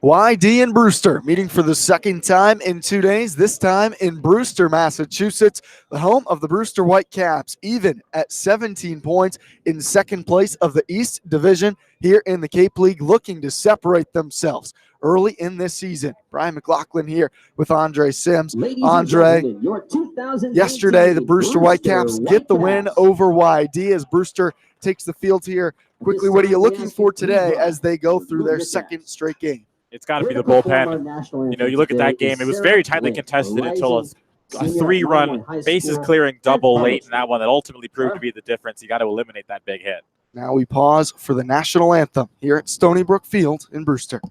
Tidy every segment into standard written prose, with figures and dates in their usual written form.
YD and Brewster meeting for the second time in 2 days, this time in Brewster, Massachusetts, the home of the Brewster Whitecaps, even at 17 points in second place of the East Division here in the Cape League, looking to separate themselves early in this season. Brian McLaughlin here with Andre Sims. Andre, yesterday the Brewster Whitecaps get the win over YD as Brewster takes the field here. Quickly, what are you looking for today as they go through their second straight game? It's got to be the bullpen. You know, you look at that game, it was very tightly contested until a 3-run bases clearing double late in that one that ultimately proved to be the difference. You got to eliminate that big hit. Now we pause for the national anthem here at Stony Brook Field in Brewster.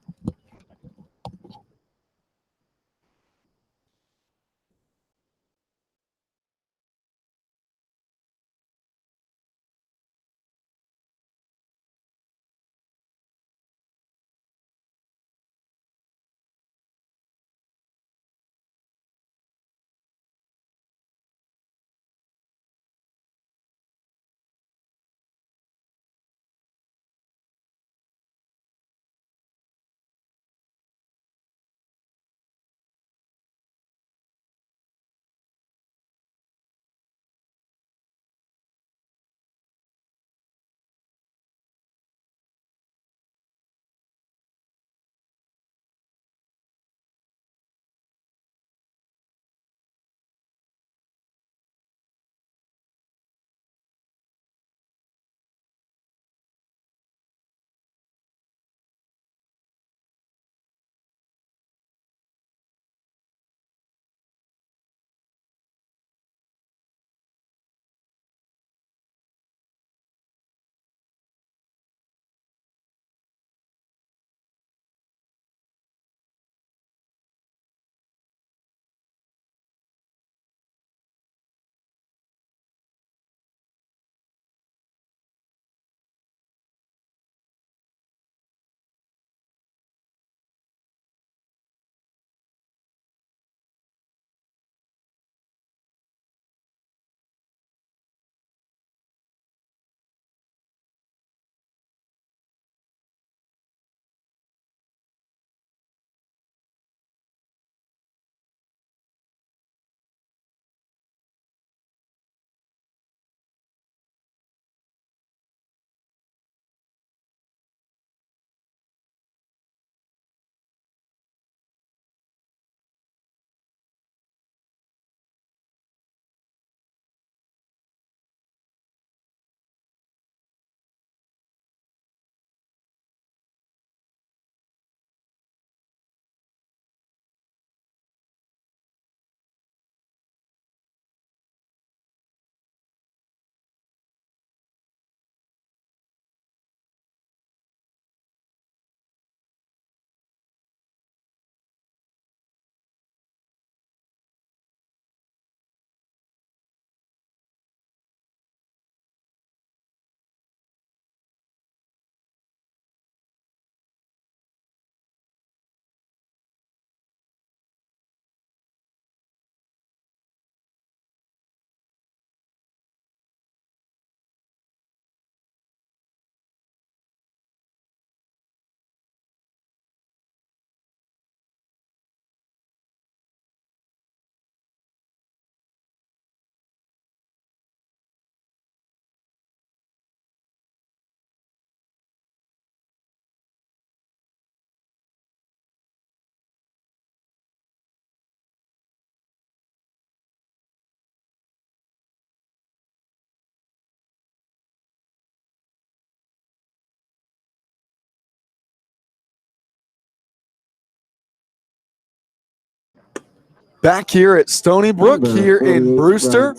Back here at Stony Brook, here in Brewster,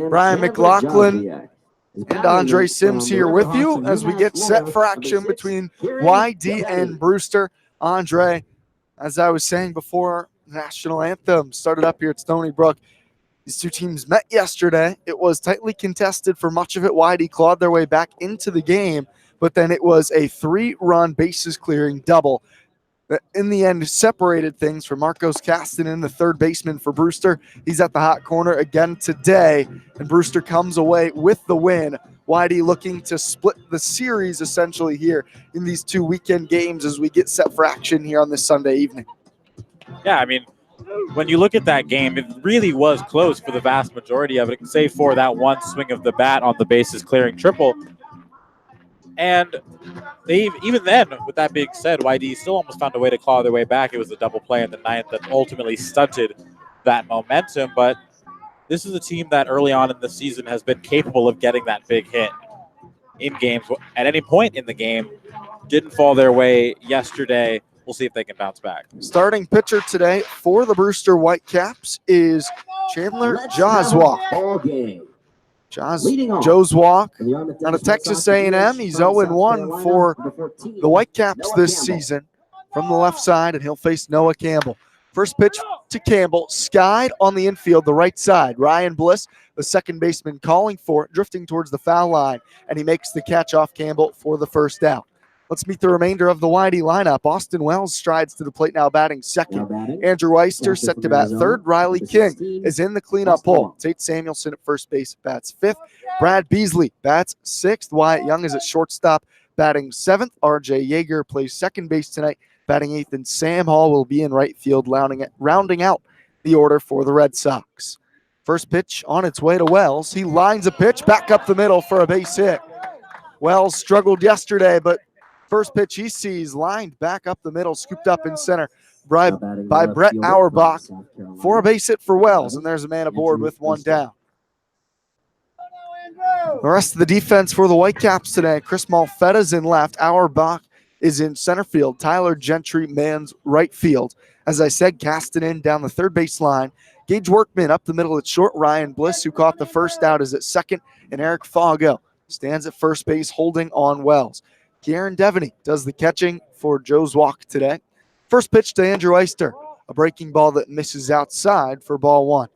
Brian McLaughlin and Andre Sims here with you as we get set for action between YD and Brewster. Andre, as I was saying before, the national anthem started up here at Stony Brook. These two teams met yesterday. It was tightly contested for much of it. YD clawed their way back into the game, but then it was a 3-run bases clearing double that in the end separated things for Marcos Castanen, the third baseman for Brewster. He's at the hot corner again today, and Brewster comes away with the win YD looking to split the series essentially here in these 2 weekend games as we get set for action here on this Sunday evening. Yeah, I mean, when you look at that game, it really was close for the vast majority of it, save for that one swing of the bat on the bases clearing triple. And they, even then, with that being said, YD still almost found a way to claw their way back. It was a double play in the ninth that ultimately stunted that momentum. But this is a team that early on in the season has been capable of getting that big hit in games at any point in the game. Didn't fall their way yesterday. We'll see if they can bounce back. Starting pitcher today for the Brewster Whitecaps is Chandler Joswalk. Joswalk out of Texas A&M. He's 0-1 for the Whitecaps this season from the left side, and he'll face Noah Campbell. First pitch to Campbell, skied on the infield, the right side. Ryan Bliss, the second baseman, calling for it, drifting towards the foul line, and he makes the catch off Campbell for the first out. Let's meet the remainder of the YD lineup. Austin Wells strides to the plate now, batting second. Andrew Eister set to bat third. Riley King is in the cleanup hole. Tate Samuelson at first base bats fifth. Brad Beasley bats sixth. Wyatt Young is at shortstop, batting seventh. RJ Yeager plays second base tonight, batting eighth. And Sam Hall will be in right field, rounding out the order for the Red Sox. First pitch on its way to Wells. He lines a pitch back up the middle for a base hit. Wells struggled yesterday, but first pitch he sees lined back up the middle, scooped up in center by Brett Auerbach for a base hit for Wells, and there's a man aboard with one down. The rest of the defense for the Whitecaps today, Chris Malfetta's in left, Auerbach is in center field, Tyler Gentry mans right field. As I said, Castanen down the third base line, Gage Workman up the middle at short, Ryan Bliss, who caught the first out, is at second, and Eric Foggo stands at first base holding on Wells. Kieran Devaney does the catching for Joswalk today. First pitch to Andrew Eister, a breaking ball that misses outside for ball one.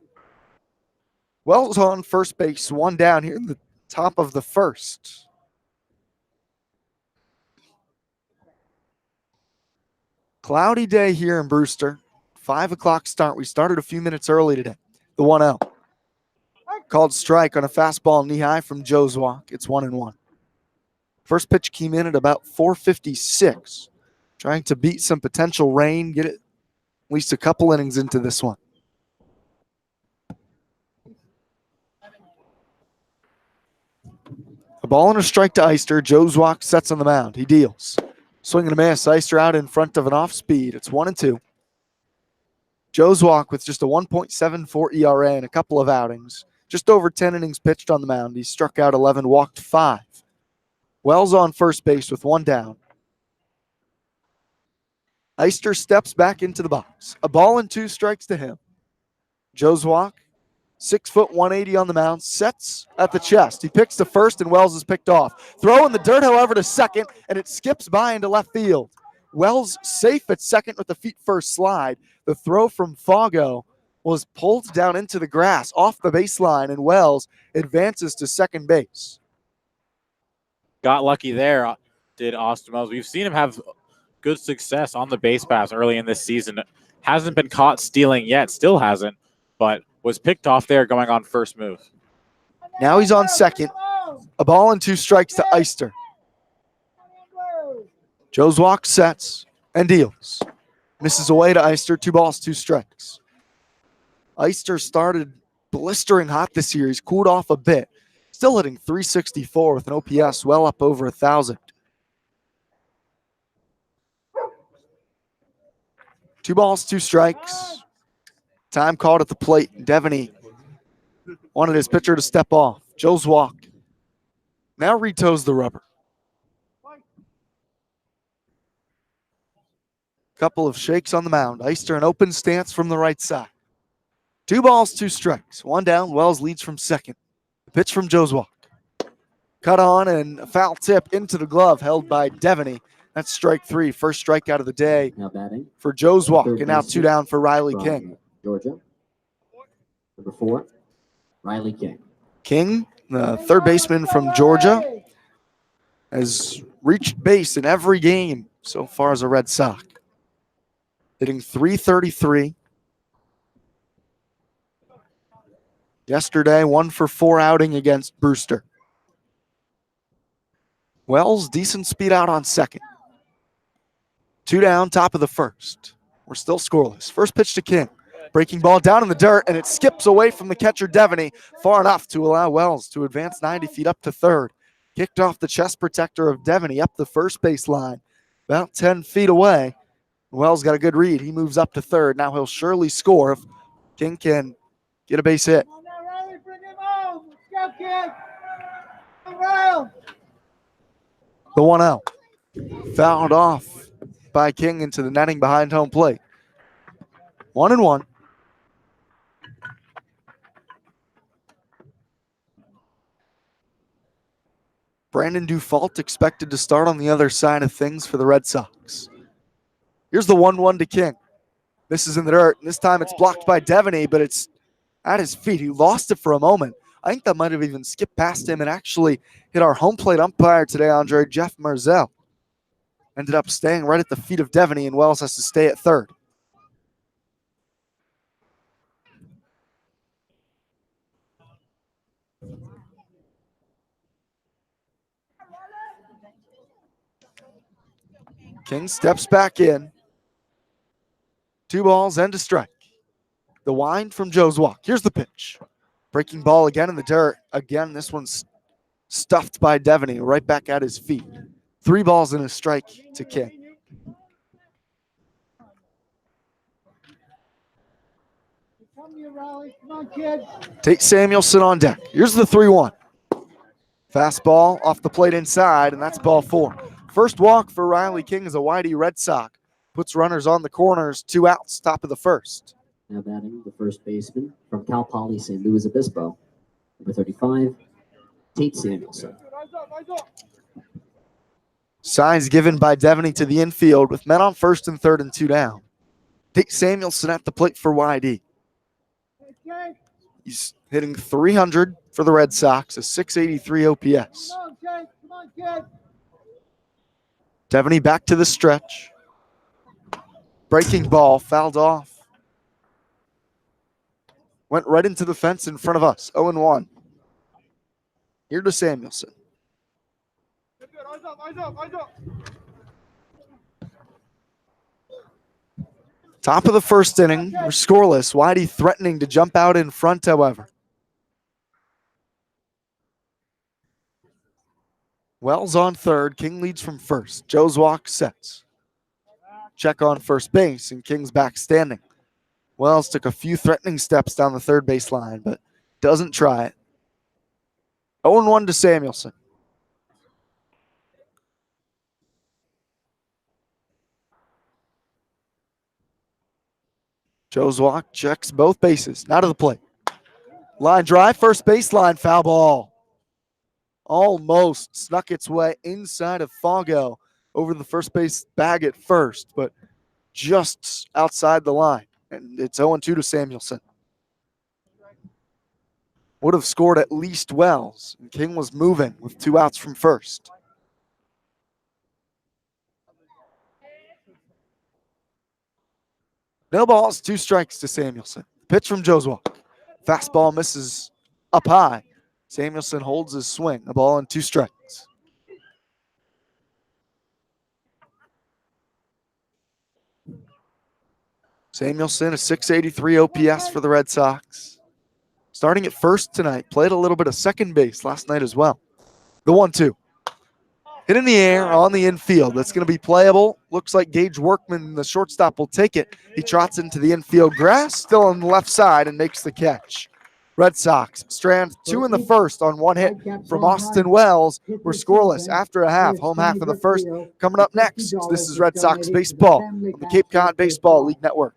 Wells on first base, one down here in the top of the first. Cloudy day here in Brewster. 5 o'clock start. We started a few minutes early today. The 1-0. Called strike on a fastball knee high from Joswalk. It's 1-1. First pitch came in at about 4:56. Trying to beat some potential rain, get it at least a couple innings into this one. A ball and a strike to Eister. Joswalk sets on the mound. He deals. Swing and a miss. Eister out in front of an off speed. It's 1-2. Joswalk with just a 1.74 ERA and a couple of outings. Just over 10 innings pitched on the mound. He struck out 11, walked 5. Wells on first base with one down. Eister steps back into the box. A ball and 2 strikes to him. Joswalk, 6 foot 180 on the mound, sets at the chest. He picks to first, and Wells is picked off. Throw in the dirt, however, to second, and it skips by into left field. Wells safe at second with the feet first slide. The throw from Foggo was pulled down into the grass off the baseline, and Wells advances to second base. Got lucky there, did Austin Wells. We've seen him have good success on the base pass early in this season. Hasn't been caught stealing yet, still hasn't, but was picked off there going on first move. Now he's on second. A ball and 2 strikes to Eister. Joswalk sets and deals. Misses away to Eister, 2 balls, 2 strikes. Eister started blistering hot this year. He's cooled off a bit. Still hitting 364 with an OPS well up over 1,000. 2 balls, 2 strikes. Time called at the plate. Devaney wanted his pitcher to step off. Joswalk now retoes the rubber. Couple of shakes on the mound. Eister an open stance from the right side. 2 balls, 2 strikes. One down. Wells leads from second. The pitch from Joswalk. Cut on and a foul tip into the glove held by Devaney. That's strike 3. First strikeout of the day for Joswalk. And now 2 down for Riley King. Georgia. Number 4, Riley King. King, the third baseman from Georgia, has reached base in every game so far as a Red Sox. Hitting .333. Yesterday, 1 for 4 outing against Brewster. Wells, decent speed out on second. 2 down, top of the first. We're still scoreless. First pitch to King. Breaking ball down in the dirt, and it skips away from the catcher, Devaney, far enough to allow Wells to advance 90 feet up to third. Kicked off the chest protector of Devaney up the first base line, about 10 feet away. Wells got a good read. He moves up to third. Now he'll surely score if King can get a base hit. The 1-0. Fouled off by King into the netting behind home plate. 1-1. Brandon Dufault expected to start on the other side of things for the Red Sox. Here's the 1-1 to King. This is in the dirt, and this time it's blocked by Devaney, but it's at his feet. He lost it for a moment. I think that might have even skipped past him and actually hit our home plate umpire today, Andre Jeff Marzell. Ended up staying right at the feet of Devaney, and Wells has to stay at third. King steps back in. 2 balls and a strike. The wind from Joe's walk. Here's the pitch. Breaking ball again in the dirt. Again, this one's stuffed by Devaney right back at his feet. 3 balls and a strike to King. Tate Samuelson on deck. Here's the 3-1. Fastball off the plate inside, and that's ball 4. First walk for Riley King is a Whitey Red Sox. Puts runners on the corners, 2 outs, top of the first. Now batting the first baseman from Cal Poly St. Louis Obispo, number 35, Tate Samuelson. Signs given by Devaney to the infield with men on first and third and 2 down. Tate Samuelson at the plate for YD. He's hitting 300 for the Red Sox, a 683 OPS. Devaney back to the stretch. Breaking ball, fouled off. Went right into the fence in front of us, 0-1. Here to Samuelson. Top of the first inning, we're scoreless. Whitey threatening to jump out in front, however. Wells on third. King leads from first. Joe's walk sets. Check on first base, and King's back standing. Wells took a few threatening steps down the third base line, but doesn't try it. 0-1 to Samuelson. Joe's walk checks both bases. Now to the plate. Line drive, first baseline, foul ball. Almost snuck its way inside of Fogo over the first base bag at first, but just outside the line. And it's 0-2 to Samuelson. Would have scored at least Wells, and King was moving with 2 outs from first. No balls, 2 strikes to Samuelson. Pitch from Joe's walk. Fastball misses up high. Samuelson holds his swing. A ball and 2 strikes. Samuelson, a 683 OPS for the Red Sox. Starting at first tonight. Played a little bit of second base last night as well. The 1-2. Hit in the air on the infield. That's going to be playable. Looks like Gage Workman, the shortstop, will take it. He trots into the infield grass, still on the left side, and makes the catch. Red Sox strand 2 in the first on 1 hit from Austin Wells. We're scoreless after a half. Home half of the first. Coming up next, this is Red Sox baseball on the Cape Cod Baseball League Network.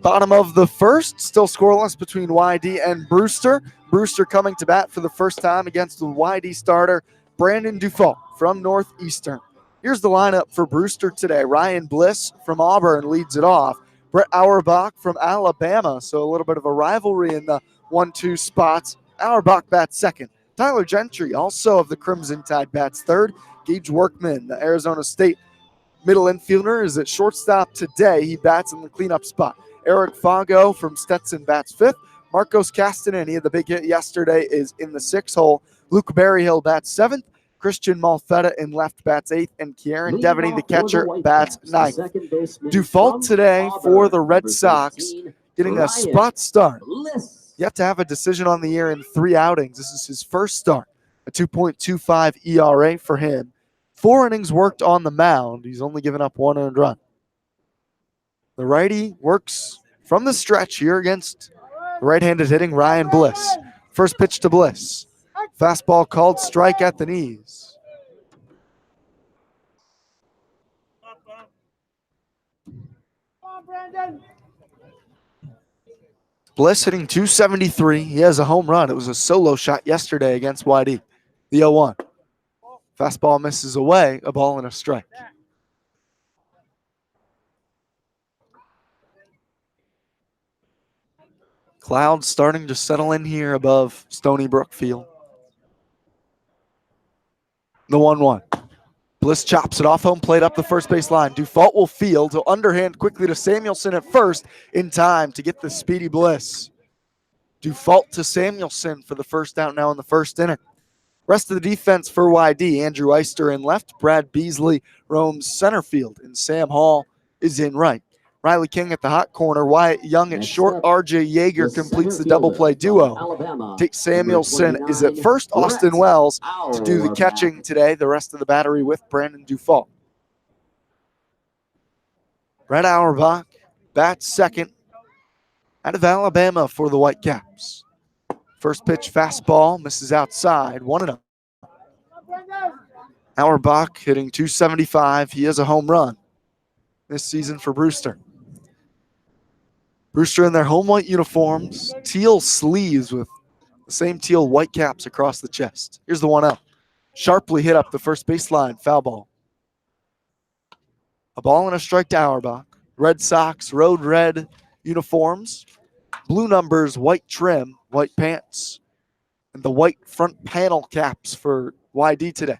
Bottom of the first, still scoreless between YD and Brewster. Brewster coming to bat for the first time against the YD starter, Brandon Dufault from Northeastern. Here's the lineup for Brewster today. Ryan Bliss from Auburn leads it off. Brett Auerbach from Alabama, so a little bit of a rivalry in the 1-2 spots. Auerbach bats second. Tyler Gentry, also of the Crimson Tide, bats third. Gage Workman, the Arizona State middle infielder, is at shortstop today. He bats in the cleanup spot. Eric Fago from Stetson bats fifth. Marcos Castanen, he had the big hit yesterday, is in the 6 hole. Luke Berryhill bats seventh. Christian Malfetta in left bats eighth. And Kieran Devaney, the catcher, bats ninth. Dufault today for the Red Sox, getting a spot start. Yet to have a decision on the year in 3 outings. This is his first start. A 2.25 ERA for him. 4 innings worked on the mound. He's only given up 1 earned run. The righty works from the stretch here against the right-handed hitting Ryan Bliss. First pitch to Bliss. Fastball called, strike at the knees. Bliss hitting 273. He has a home run. It was a solo shot yesterday against YD. The 0-1. Fastball misses away, a ball and a strike. Clouds starting to settle in here above Stony Brook Field. The 1-1. Bliss chops it off home plate up the first base line. Dufault will field. He'll underhand quickly to Samuelson at first in time to get the speedy Bliss. Dufault to Samuelson for the first out now in the first inning. Rest of the defense for YD. Andrew Eister in left. Brad Beasley roams center field. And Sam Hall is in right. Riley King at the hot corner. Wyatt Young at short. RJ Yeager completes the double play duo. Tate Samuelson is at first. Austin Wells to do the catching today. The rest of the battery with Brandon Dufault. Brett Auerbach bats second out of Alabama for the Whitecaps. First pitch fastball misses outside. 1-0. Auerbach hitting 275. He has a home run this season for Brewster. Brewster in their home white uniforms, teal sleeves with the same teal white caps across the chest. Here's the 1-0. Sharply hit up the first baseline, foul ball. A ball and a strike to Auerbach. Red Sox, road red uniforms, blue numbers, white trim, white pants, and the white front panel caps for YD today.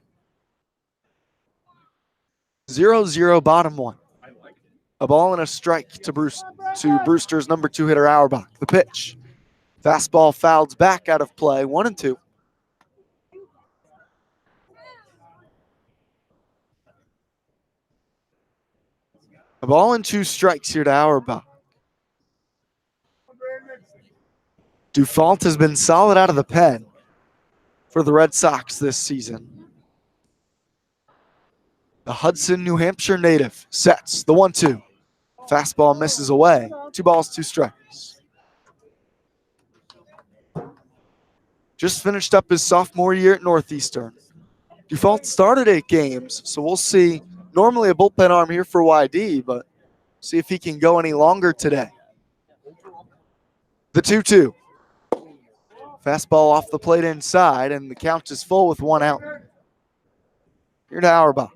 0-0 bottom one. A ball and a strike to Brewster's number 2 hitter, Auerbach. The pitch. Fastball fouled back out of play. 1-2. A ball and 2 strikes here to Auerbach. Dufault has been solid out of the pen for the Red Sox this season. The Hudson, New Hampshire native sets the 1-2. Fastball misses away. 2 balls, 2 strikes. Just finished up his sophomore year at Northeastern. Dufault started 8 games, so we'll see. Normally a bullpen arm here for YD, but see if he can go any longer today. The 2-2. Fastball off the plate inside, and the count is full with 1 out. Here to Auerbach.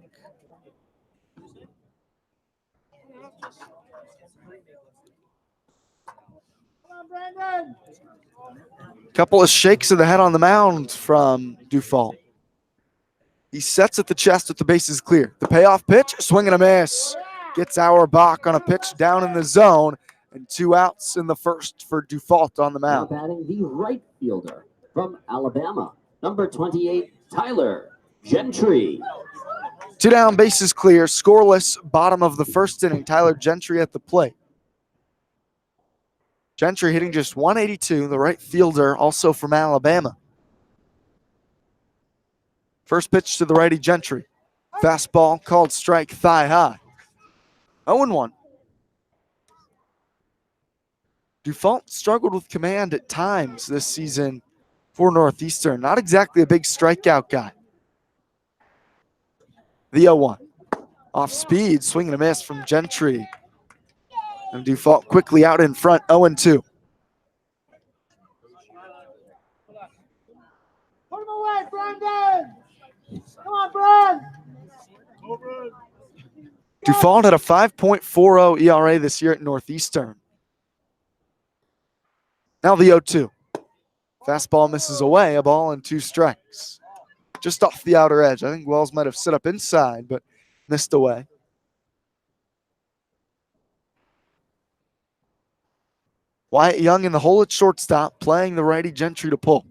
Couple of shakes of the head on the mound from Dufault. He sets at the chest with the bases clear. The payoff pitch, swing and a miss. Gets Auerbach on a pitch down in the zone, and 2 outs in the first for Dufault on the mound. Now batting the right fielder from Alabama, number 28, Tyler Gentry. 2 down, bases clear, scoreless, bottom of the first inning. Tyler Gentry at the plate. Gentry hitting just 182, the right fielder, also from Alabama. First pitch to the righty Gentry. Fastball called strike, thigh high. 0-1. Dufault struggled with command at times this season for Northeastern. Not exactly a big strikeout guy. The 0-1. Off speed, swing and a miss from Gentry. And Dufault quickly out in front, 0-2. Put him away, Brandon! Come on, Brad! Dufault had a 5.40 ERA this year at Northeastern. Now the 0-2. Fastball misses away, a ball and 2 strikes. Just off the outer edge. I think Wells might have set up inside, but missed away. Wyatt Young in the hole at shortstop, playing the righty Gentry to pull.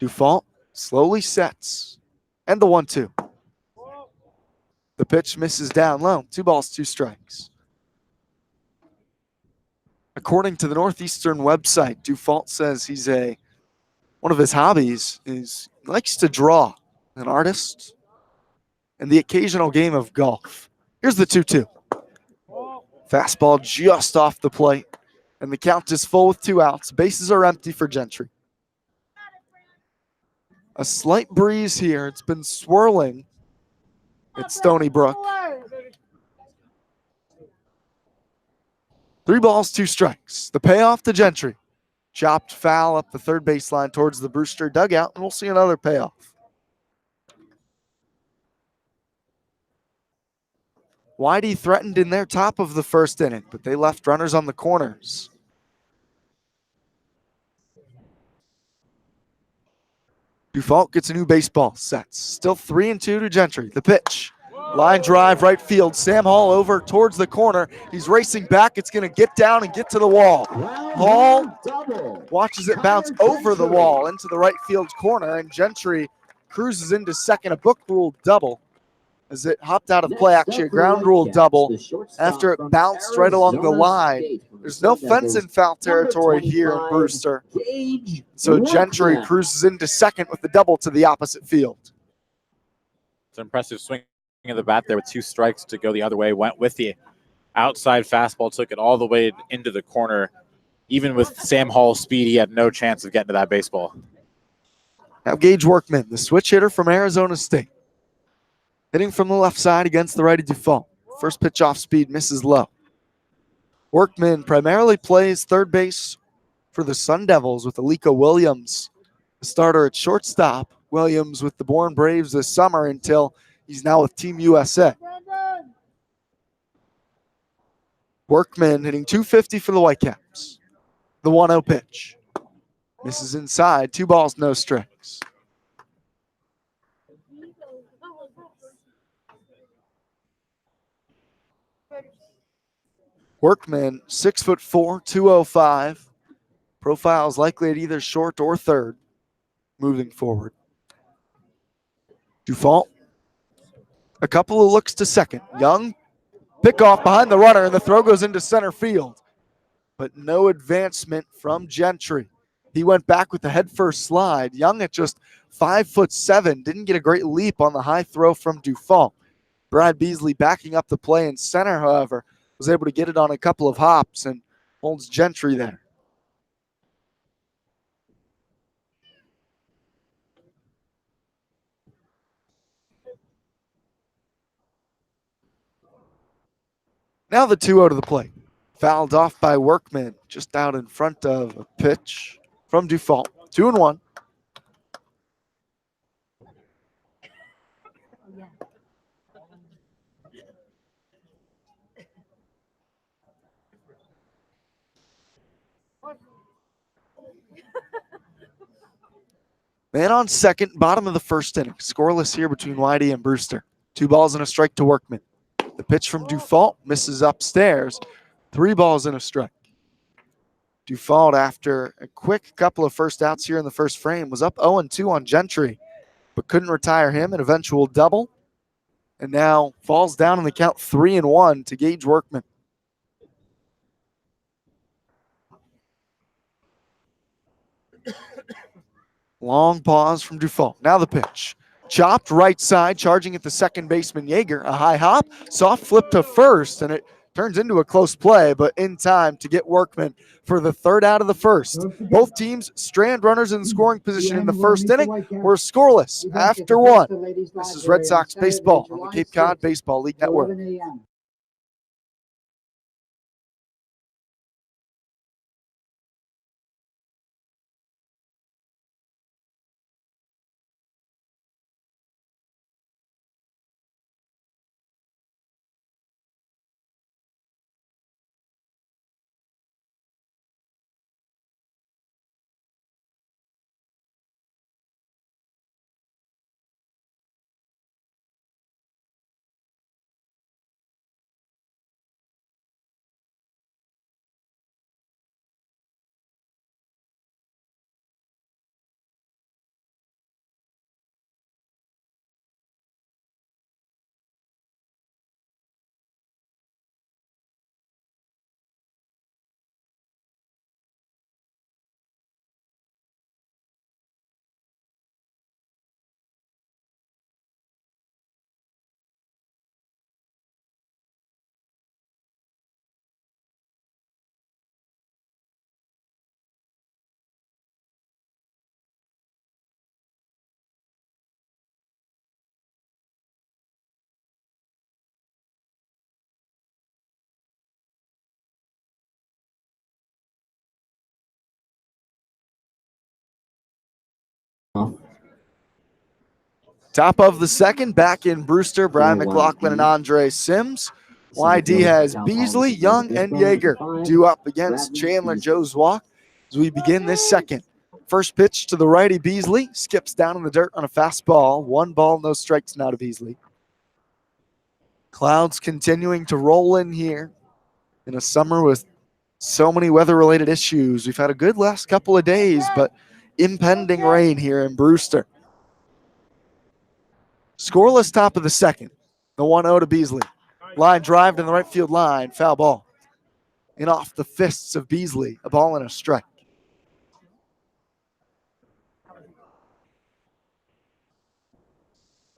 Dufault slowly sets. And the 1-2. The pitch misses down low. 2 balls, 2 strikes. According to the Northeastern website, Dufault says one of his hobbies is he likes to draw, an artist, and the occasional game of golf. Here's the 2-2. Fastball just off the plate, and the count is full with 2 outs. Bases are empty for Gentry. A slight breeze here. It's been swirling at Stony Brook. 3 balls, 2 strikes. The payoff to Gentry. Chopped foul up the third baseline towards the Brewster dugout, and we'll see another payoff. Whitey threatened in their top of the first inning, but they left runners on the corners. Dufault gets a new baseball, sets. Still 3-2 to Gentry. The pitch. Line drive, right field. Sam Hall over towards the corner. He's racing back. It's going to get down and get to the wall. Hall watches it bounce over the wall into the right field corner, and Gentry cruises into second. A book rule double as it hopped out of play. Actually, a ground rule double after it bounced right along the line. There's no fence in foul territory here in Brewster. So Gentry cruises into second with the double to the opposite field. It's an impressive swing of the bat there with 2 strikes to go the other way. Went with the outside fastball, took it all the way into the corner. Even with Sam Hall's speed, he had no chance of getting to that baseball. Now Gage Workman, the switch hitter from Arizona State. Hitting from the left side against the righty Dufault. First pitch off speed, misses low. Workman primarily plays third base for the Sun Devils with Aliko Williams, the starter at shortstop. Williams with the Bourne Braves this summer until he's now with Team USA. Workman hitting .250 for the Whitecaps. The 1-0 pitch. Misses inside. 2 balls, no strikes. Workman, 6'4", 205. Profiles likely at either short or third moving forward. Dufault. A couple of looks to second. Young, pick off behind the runner, and the throw goes into center field. But no advancement from Gentry. He went back with the headfirst slide. Young at just 5'7", didn't get a great leap on the high throw from Dufault. Brad Beasley backing up the play in center, however, was able to get it on a couple of hops and holds Gentry there. Now the 2-0 to the plate. Fouled off by Workman, just out in front of a pitch from Dufault. 2-1. Man on second, bottom of the first inning. Scoreless here between Whitey and Brewster. 2 balls and a strike to Workman. The pitch from Dufault misses upstairs. 3 balls and a strike. Dufault, after a quick couple of first outs here in the first frame, was up 0-2 on Gentry, but couldn't retire him. An eventual double, and now falls down in the count 3-1 to Gage Workman. Long pause from Dufault. Now the pitch. Chopped right side, charging at the second baseman, Yeager. A high hop, soft flip to first, and it turns into a close play, but in time to get Workman for the 3rd out of the first. Both teams strand runners in scoring position in the first inning. We're scoreless after 1. This is Red Sox baseball on the Cape Cod Baseball League Network. Top of the second, back in Brewster, Brian McLaughlin and Andre Sims. YD has Beasley, Young, and Yeager due up against Chandler Joe's Walk as we begin this second. First pitch to the righty, Beasley skips down in the dirt on a fastball. 1 ball, no strikes now to Beasley. Clouds continuing to roll in here in a summer with so many weather-related issues. We've had a good last couple of days, but impending rain here in Brewster. Scoreless top of the second. The 1-0 to Beasley. Line drive to the right field line. Foul ball. In off the fists of Beasley. A ball and a strike.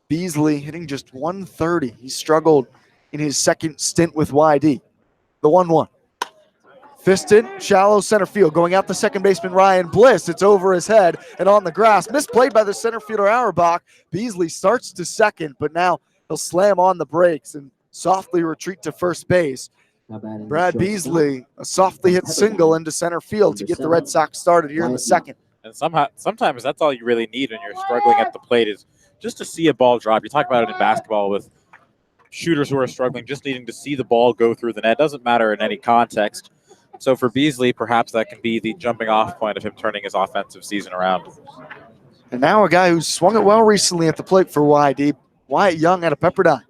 Beasley hitting just 130. He struggled in his second stint with YD. The 1-1. Fisted, shallow center field. Going out the second baseman, Ryan Bliss. It's over his head and on the grass. Misplayed by the center fielder, Auerbach. Beasley starts to second, but now he'll slam on the brakes and softly retreat to first base. Brad Beasley, a softly hit single into center field to get the Red Sox started here in the second. And sometimes that's all you really need when you're struggling at the plate is just to see a ball drop. You talk about it in basketball with shooters who are struggling, just needing to see the ball go through the net. Doesn't matter in any context. So for Beasley, perhaps that can be the jumping off point of him turning his offensive season around. And now a guy who's swung it well recently at the plate for YD, Wyatt Young out of Pepperdine.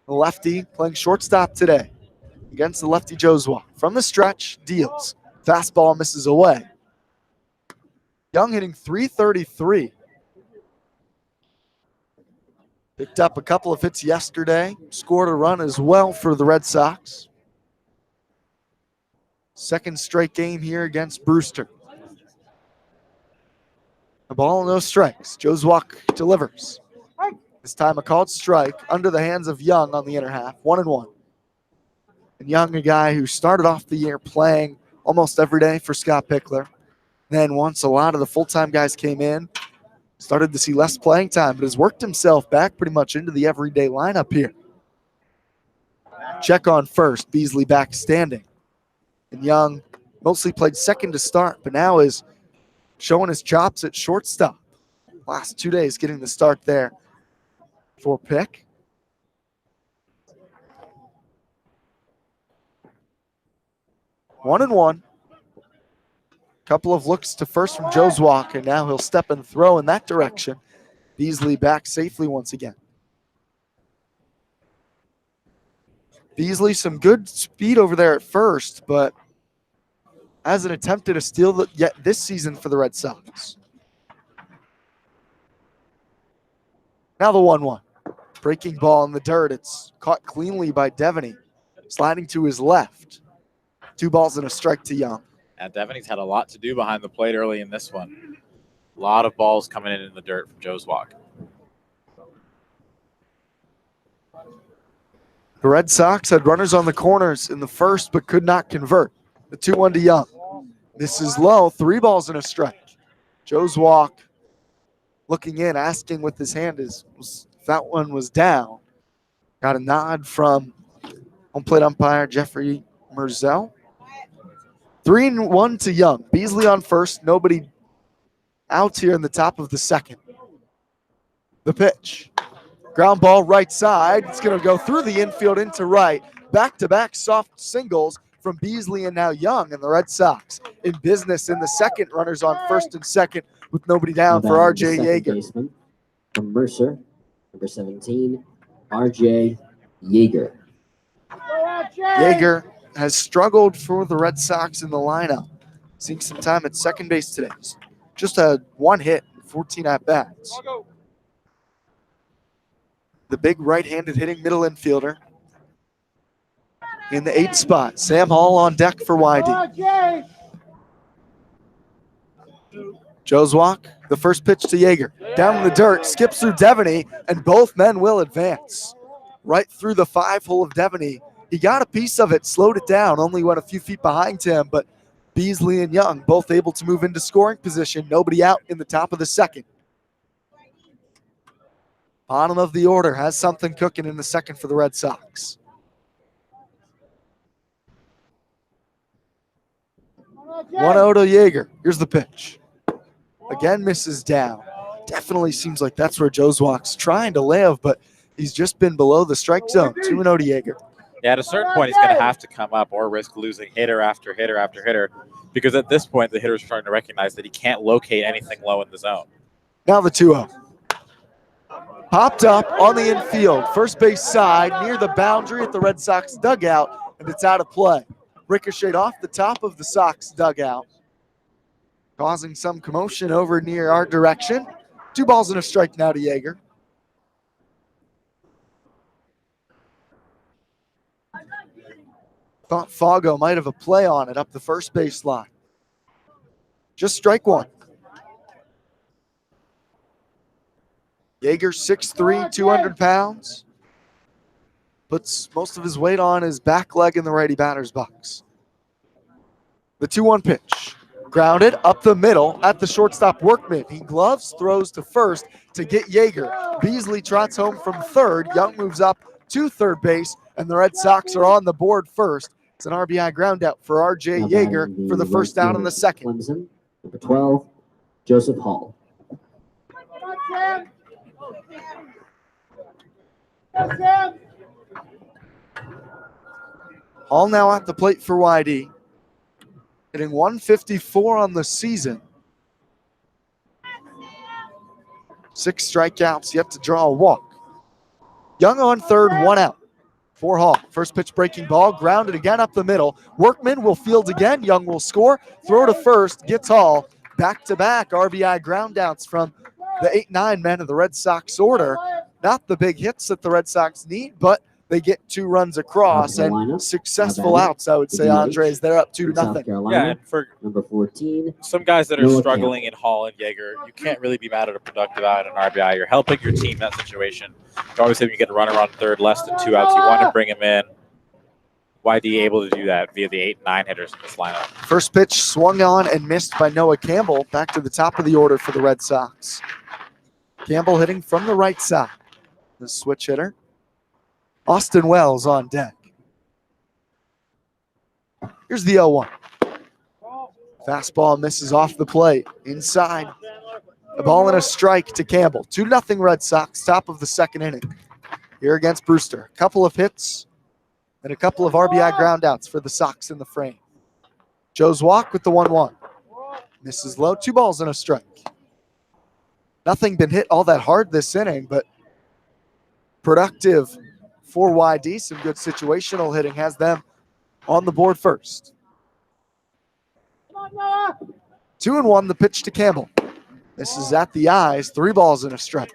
The lefty playing shortstop today against the lefty Joe's Walk. From the stretch, deals. Fastball misses away. Young hitting .333. Picked up a couple of hits yesterday. Scored a run as well for the Red Sox. Second straight game here against Brewster. A ball, no strikes. Joe's Walk delivers. This time a called strike under the hands of Young on the inner half. 1-1. And Young, a guy who started off the year playing almost every day for Scott Pickler. Then once a lot of the full-time guys came in, started to see less playing time, but has worked himself back pretty much into the everyday lineup here. Check on first. Beasley back standing. And Young mostly played second to start, but now is showing his chops at shortstop. Last 2 days getting the start there for Pick. One and one. Couple of looks to first from Joe's Walk, and now he'll step and throw in that direction. Beasley back safely once again. Beasley, some good speed over there at first, but hasn't attempted a steal yet this season for the Red Sox. Now the 1-1. Breaking ball in the dirt. It's caught cleanly by Devaney. Sliding to his left. 2 balls and a strike to Young. And Devaney's had a lot to do behind the plate early in this one. A lot of balls coming in the dirt from Joe's Walk. The Red Sox had runners on the corners in the first, but could not convert. The 2-1 to Young. This is low. 3 balls and a strike. Joe's Walk looking in, asking with his hand if that one was down. Got a nod from home plate umpire Jeffrey Merzel. 3-1 to Young. Beasley on first. Nobody out here in the top of the second. The pitch. Ground ball right side. It's going to go through the infield into right. Back-to-back soft singles from Beasley and now Young, and the Red Sox in business in the second. Runners on first and second with nobody down for R.J. Yeager. From Mercer, number 17, R.J. Yeager. Yeager has struggled for the Red Sox in the lineup. Seeing some time at second base today. Just had 1 hit, 14 at-bats. The big right-handed hitting middle infielder in the 8th spot. Sam Hall on deck for YD. Joe's Walk, the first pitch to Yeager. Down in the dirt, skips through Devaney, and both men will advance. Right through the 5-hole of Devaney. He got a piece of it, slowed it down, only went a few feet behind him, but Beasley and Young both able to move into scoring position. Nobody out in the top of the second. Bottom of the order has something cooking in the second for the Red Sox. 1-0 to Yeager. Here's the pitch. Again, misses down. Definitely seems like that's where Joswalk's trying to live, but he's just been below the strike zone. 2-0 to Jaeger. Yeah, at a certain point, he's going to have to come up or risk losing hitter after hitter after hitter, because at this point, the hitters are starting to recognize that he can't locate anything low in the zone. Now the 2-0. Popped up on the infield, first base side, near the boundary at the Red Sox dugout, and it's out of play. Ricocheted off the top of the Sox dugout, causing some commotion over near our direction. 2 balls and a strike now to Jaeger. Thought Fago might have a play on it up the first base line. Just strike 1. Jaeger, 6'3", 200 pounds. Puts most of his weight on his back leg in the righty batter's box. The 2-1 pitch. Grounded up the middle at the shortstop Workman. He gloves, throws to first to get Jaeger. Beasley trots home from third. Young moves up to third base, and the Red Sox are on the board first. It's an RBI ground out for R.J. Jaeger for the first out in the second. Clemson, number 12, Joseph Hall. Hall now at the plate for YD. Hitting 154 on the season. 6 strikeouts, yet to draw a walk. Young on third, 1 out for Hall. First pitch breaking ball, grounded again up the middle. Workman will field again. Young will score. Throw to first, gets Hall. Back-to-back RBI groundouts from the 8-9 men of the Red Sox order. Not the big hits that the Red Sox need, but they get 2 runs across and successful outs, I would say, Andres. They're up 2-0. Yeah, and for number 14, some guys that are struggling in Hall and Jaeger, you can't really be mad at a productive out in an RBI. You're helping your team in that situation. You always have you get a runner on third, less than 2 outs. You want to bring him in. YD able to do that via the 8-9 hitters in this lineup. First pitch swung on and missed by Noah Campbell. Back to the top of the order for the Red Sox. Campbell hitting from the right side. The switch hitter. Austin Wells on deck. Here's the 0-1. Fastball misses off the plate. Inside. A ball and a strike to Campbell. 2-0 Red Sox, top of the second inning. Here against Brewster. A couple of hits and a couple of RBI groundouts for the Sox in the frame. Joe's walk with the 1-1. Misses low. 2 balls and a strike. Nothing been hit all that hard this inning, but productive for YD. Some good situational hitting has them on the board first. 2-1, the pitch to Campbell. This is at the eyes. 3 balls and a strike.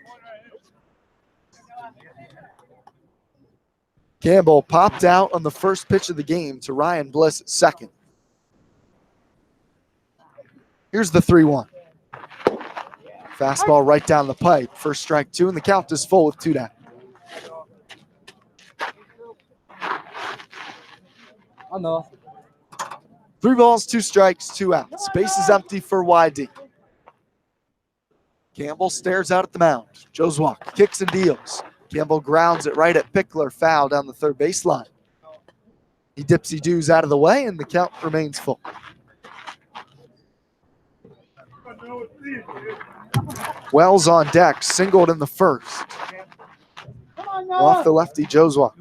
Campbell popped out on the first pitch of the game to Ryan Bliss at second. Here's the 3-1. Fastball right down the pipe. First strike 2, and the count is full with 2 down. Oh, no. 3 balls, 2 strikes, 2 outs. Base is empty for YD. Campbell stares out at the mound. Joe's walk, kicks and deals. Campbell grounds it right at Pickler, foul down the third baseline. He dipsy-doos out of the way, and the count remains full. Wells on deck, singled in the first. Off the lefty, Joe's walk.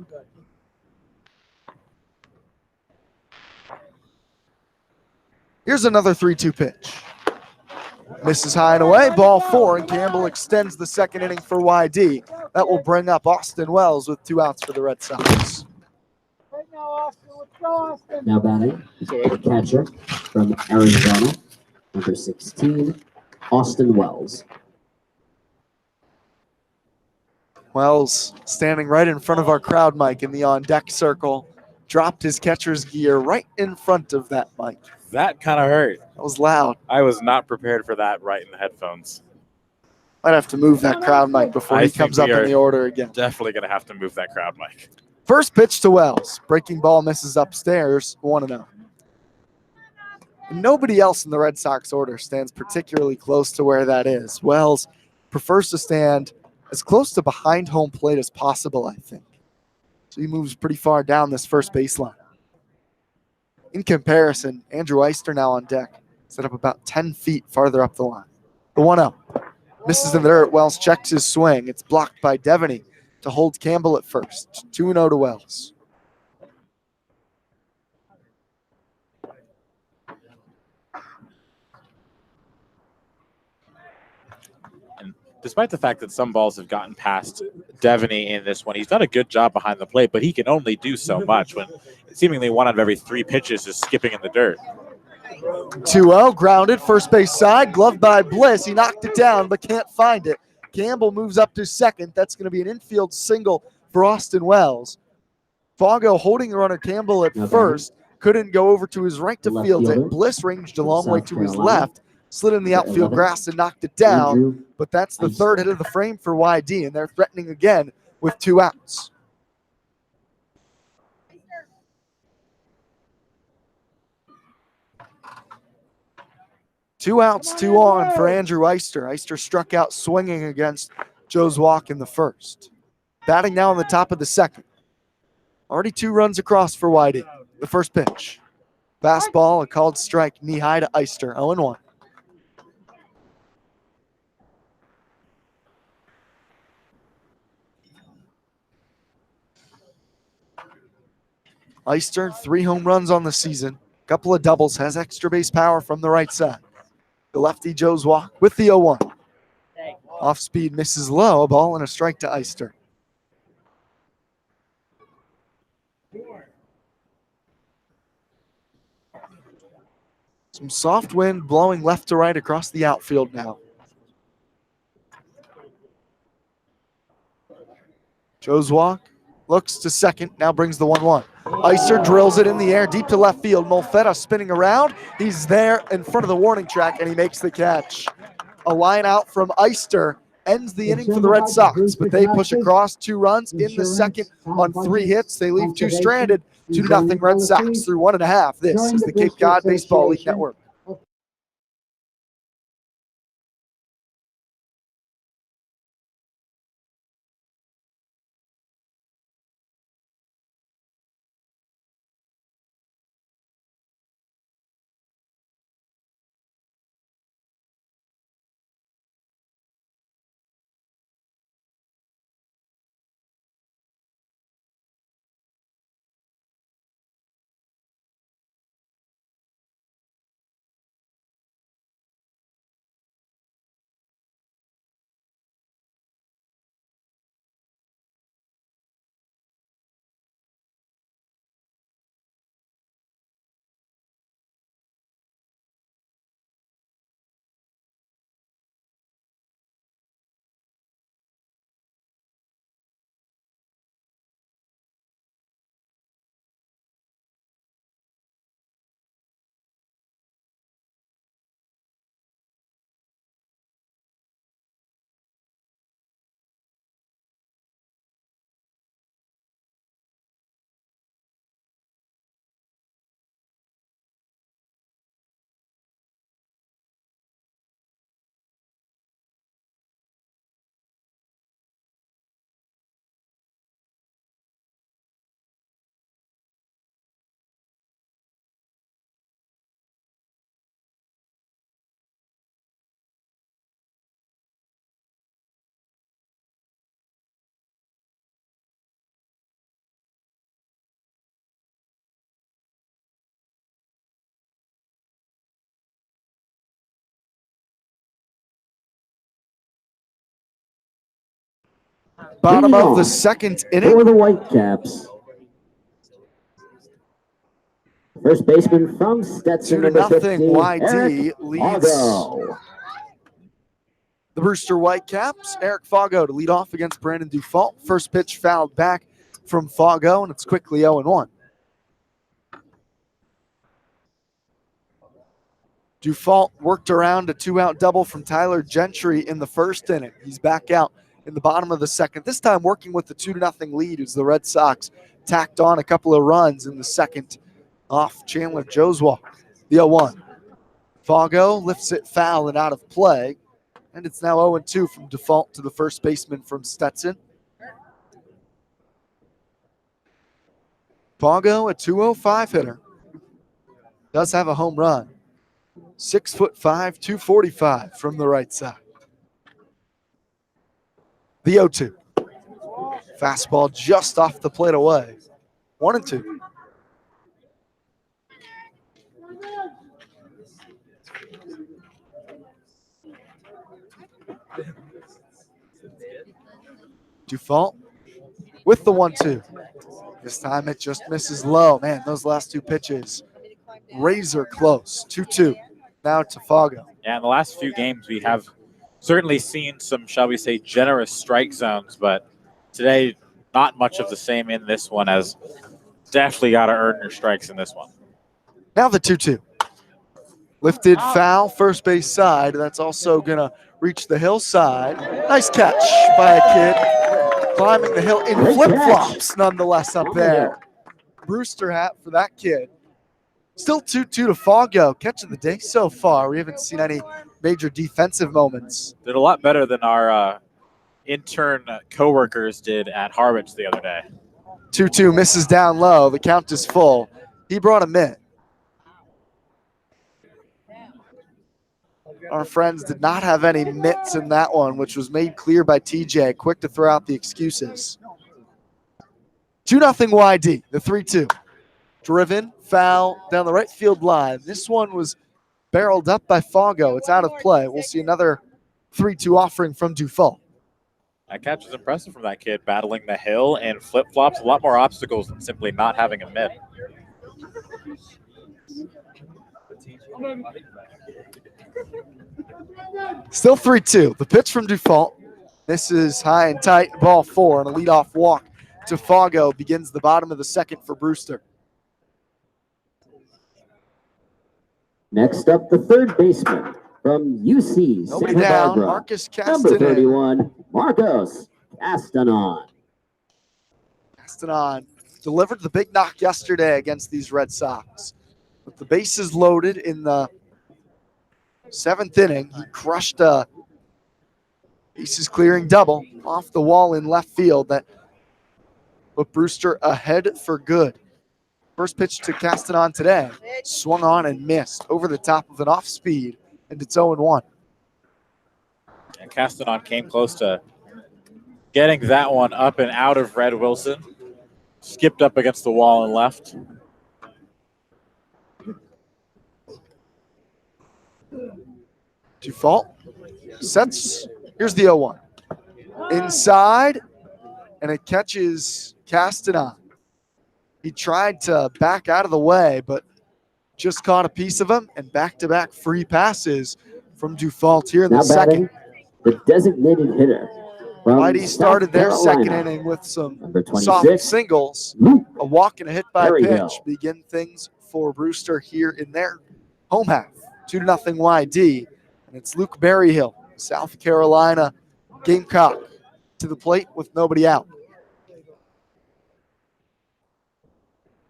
Here's another 3-2 pitch. Misses high and away, ball 4, and Campbell extends the second inning for YD. That will bring up Austin Wells with 2 outs for the Red Sox. now batting, the catcher from Arizona, number 16, Austin Wells. Wells standing right in front of our crowd mic in the on-deck circle. Dropped his catcher's gear right in front of that mic. That kind of hurt. That was loud. I was not prepared for that right in the headphones. Might have to move that crowd mic before he comes up in the order again. Definitely going to have to move that crowd mic. First pitch to Wells. Breaking ball misses upstairs, 1-0. Nobody else in the Red Sox order stands particularly close to where that is. Wells prefers to stand as close to behind home plate as possible, I think. So he moves pretty far down this first baseline. In comparison, Andrew Eister now on deck, set up about 10 feet farther up the line. The 1-0. Misses in the dirt. Wells checks his swing. It's blocked by Devaney to hold Campbell at first. 2-0 to Wells. Despite the fact that some balls have gotten past Devaney in this one, he's done a good job behind the plate, but he can only do so much when seemingly 1 out of every 3 pitches is skipping in the dirt. 2-0, grounded, first base side, gloved by Bliss. He knocked it down, but can't find it. Campbell moves up to second. That's going to be an infield single for Austin Wells. Fago holding the runner Campbell at first. Couldn't go over to his right to field it. Bliss ranged a long way to his left. Slid in the outfield grass and knocked it down. But that's the third hit of the frame for YD, and they're threatening again with 2 outs. Two outs, 2 on for Andrew Eister. Eister struck out swinging against Joe's walk in the first. Batting now on the top of the second. Already 2 runs across for YD. The first pitch. Fastball, a called strike, knee high to Eister, 0-1. Eister, 3 home runs on the season. Couple of doubles, has extra base power from the right side. The lefty Joe's walk with the 0-1. Off speed misses low, a ball and a strike to Eister. Some soft wind blowing left to right across the outfield now. Joe's walk looks to second, now brings the 1-1. Eister drills it in the air, deep to left field. Molfetta spinning around. He's there in front of the warning track, and he makes the catch. A line out from Eister ends the inning for the Red Sox, but they push across 2 runs in the second on 3 hits. They leave 2 stranded, 2-0 Red Sox through 1.5. This is the Cape Cod Baseball League Network. Bottom of the second inning. For the Whitecaps. First baseman from Stetson, 2-0. YD Eric leads Fago. the Brewster Whitecaps. Eric Fago to lead off against Brandon Dufault. First pitch fouled back from Fago, and it's quickly 0-1. Dufault worked around a 2-out double from Tyler Gentry in the first inning. He's back out in the bottom of the second, this time working with the 2-0 lead as the Red Sox tacked on a couple of runs in the second off Chandler Joe's walk. The 0-1. Fago lifts it foul and out of play, and it's now 0-2 from Dufault to the first baseman from Stetson. Fago, a 205 hitter, does have a home run. 6'5", 245 from the right side. The 0-2. Fastball just off the plate away. 1-2. Dufault with the 1-2. This time it just misses low. Man, those last two pitches, razor close. 2-2. Now to Fago. Yeah, in the last few games, we have certainly seen some, shall we say, generous strike zones, but today, not much of the same in this one, as definitely got to earn your strikes in this one. Now the 2-2. Lifted foul, first base side. That's also going to reach the hillside. Nice catch by a kid climbing the hill in flip-flops, nonetheless, up there. Brewster hat for that kid. Still 2-2 to Fago. Catch of the day so far. We haven't seen any major defensive moments. Did a lot better than our intern co-workers did at Harwich the other day. 2-2 misses down low. The count is full. He brought a mitt. Our friends did not have any mitts in that one, which was made clear by TJ. Quick to throw out the excuses. 2-0 YD, the 3-2. Driven, foul, down the right field line. This one was barreled up by Fago. It's out of play. We'll see another 3-2 offering from Dufault. That catch is impressive from that kid, battling the hill and flip-flops. A lot more obstacles than simply not having a mitt. Still 3-2. The pitch from Dufault. This is high and tight, ball 4, and a leadoff walk to Fago begins the bottom of the second for Brewster. Next up, the third baseman from UC Nobody Santa down. Barbara, Marcus number Castanon. 31, Marcos Castanon. Castanon delivered the big knock yesterday against these Red Sox. With the bases loaded in the 7th inning, he crushed a bases clearing double off the wall in left field that put Brewster ahead for good. First pitch to Castanon today, swung on and missed over the top of an off speed, and it's 0-1. And Castanon came close to getting that one up and out of Red Wilson. Skipped up against the wall and left. Dufault sets. Here's the 0-1. Inside, and it catches Castanon. He tried to back out of the way, but just caught a piece of him, and back-to-back free passes from Dufault here in the second. The designated hitter. Whitey started their second inning with some soft singles. A walk and a hit by pitch begin things for Brewster here in their home half. 2-0 YD. And it's Luke Berryhill, South Carolina Gamecock, to the plate with nobody out.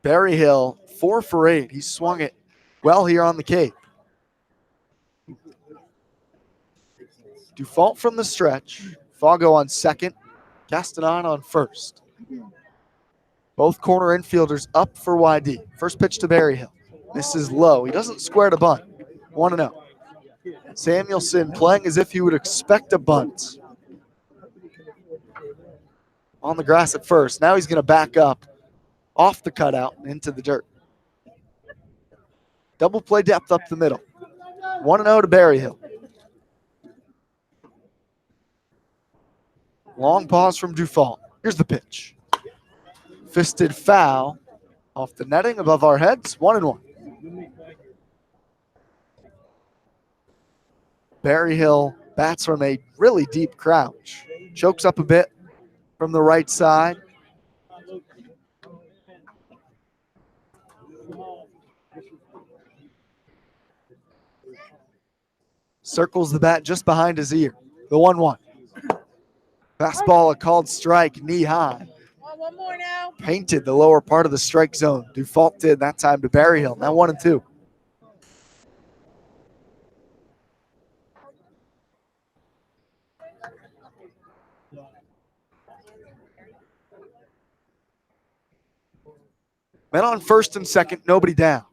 Berryhill, 4 for 8. He swung it well here on the Cape. Dufault from the stretch. Fago on second. Castanon on first. Both corner infielders up for YD. First pitch to Berryhill. Misses low. He doesn't square to bunt. 1-0. Samuelson playing as if he would expect a bunt. On the grass at first. Now he's going to back up off the cutout into the dirt. Double play depth up the middle. 1-0 to Berryhill. Long pause from Dufault. Here's the pitch. Fisted foul off the netting above our heads. 1-1. Berryhill bats from a really deep crouch. Chokes up a bit from the right side. Circles the bat just behind his ear. The 1-1. Fastball, a called strike, knee high. One more now. Painted the lower part of the strike zone. Dufault did that time to Berryhill. Now 1-2. Men on first and second, nobody down.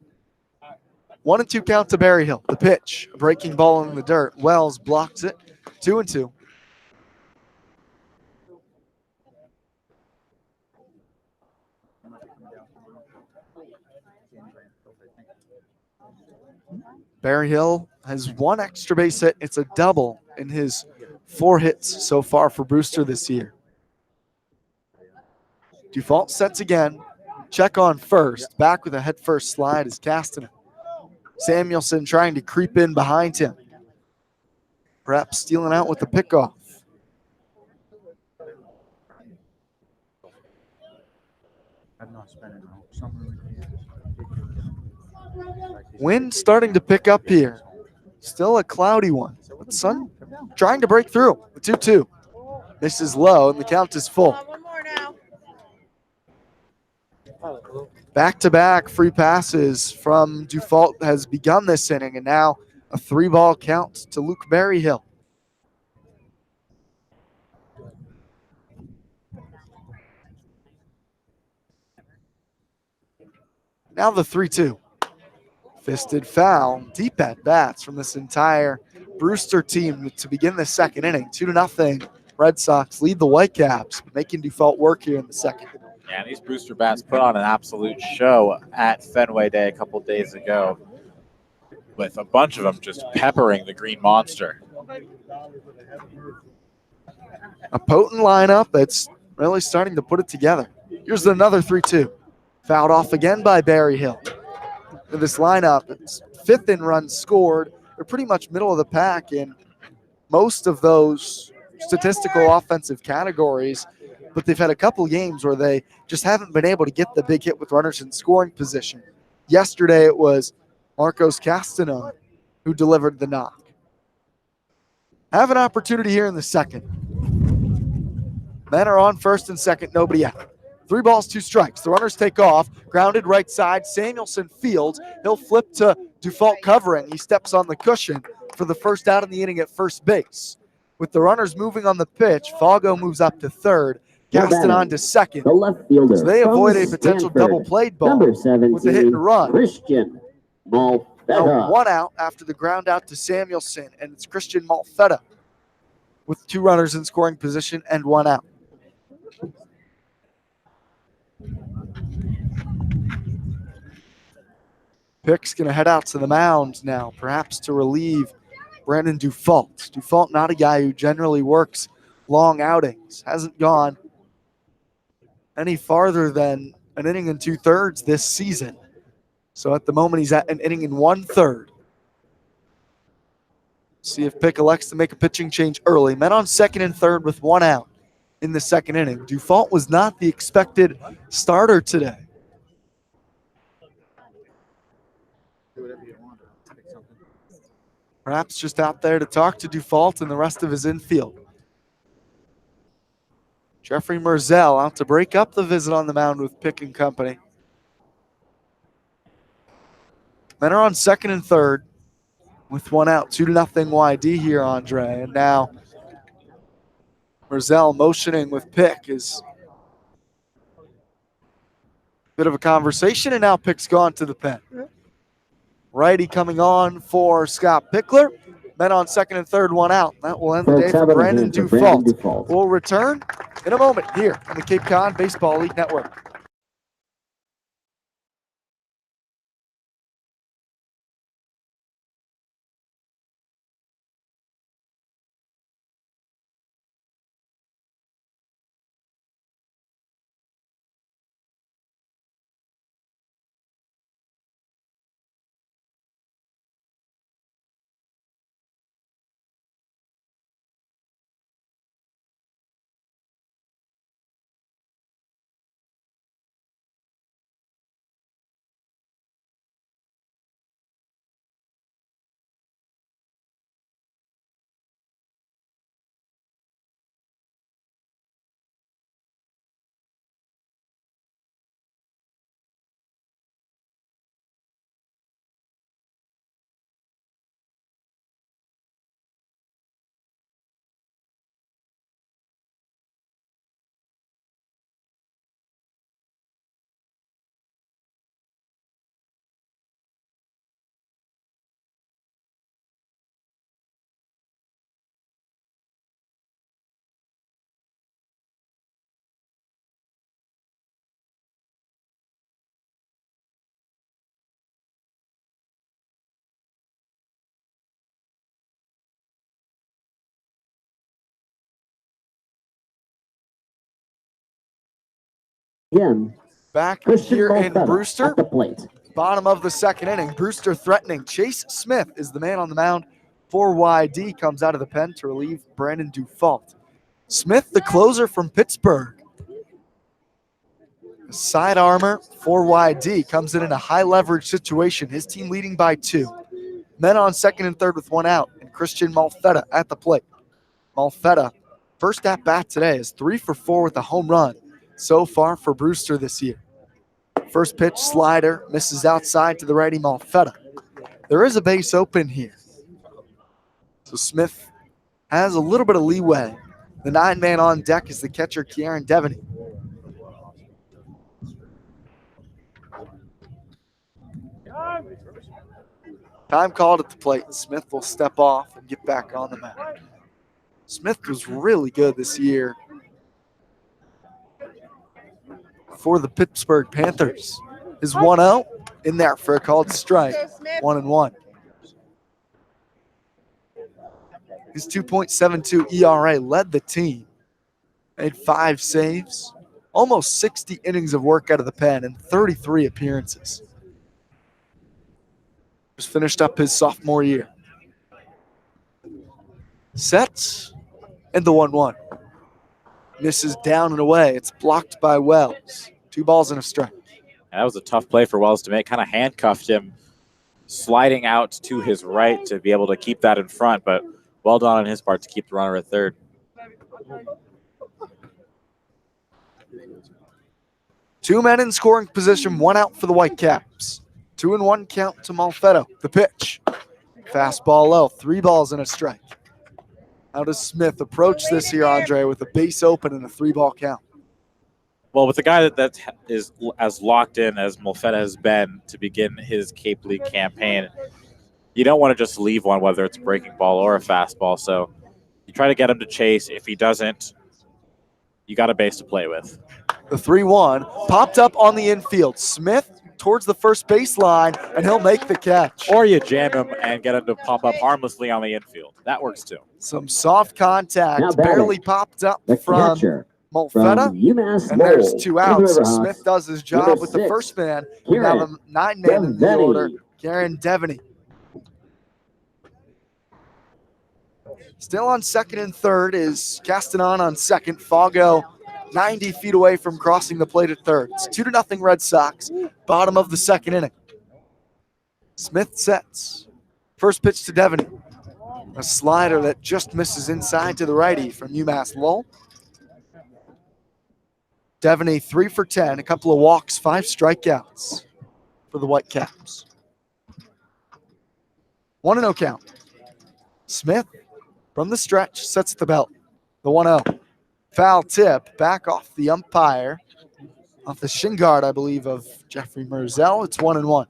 1-2 count to Berryhill. The pitch, a breaking ball in the dirt. Wells blocks it. 2-2. Barry Hill has one extra base hit. It's a double in his 4 hits so far for Brewster this year. Dufault sets again. Check on first. Back with a head first slide is Castanen. Samuelson trying to creep in behind him. Perhaps stealing out with the pickoff. Wind starting to pick up here. Still a cloudy one. But sun trying to break through. The 2-2. This is low, and the count is full. One more now. Back-to-back free passes from Dufault has begun this inning, and now a 3-ball count to Luke Berryhill. Now the 3-2. Fisted foul. Deep at bats from this entire Brewster team to begin the second inning. 2-0. Red Sox lead the Whitecaps, making Dufault work here in the second. Yeah, these Brewster bats put on an absolute show at Fenway Day a couple days ago, with a bunch of them just peppering the Green Monster. A potent lineup that's really starting to put it together. Here's another 3-2. Fouled off again by Berryhill. In this lineup, it's 5th in runs scored. They're pretty much middle of the pack in most of those statistical offensive categories, but they've had a couple games where they just haven't been able to get the big hit with runners in scoring position. Yesterday it was Marcos Castanon who delivered the knock. Have an opportunity here in the second. Men are on first and second, nobody out. 3 balls, 2 strikes. The runners take off. Grounded right side. Samuelson fields. He'll flip to Dufault covering. He steps on the cushion for the first out in the inning at first base. With the runners moving on the pitch, Falgo moves up to third. Castanon to second. The left fielder. So they from avoid a potential Stanford, double played ball number 17, with a hit and run. Christian Now Malfetta. 1 out after the ground out to Samuelson, and it's Christian Malfetta with 2 runners in scoring position and 1 out. Pick's going to head out to the mound now, perhaps to relieve Brandon Dufault. Dufault, not a guy who generally works long outings. Hasn't gone any farther than an inning and 2/3 this season. So at the moment, he's at an inning and 1/3. See if Pick elects to make a pitching change early. Men on second and third with 1 out in the second inning. Dufault was not the expected starter today. Perhaps just out there to talk to Dufault and the rest of his infield. Jeffrey Merzel out to break up the visit on the mound with Pick and company. Men are on second and third with 1 out. 2-0 YD here, Andre. And now Merzel motioning with Pick is a bit of a conversation, and now Pick's gone to the pen. Righty coming on for Scott Pickler. Men on second and third, 1 out. That will end the day for Brandon Dufault. We'll return in a moment here on the Cape Cod Baseball League Network. Again, Back Christian here in Malfetta Brewster. at the plate. Bottom of the second inning. Brewster threatening. Chase Smith is the man on the mound for YD. Comes out of the pen to relieve Brandon Dufault. Smith, the closer from Pittsburgh. Side armor for YD. Comes in a high leverage situation. His team leading by 2. Men on second and third with 1 out. And Christian Malfetta at the plate. Malfetta, first at bat today, is 3 for 4 with a home run so far for Brewster this year. First pitch slider misses outside to the righty Malfetta. There is a base open here. So Smith has a little bit of leeway. The 9-man on deck is the catcher, Kieran Devaney. Time called at the plate. Smith will step off and get back on the mound. Smith was really good this year for the Pittsburgh Panthers. His 1-0 in there for a called strike. 1-1. His 2.72 ERA led the team. Made 5 saves, almost 60 innings of work out of the pen, and 33 appearances. Just finished up his sophomore year. Sets, and the 1-1. Misses down and away. It's blocked by Wells. 2 balls and a strike. And that was a tough play for Wells to make. Kind of handcuffed him, sliding out to his right to be able to keep that in front. But well done on his part to keep the runner at third. Two men in scoring position, 1 out for the Whitecaps. 2-1 count to Malfetta. The pitch. Fastball low. 3 balls and a strike. How does Smith approach this here, Andre, with a base open and a 3-ball count? Well, with a guy that is as locked in as Malfetta has been to begin his Cape League campaign, you don't want to just leave one, whether it's a breaking ball or a fastball. So you try to get him to chase. If he doesn't, you got a base to play with. The 3-1 popped up on the infield. Smith towards the first baseline, and he'll make the catch. Or you jam him and get him to pop up harmlessly on the infield. That works too. Some soft contact, barely popped up the from catcher Malfetta, from UMass and there's Lowell, 2 outs. So Riverhawks, Smith does his job number with the 6, first man. We have a 9-man in the Devaney. order, Kieran Devaney. Still on second and third is Castanon on second. Fago 90 feet away from crossing the plate at third. It's 2-0 Red Sox. Bottom of the second inning. Smith sets. First pitch to Devaney. A slider that just misses inside to the righty from UMass Lowell. Devaney 3 for 10, a couple of walks, 5 strikeouts for the Whitecaps. 1-0 count. Smith from the stretch sets the belt. The 1-0. Foul tip back off the umpire, off the shin guard, I believe, of Jeffrey Merzel. It's 1-1.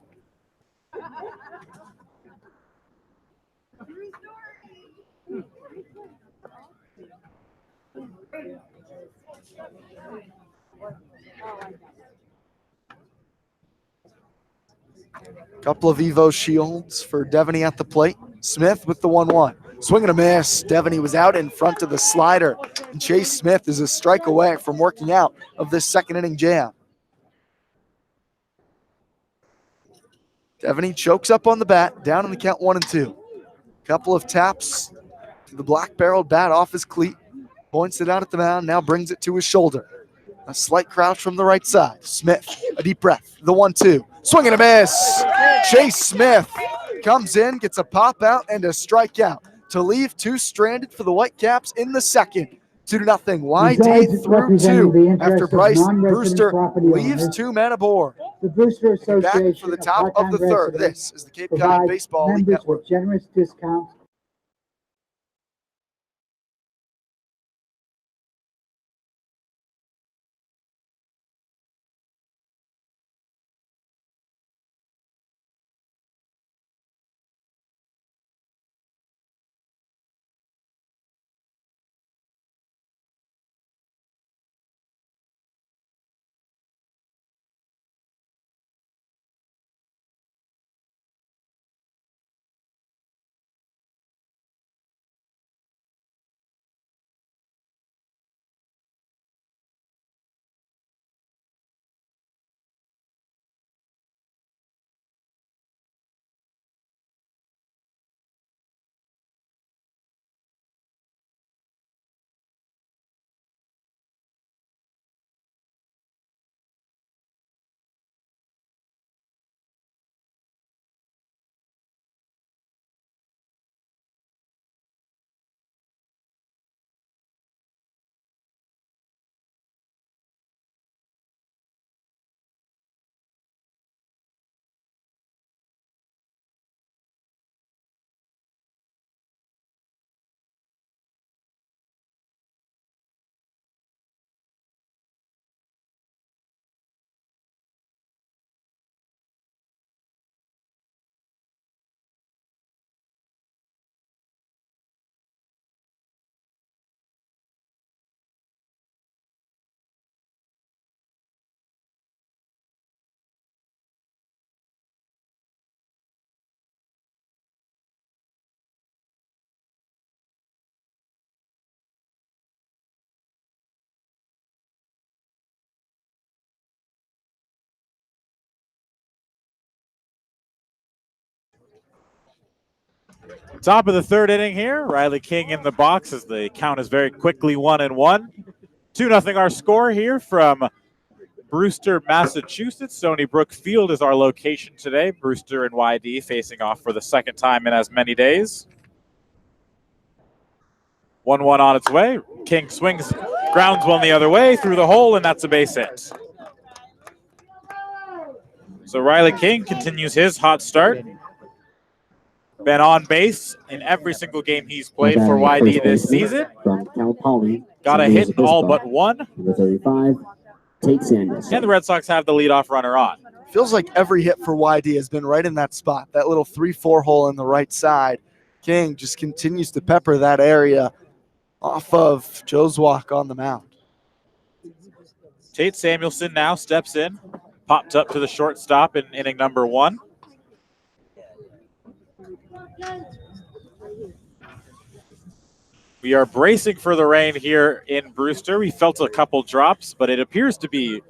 Couple of Evo shields for Devaney at the plate. Smith with the 1-1. Swing and a miss. Devaney was out in front of the slider. And Chase Smith is a strike away from working out of this second inning jam. Devaney chokes up on the bat, down in the count 1-2. Couple of taps to the black-barreled bat off his cleat. Points it out at the mound, now brings it to his shoulder. A slight crouch from the right side. Smith, a deep breath. The 1-2. Swing and a miss. Chase Smith comes in, gets a pop out and a strikeout to leave 2 stranded for the Whitecaps in the second. 2-0. YD through 2 after Bryce Brewster leaves 2 men aboard. The Brewster Association Back for the top of the third. This is the Cape Cod provides Baseball League members Network. with generous discounts Top of the third inning here. Riley King in the box as the count is very quickly 1-1. 2-0 our score here from Brewster, Massachusetts. Stony Brook Field is our location today. Brewster and YD facing off for the second time in as many days. 1-1 on its way. King swings, grounds one the other way through the hole, and that's a base hit. So Riley King continues his hot start. Been on base in every single game he's played for YD this season. From Cal Poly. Got a hit in all but one. Number 35, Tate Samuelson. And the Red Sox have the leadoff runner on. Feels like every hit for YD has been right in that spot, that little 3-4 hole in the right side. King just continues to pepper that area off of Joe's walk on the mound. Tate Samuelson now steps in, popped up to the shortstop in inning number 1. We are bracing for the rain here in Brewster. We felt a couple drops, but it appears to be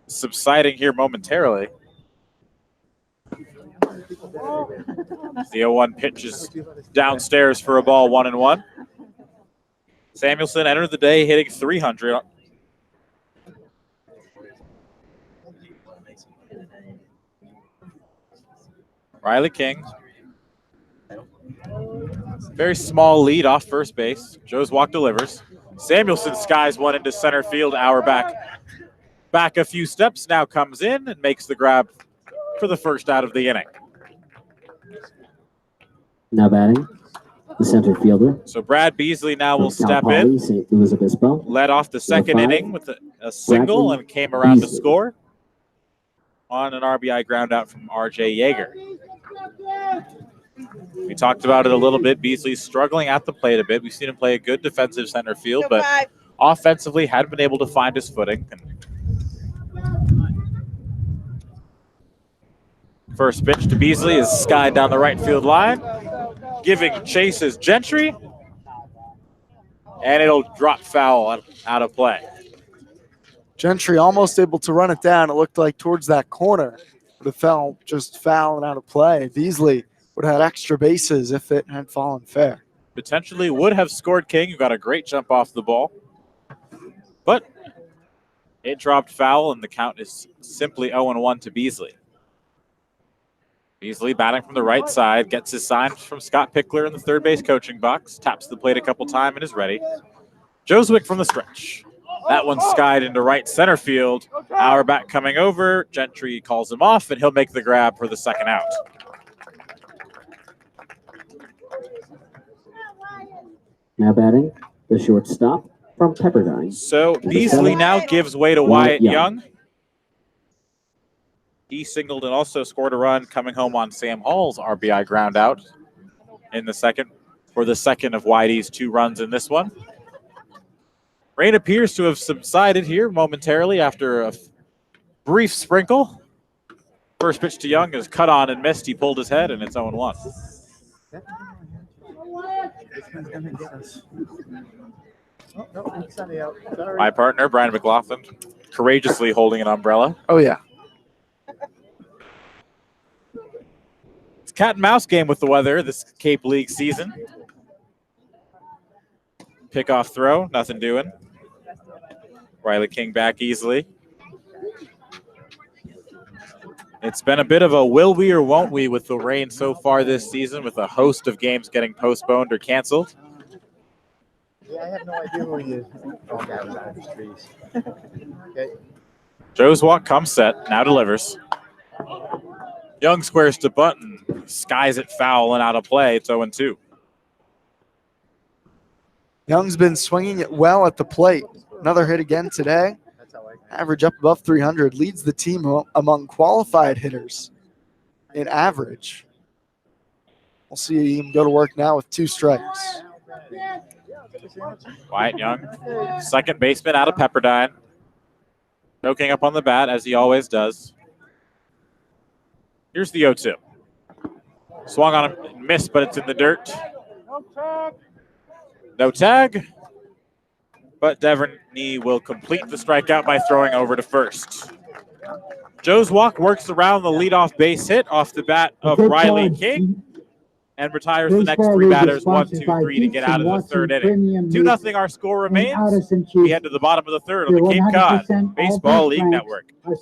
subsiding here momentarily. The 0-1 pitch is downstairs for a ball, 1-1. Samuelson entered the day hitting 300. Riley King. Very small lead off first base. Joe's walk delivers. Samuelson skies one into center field. Back a few steps, now comes in and makes the grab for the first out of the inning. Now batting, the center fielder. So Brad Beasley now will Cal step Poly, in. St. Louis Obispo. Led off the second Number 5, inning with a single Bradley and came around to Beasley. score on an RBI ground out from RJ Yeager. We talked about it a little bit. Beasley's struggling at the plate a bit. We've seen him play a good defensive center field, but offensively hadn't been able to find his footing. First pitch to Beasley is skied down the right field line. Giving chase is Gentry. And it'll drop foul out of play. Gentry almost able to run it down. It looked like towards that corner, but it fell just foul and out of play. Beasley would have had extra bases if it had fallen fair. Potentially would have scored King, who got a great jump off the ball. But it dropped foul, and the count is simply 0-1 to Beasley. Beasley batting from the right side, gets his sign from Scott Pickler in the third base coaching box, taps the plate a couple times and is ready. Joswick from the stretch. That one skied into right center field. Auerbach coming over. Gentry calls him off, and he'll make the grab for the second out. Now batting, the shortstop from Pepperdine. So Beasley now gives way to Wyatt Young. He singled and also scored a run coming home on Sam Hall's RBI ground out in the second, for the second of YD's 2 runs in this one. Rain appears to have subsided here momentarily after a brief sprinkle. First pitch to Young is cut on and missed. He pulled his head, and it's 0-1. My partner, Brian McLaughlin, courageously holding an umbrella. Oh, yeah. It's cat and mouse game with the weather this Cape League season. Pickoff throw, nothing doing. Riley King back easily. It's been a bit of a will we or won't we with the rain so far this season, with a host of games getting postponed or canceled. Yeah, I have no idea who he is. Oh, guy was out of the trees. Okay. Joe's walk comes set, now delivers. Young squares to bunt and skies it foul and out of play. It's 0-2. Young's been swinging it well at the plate. Another hit again today. Average up above 300. Leads the team among qualified hitters in average. We'll see him go to work now with 2 strikes. Wyatt Young, second baseman out of Pepperdine. Choking up on the bat, as he always does. Here's the 0-2. Swung on him, missed, but it's in the dirt. No tag. But Deverny will complete the strikeout by throwing over to first. Joe's walk works around the leadoff base hit off the bat of Riley King. and retires the next Baseball three League is batters, 1, 2, sponsored by 3, to get out of the Watson third inning. Premium 2-0 our score in remains. Addison, We Chief. head to the bottom of the third on Your the Cape Cod 100% Baseball all-base League ranks Network. are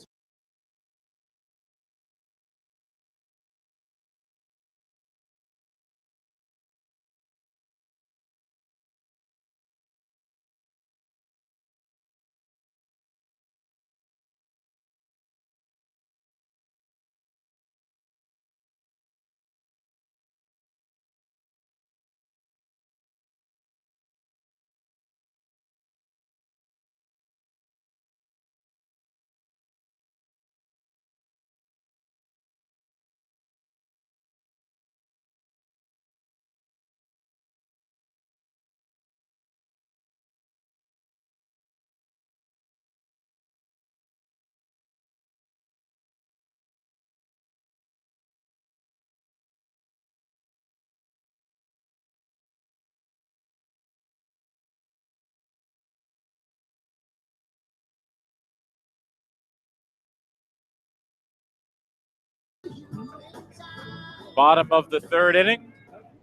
Bottom of the third inning.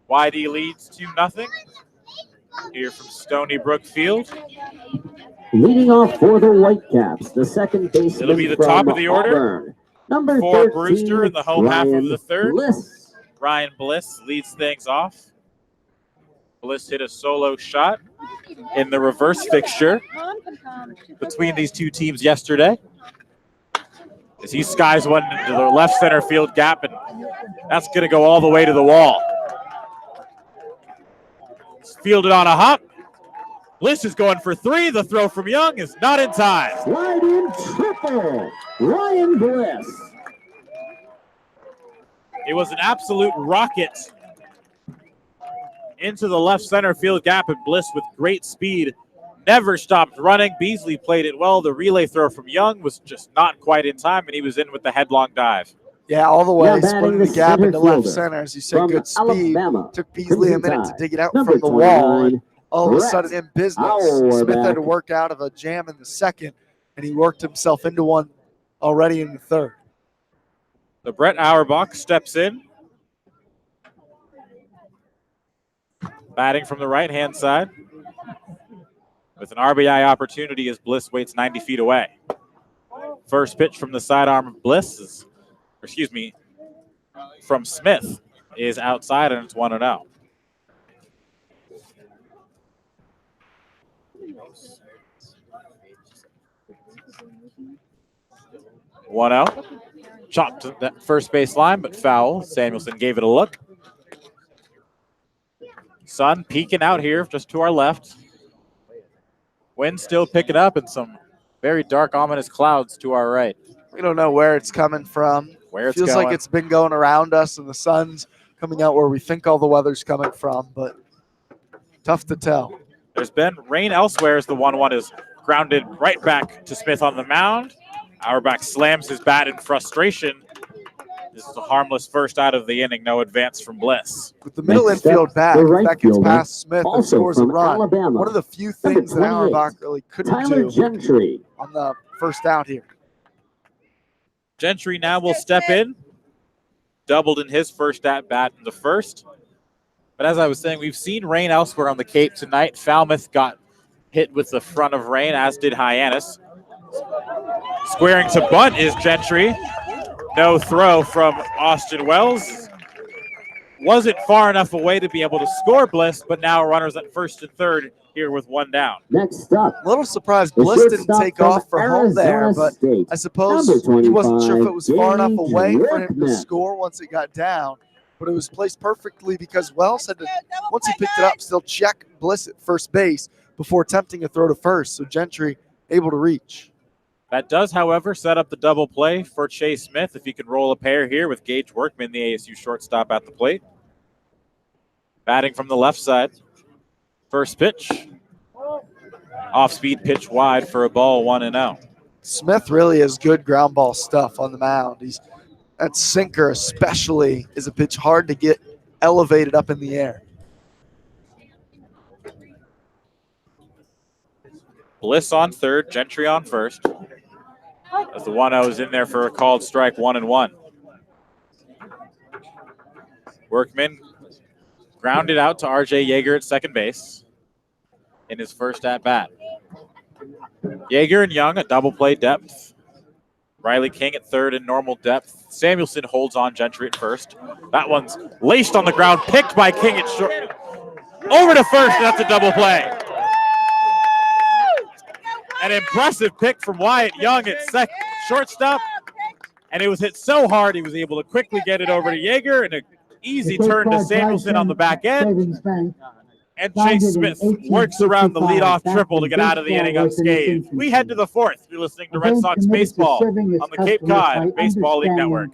YD leads 2-0. Here from Stony Brook Field. Leading off for the Whitecaps, the second baseman It'll be the from top of the order Auburn, number for 13, Brewster in the home half of Ryan the third. Bliss. Ryan Bliss leads things off. Bliss hit a solo shot in the reverse fixture between these two teams yesterday, as he skies one into the left center field gap, and that's going to go all the way to the wall. It's fielded on a hop. Bliss is going for 3. The throw from Young is not in time. Sliding triple, Ryan Bliss. It was an absolute rocket into the left center field gap, and Bliss with great speed never stopped running. Beasley played it well. The relay throw from Young was just not quite in time, and he was in with the headlong dive. Yeah, all the way, Now batting splitting the the gap center into left fielder center. As you said, from good speed. Alabama, Took Beasley a Crimson minute to Tide, dig it out number from the wall. 29, And all of a Brett sudden, in business, Auerbach. Smith had to work out of a jam in the second, and he worked himself into one already in the third. The Brett Auerbach steps in, batting from the right-hand side with an RBI opportunity as Bliss waits 90 feet away. First pitch from the sidearm of Bliss from Smith is outside, and it's 1-0. One out. Chopped to that first base line, but foul. Samuelson gave it a look. Sun peeking out here just to our left. Wind still picking up, and some very dark, ominous clouds to our right. We don't know where it's coming from. Where it's Feels going. like it's been going around us, and the sun's coming out where we think all the weather's coming from, but tough to tell. There's been rain elsewhere as the 1-1 is grounded right back to Smith on the mound. Auerbach slams his bat in frustration. This is a harmless first out of the inning. No advance from Bliss. With the middle Next infield up, back, the if right that gets fielder, past Smith and also scores a from run, Alabama, one of the few number things that 28, Auerbach really couldn't Tyler do Gentry. on the first out here. Gentry now will step in. Doubled in his first at-bat in the first. But as I was saying, we've seen rain elsewhere on the Cape tonight. Falmouth got hit with the front of rain, as did Hyannis. Squaring to bunt is Gentry. No throw from Austin Wells. Wasn't far enough away to be able to score Bliss, but now runners at first and third here with one down. Next up, A little surprised the Bliss didn't shortstop take from off for home there, Arizona but State, I suppose number he wasn't sure if it 25, was far enough Gage away for him to Workman. score once it got down. But it was placed perfectly because Wells had to, once he picked it up, still check Bliss at first base before attempting a throw to first. So Gentry able to reach. That does, however, set up the double play for Chase Smith if he can roll a pair here with Gage Workman, the ASU shortstop, at the plate. Batting from the left side. First pitch. Off-speed pitch wide for a ball, 1-0. Smith really has good ground ball stuff on the mound. That sinker especially is a pitch hard to get elevated up in the air. Bliss on third, Gentry on first. As the 1-0 is in there for a called strike, 1-1. Workman Grounded out to R.J. Yeager at second base in his first at-bat. Yeager and Young at double play depth. Riley King at third in normal depth. Samuelson holds on Gentry at first. That one's laced on the ground, picked by King at short. Over to first, and that's a double play. An impressive pick from Wyatt Young at shortstop. And it was hit so hard, he was able to quickly get it over to Yeager, and an easy turn to Samuelson on the back end. And Chase Smith works around the leadoff triple to get out of the inning unscathed. We head to the fourth. You're listening to Red Sox Baseball on the Cape Cod Baseball League Network.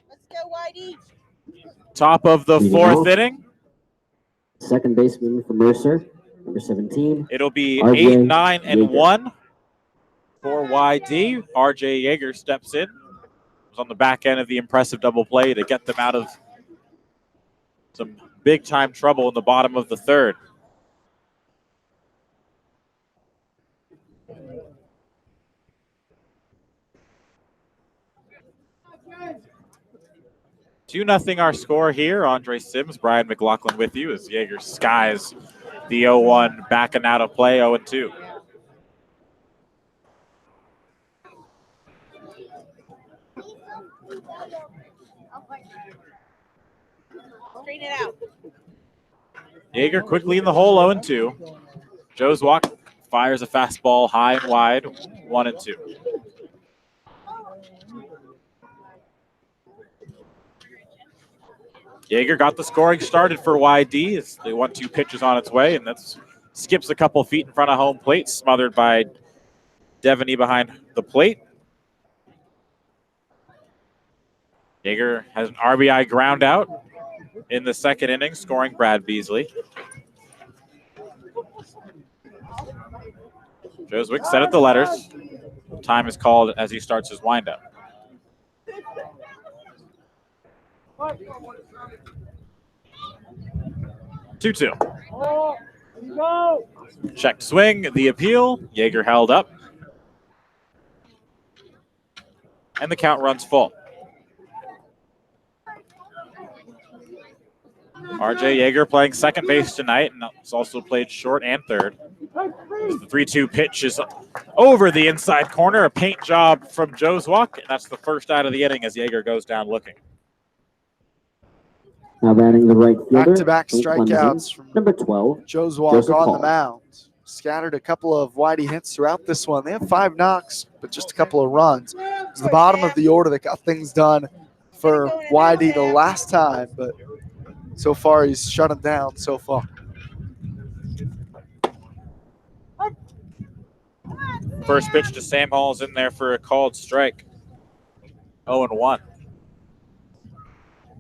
Let's go, Whitey. Top of the fourth inning. Second baseman for Mercer, number 17. It'll be RJ 8, 9, and Yeager. 1 for YD. RJ Yeager steps in. Was on the back end of the impressive double play to get them out of some big-time trouble in the bottom of the third. Two 2-0 our score here. Andre Sims, Brian McLaughlin with you as Yeager skies the 0-1 back and out of play, 0-2. Straighten it out. Yeager quickly in the hole, 0-2. Joe's walk fires a fastball high and wide, 1-2. Yeager got the scoring started for YD as the 1-2 pitch is on its way, and that skips a couple feet in front of home plate, smothered by Devaney behind the plate. Yeager has an RBI ground out in the second inning, scoring Brad Beasley. Joe Zwick set at the letters. Time is called as he starts his windup. 2-2. Checked swing, the appeal. Yeager held up. And the count runs full. RJ Yeager playing second base tonight, and it's also played short and third. The 3-2 pitch is over the inside corner. A paint job from Joe's walk, and that's the first out of the inning as Yeager goes down looking. Now batting the right fielder. Back-to-back strikeouts from number 12. Joe's walk Joseph on Paul. the mound. Scattered a couple of Whitey hits throughout this one. They have 5 knocks, but just a couple of runs. It was the bottom of the order that got things done for Whitey the last time, but so far he's shut him down so far. First pitch to Sam Hall's in there for a called strike. 0-1.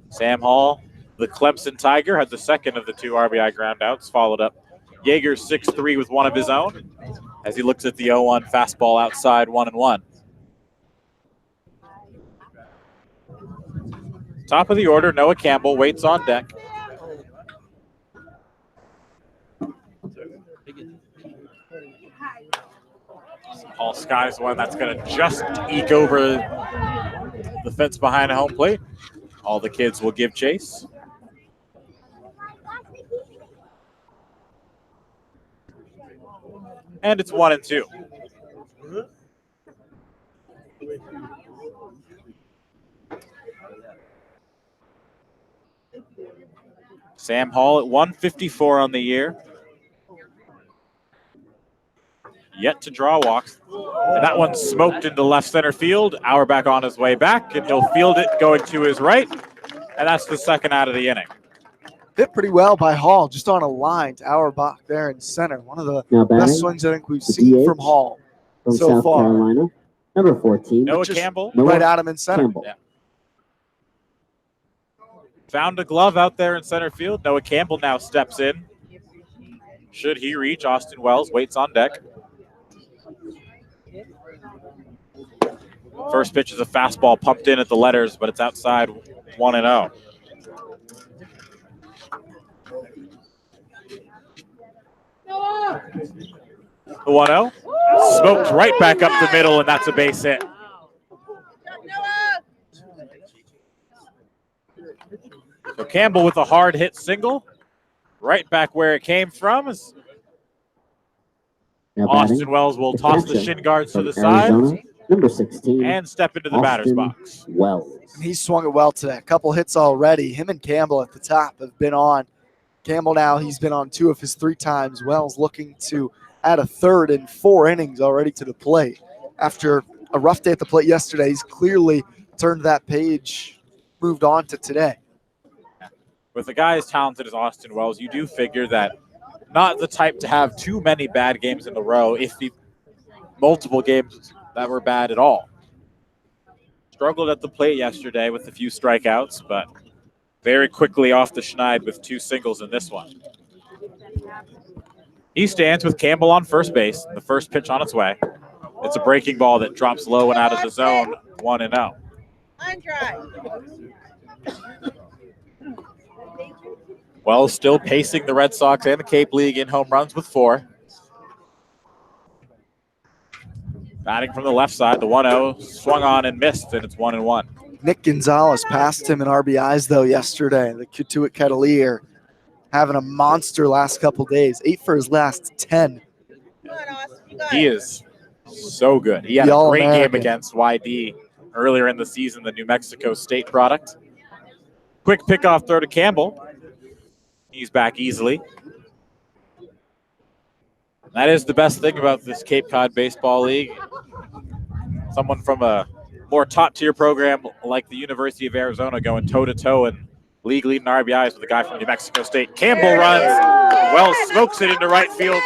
Sam Hall, the Clemson Tiger, had the second of the 2 RBI groundouts, followed up Yeager 6-3 with one of his own as he looks at the 0-1 fastball outside, 1-1. Top of the order, Noah Campbell waits on deck. Hall skies one that's going to just eke over the fence behind home plate. All the kids will give chase. And it's 1-2. Sam Hall at 154 on the year. Yet to draw walks. And that one smoked into left center field. Auerbach on his way back, and he'll field it going to his right. And that's the second out of the inning. Hit pretty well by Hall, just on a line to Auerbach there in center. One of the best swings I think we've seen DH from Hall from so South far. Carolina, number 14. Noah Just Campbell. Right at him in center. Campbell. Yeah. Found a glove out there in center field. Noah Campbell now steps in. Should he reach, Austin Wells waits on deck. First pitch is a fastball pumped in at the letters, but it's outside 1-0. The 1-0. Smoked right back up the middle, and that's a base hit. So Campbell with a hard hit single. Right back where it came from. Austin Wells will toss the shin guards to the side. Number 16. And step into the batter's box. Wells. And he swung it well today. A couple hits already. Him and Campbell at the top have been on. Campbell now, he's been on 2 of his 3 times. Wells looking to add a third in 4 innings already to the plate. After a rough day at the plate yesterday, he's clearly turned that page, moved on to today. With a guy as talented as Austin Wells, you do figure that not the type to have too many bad games in a row, if he multiple games that were bad at all. Struggled at the plate yesterday with a few strikeouts, but very quickly off the schneid with 2 singles in this one. He stands with Campbell on first base. The first pitch on its way. It's a breaking ball that drops low and out of the zone, 1-0. Wells still pacing the Red Sox and the Cape League in home runs with 4. Batting from the left side, the 1-0 swung on and missed, and it's 1-1. Nick Gonzalez passed him in RBIs, though, yesterday. The Kituitt Cavalier having a monster last couple days. 8 for his last 10. He is so good. He had a great game against YD earlier in the season, the New Mexico State product. Quick pickoff throw to Campbell. He's back easily. That is the best thing about this Cape Cod Baseball League. Someone from a more top-tier program like the University of Arizona going toe-to-toe and league leading RBIs with a guy from New Mexico State. Campbell runs. Wells smokes it into right field.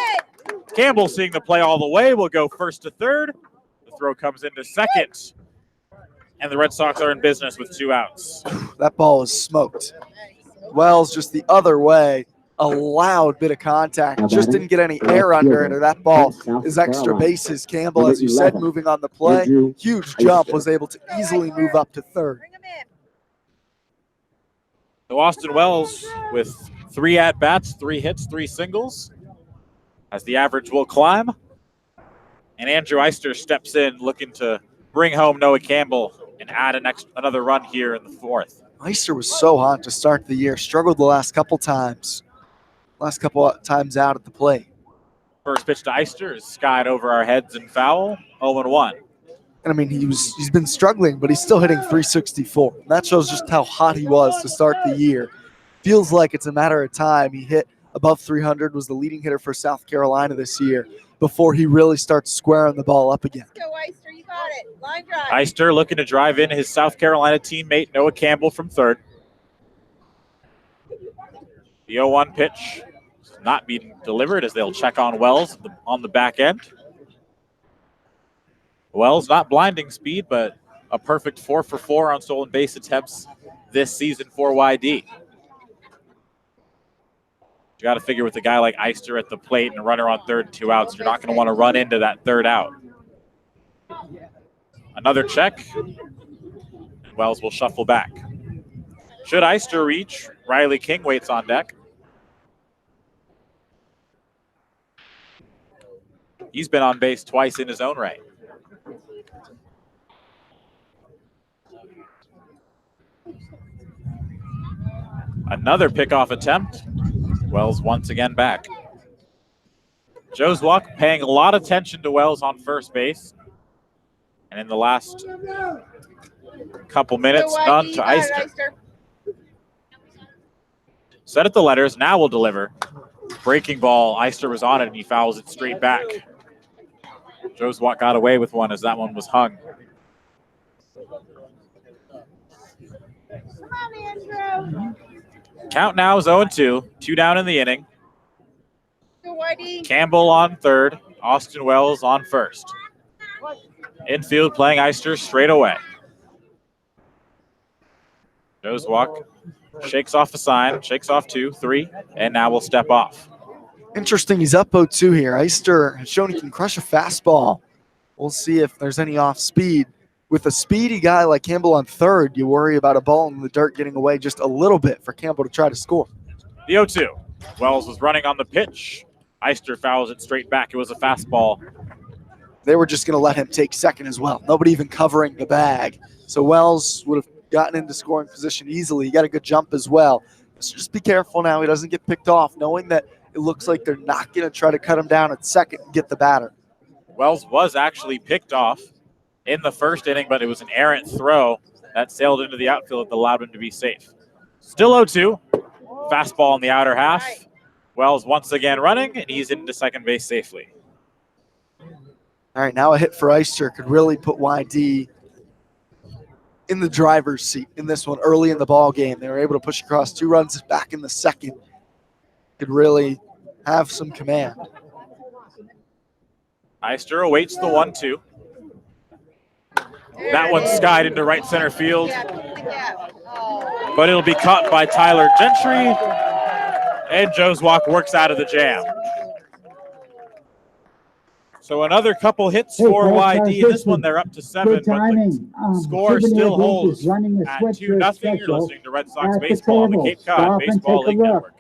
Campbell, seeing the play all the way, will go first to third. The throw comes into second. And the Red Sox are in business with 2 outs. That ball was smoked. Wells just the other way. A loud bit of contact. Just didn't get any air under it, or that ball is extra bases. Campbell, as you said, moving on the play. Huge jump, was able to easily move up to third. So Austin Wells with 3 at-bats, 3 hits, 3 singles, as the average will climb. And Andrew Eister steps in, looking to bring home Noah Campbell and add another run here in the 4th. Eister was so hot to start the year. Struggled the last couple times. Last couple of times out at the plate. First pitch to Eister is skied over our heads and foul, 0-1. And I mean, he's been struggling, but he's still hitting .364. And that shows just how hot he was to start the year. Feels like it's a matter of time. He hit above 300, was the leading hitter for South Carolina this year, before he really starts squaring the ball up again. Go, Eister, you got it. Line drive. Eister looking to drive in his South Carolina teammate Noah Campbell from third. The 0-1 pitch not being delivered as they'll check on Wells on the back end. Wells not blinding speed, but a perfect 4 for 4 on stolen base attempts this season for YD. You got to figure with a guy like Eister at the plate and a runner on third and 2 outs, you're not going to want to run into that third out. Another check. Wells will shuffle back. Should Eister reach, Riley King waits on deck. He's been on base twice in his own right. Another pickoff attempt. Wells once again back. Joswalk paying a lot of attention to Wells on first base. And in the last couple minutes, none to Eister. Set at the letters, now will deliver. Breaking ball, Eister was on it and he fouls it straight back. Joswalk got away with one as that one was hung. Come on, Andrew. Count now is 0-2, 2 down in the inning. Campbell on third, Austin Wells on first. Infield playing Eister straight away. Joswalk shakes off a sign, shakes off 2, 3, and now will step off. Interesting, he's up 0-2 here. Eister has shown he can crush a fastball. We'll see if there's any off speed. With a speedy guy like Campbell on third, you worry about a ball in the dirt getting away just a little bit for Campbell to try to score. The 0-2. Wells was running on the pitch. Eister fouls it straight back. It was a fastball. They were just going to let him take second as well. Nobody even covering the bag. So Wells would have gotten into scoring position easily. He got a good jump as well. So just be careful now he doesn't get picked off, knowing that it looks like they're not going to try to cut him down at second and get the batter. Wells was actually picked off in the first inning, but it was an errant throw that sailed into the outfield that allowed him to be safe. Still 0-2. Fastball in the outer half. Wells once again running, and he's into second base safely. All right, now a hit for Eister could really put YD in the driver's seat in this one early in the ball game. They were able to push across 2 runs back in the second. Could really have some command. Eister awaits the 1-2. That one skied into right center field, but it'll be caught by Tyler Gentry, and Joswalk works out of the jam. So another couple hits for YD. This one they're up to 7, but the score still holds at 2-0. You're listening to Red Sox Baseball on the Cape Cod Baseball League Network.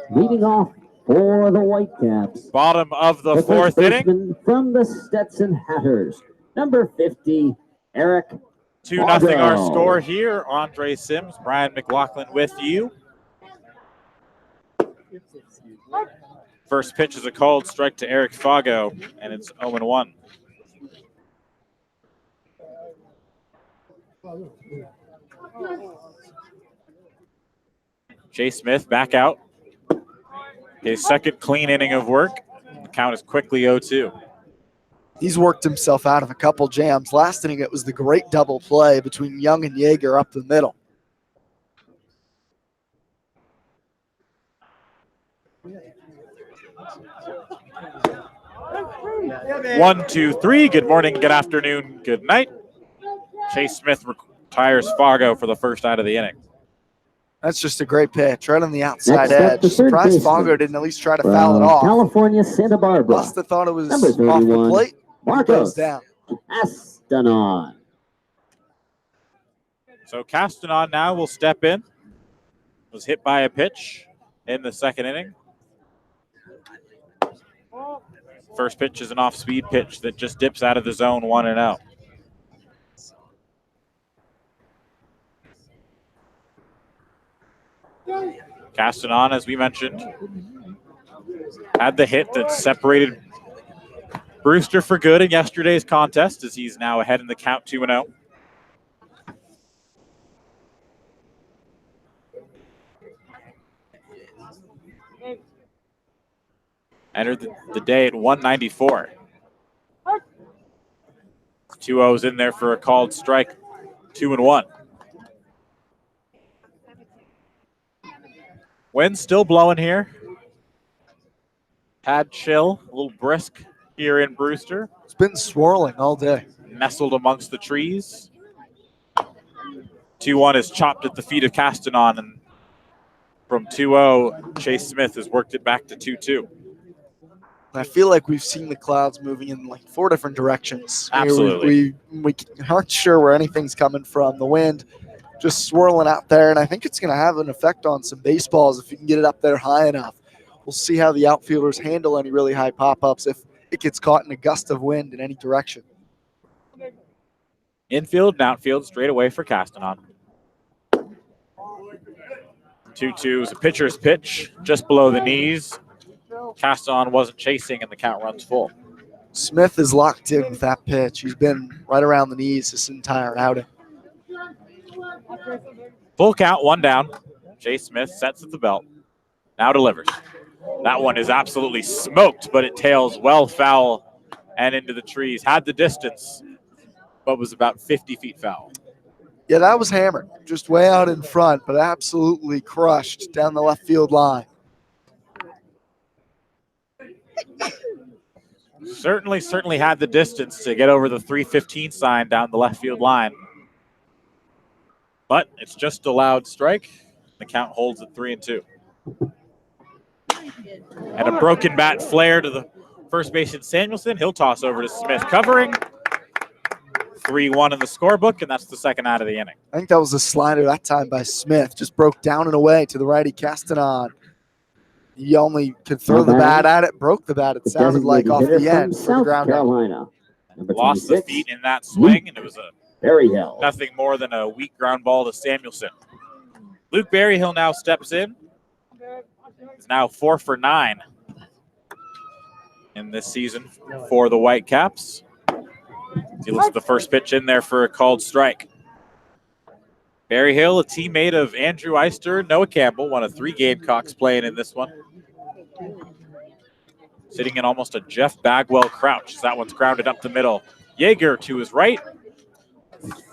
Leading off for the Whitecaps. Bottom of the fourth inning. From the Stetson Hatters, number 50, Eric 2-0 our score here. Andre Sims, Brian McLaughlin with you. First pitch is a called strike to Eric Fago, and it's 0-1. Jay Smith back out. His second clean inning of work. The count is quickly 0-2. He's worked himself out of a couple jams. Last inning, it was the great double play between Young and Yeager up the middle. One, two, three. Good morning, good afternoon, good night. Chase Smith retires Fargo for the first out of the inning. That's just a great pitch, right on the outside Next up, edge. the third Surprised baseman Fongo didn't at least try to foul it from off. California, Santa Barbara. Must have thought it was Number off the 31, plate. It goes Marcos down. Castanon. So Castanon now will step in. Was hit by a pitch in the second inning. First pitch is an off-speed pitch that just dips out of the zone 1-0. Castanon, as we mentioned, had the hit that separated Brewster for good in yesterday's contest, as he's now ahead in the count 2-0. Entered the day at 194. 2-0's in there for a called strike, 2-1. Wind still blowing here. Had chill, a little brisk here in Brewster. It's been swirling all day. Nestled amongst the trees. 2-1 is chopped at the feet of Castanon, and from 2-0, Chase Smith has worked it back to 2-2. I feel like we've seen the clouds moving in like 4 different directions. Absolutely. We aren't sure where anything's coming from. The wind just swirling out there, and I think it's going to have an effect on some baseballs if you can get it up there high enough. We'll see how the outfielders handle any really high pop-ups if it gets caught in a gust of wind in any direction. Infield and outfield straight away for Castanon. 2-2 is a pitcher's pitch just below the knees. Castanon wasn't chasing, and the count runs full. Smith is locked in with that pitch. He's been right around the knees this entire outing. Full count, 1 down. Chase Smith sets at the belt. Now delivers. That one is absolutely smoked, but it tails well foul and into the trees. Had the distance, but was about 50 feet foul. Yeah, that was hammered. Just way out in front, but absolutely crushed down the left field line. Certainly had the distance to get over the 315 sign down the left field line. But it's just a loud strike. The count holds at 3-2. And a broken bat flare to the first baseman Samuelson. He'll toss over to Smith covering. 3-1 in the scorebook, and that's the second out of the inning. I think that was a slider that time by Smith. Just broke down and away to the righty Castanon. He only could throw the bat at it, broke the bat, it sounded like, off the end for the ground out. Lost the feet in that swing, and it was nothing more than a weak ground ball to Samuelson. Luke Berryhill now steps in. He's now 4 for 9 in this season for the Whitecaps. He looks at the first pitch in there for a called strike. Berryhill, a teammate of Andrew Eister, Noah Campbell, one of 3 Gamecocks playing in this one. Sitting in almost a Jeff Bagwell crouch. That one's grounded up the middle. Yeager to his right.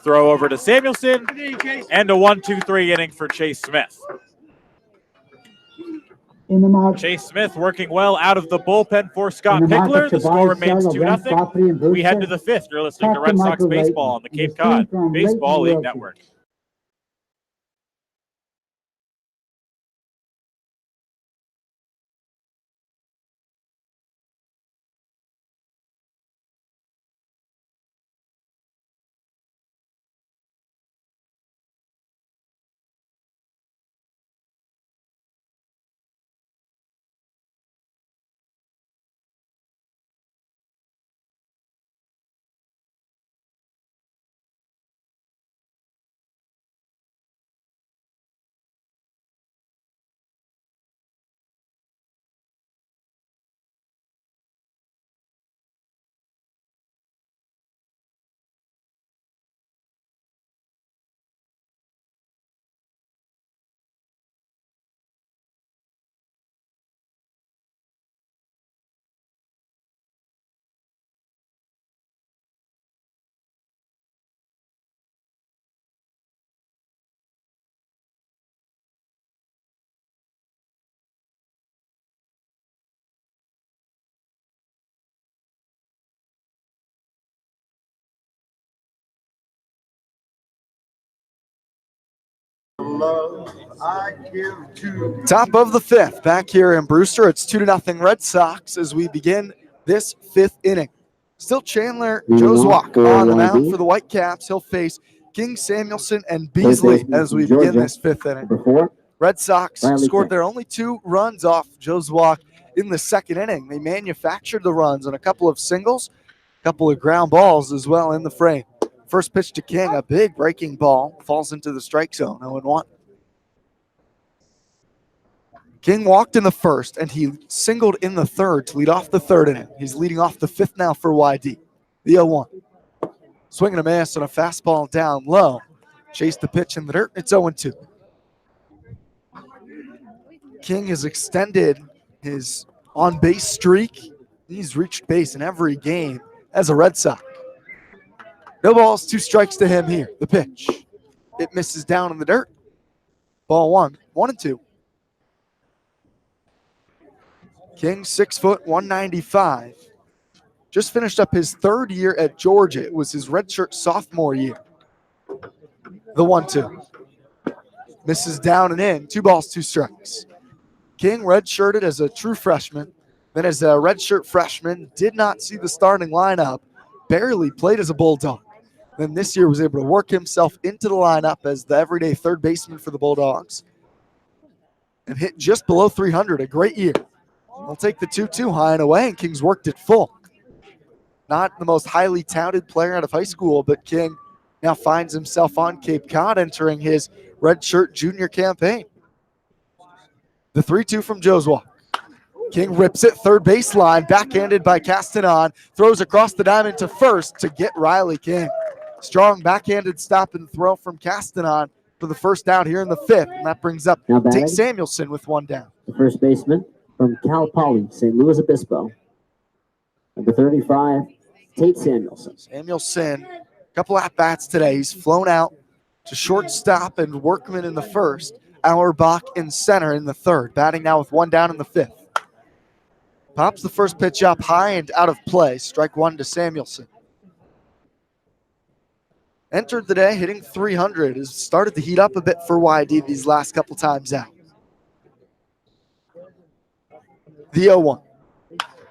Throw over to Samuelson. And a 1-2-3 inning for Chase Smith. In the mark. Chase Smith working well out of the bullpen for Scott Pickler. The score remains 2-0. We head to the 5th. You're listening to Red Sox Baseball on the Cape Cod Baseball League Network. Top of the fifth, back here in Brewster. It's 2-0 Red Sox as we begin this fifth inning. Still Chandler Joswalk on the mound for the Whitecaps. He'll face King, Samuelson, and Beasley as we begin this fifth inning. Red Sox scored their only 2 runs off Joswalk in the second inning. They manufactured the runs on a couple of singles, a couple of ground balls as well in the frame. First pitch to King, a big breaking ball, falls into the strike zone, 0-1. King walked in the first, and he singled in the third to lead off the third inning. He's leading off the fifth now for YD. The 0-1. Swinging a miss on a fastball down low. Chased the pitch in the dirt. It's 0-2. King has extended his on-base streak. He's reached base in every game as a Red Sox. No balls, 2 strikes to him here. The pitch. It misses down in the dirt. Ball 1. 1-2. King, 6 foot, 195. Just finished up his third year at Georgia. It was his redshirt sophomore year. The 1-2. Misses down and in. 2 balls, 2 strikes. King redshirted as a true freshman. Then as a redshirt freshman, did not see the starting lineup. Barely played as a Bulldog. Then this year was able to work himself into the lineup as the everyday third baseman for the Bulldogs. And hit just below 300. A great year. We'll take the 2-2 high and away, and King's worked it full. Not the most highly touted player out of high school, but King now finds himself on Cape Cod entering his redshirt junior campaign. The 3-2 from Joswalk. King rips it third baseline, backhanded by Castanon, throws across the diamond to first to get Riley King. Strong backhanded stop and throw from Castanon for the first out here in the fifth, and that brings up Tate Samuelson with 1 down. The first baseman from Cal Poly, St. Louis Obispo. Number 35, Tate Samuelson. Samuelson, a couple at-bats today. He's flown out to shortstop and Workman in the first. Auerbach in center in the third. Batting now with 1 down in the fifth. Pops the first pitch up high and out of play. Strike 1 to Samuelson. Entered the day hitting 300. Has started to heat up a bit for YD these last couple times out. The 0-1.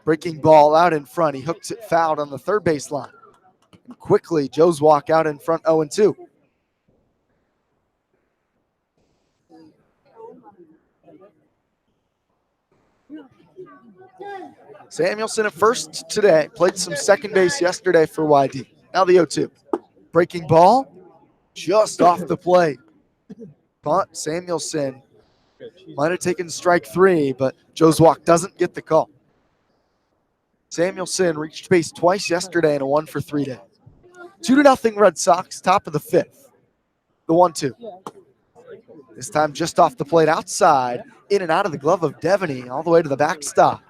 Breaking ball out in front. He hooks it fouled on the third base line. And quickly, Joswalk out in front, 0-2. Samuelson at first today. Played some second base yesterday for YD. Now the 0-2. Breaking ball just off the plate. Bunt, Samuelson might have taken strike 3, but Joswalk doesn't get the call. Samuelson reached base twice yesterday in a 1-for-3 day. 2-0 Red Sox, top of the fifth. The 1-2. This time just off the plate outside, in and out of the glove of Devaney, all the way to the backstop.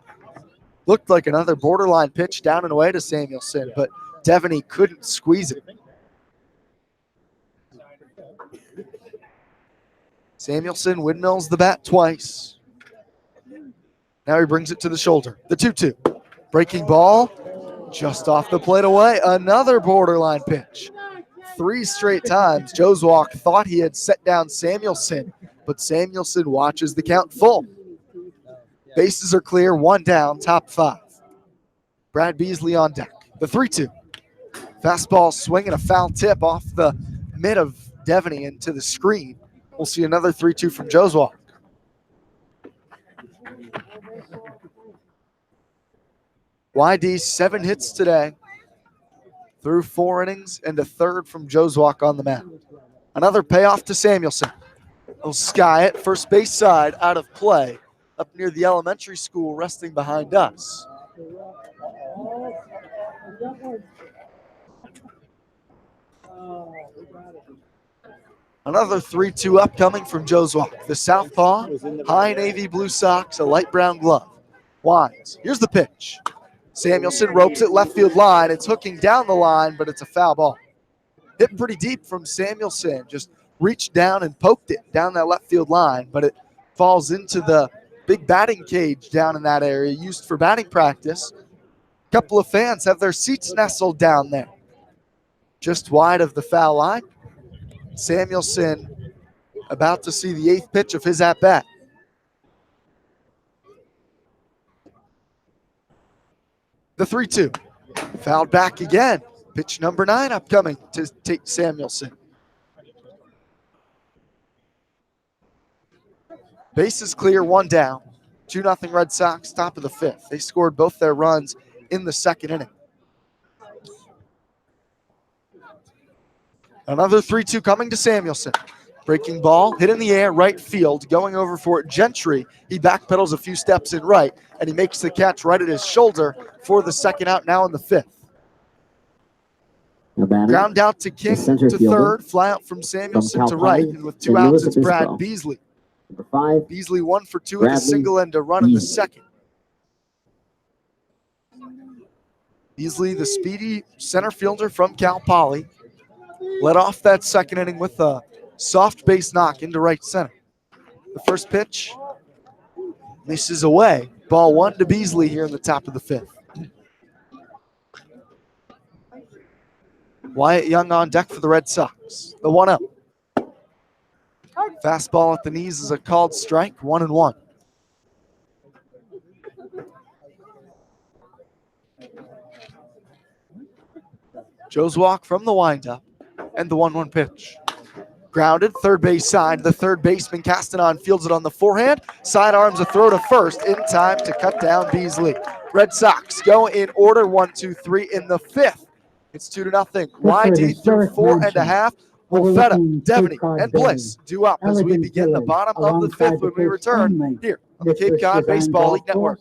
Looked like another borderline pitch down and away to Samuelson, but Devaney couldn't squeeze it. Samuelson windmills the bat twice. Now he brings it to the shoulder. The 2-2. Breaking ball just off the plate away. Another borderline pitch. 3 straight times Joswalk thought he had set down Samuelson, but Samuelson watches the count full. Bases are clear, 1 down, top 5. Brad Beasley on deck. The 3-2. Fastball swing and a foul tip off the mid of Devaney into the screen. We'll see another 3-2 from Joswalk. YD 7 hits today through 4 innings and a third from Joswalk on the mound. Another payoff to Samuelson. He'll sky it first base side out of play up near the elementary school resting behind us. Another 3-2 upcoming from Joswalk. The southpaw, high navy blue socks, a light brown glove. Winds. Here's the pitch. Samuelson ropes it left field line. It's hooking down the line, but it's a foul ball. Hit pretty deep from Samuelson. Just reached down and poked it down that left field line, but it falls into the big batting cage down in that area used for batting practice. A couple of fans have their seats nestled down there. Just wide of the foul line. Samuelson about to see the 8th pitch of his at-bat. The 3-2. Fouled back again. Pitch number 9 upcoming to Tate Samuelson. Bases clear, 1 down. 2-0 Red Sox, top of the 5th. They scored both their runs in the 2nd inning. Another 3-2 coming to Samuelson. Breaking ball, hit in the air, right field, going over for it. Gentry. He backpedals a few steps in right, and he makes the catch right at his shoulder for the 2nd out, now in the 5th. Ground out to King to fielder, 3rd, fly out from Samuelson to Cal right, Poly, and with St. 2 outs, Louis it's Brad Obispo. Beasley. Number 5, Beasley 1 for 2 with a Bradley single and a run in the Beasley. 2nd. Beasley, the speedy center fielder from Cal Poly, led off that 2nd inning with a soft base knock into right center. The first pitch misses away. Ball 1 to Beasley here in the top of the 5th. Wyatt Young on deck for the Red Sox. The 1-0. Fastball at the knees is a called strike, 1-1. Joe's walk from the windup and the 1-1 pitch. Grounded, third base side. The third baseman Castanon fields it on the forehand. Sidearms a throw to first in time to cut down Beasley. Red Sox go in order, 1, 2, 3 in the 5th. It's 2-0. YD through 4.5. Molfetta, Devaney, and Bliss due up as we begin the bottom of the 5th when we return here on the Cape Cod Baseball League Network.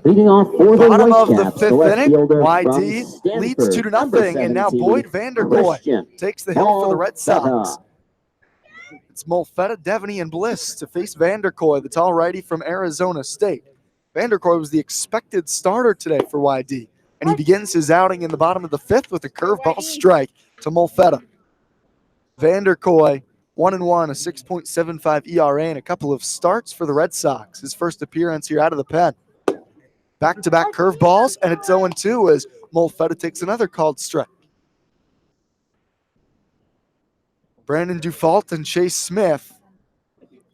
Leading off for the Bottom of the Whitecaps, the 5th left inning, fielder from YD leads Stanford, 2-0, and now Boyd Vanderkoy takes the hill for the Red Sox. It's Molfetta, Devaney, and Bliss to face Vanderkoy, the tall righty from Arizona State. Vanderkoy was the expected starter today for YD, and he begins his outing in the bottom of the 5th with a curveball strike to Molfetta. Vanderkoy, 1-1, a 6.75 ERA, and a couple of starts for the Red Sox. His first appearance here out of the pen. Back-to-back curveballs, and it's 0-2 as Molfetta takes another called strike. Brandon Dufault and Chase Smith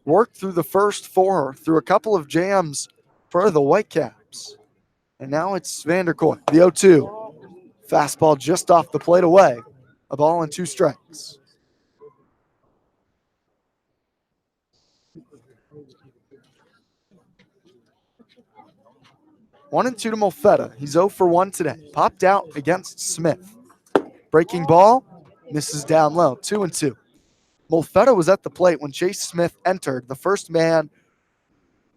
worked through the first 4 through a couple of jams for the Whitecaps. And now it's Vanderkoy, the 0-2. Fastball just off the plate away. A ball and 2 strikes. One and 2 to Molfetta. He's 0 for 1 today. Popped out against Smith. Breaking ball, misses down low. 2-2. Molfetta was at the plate when Chase Smith entered, the first man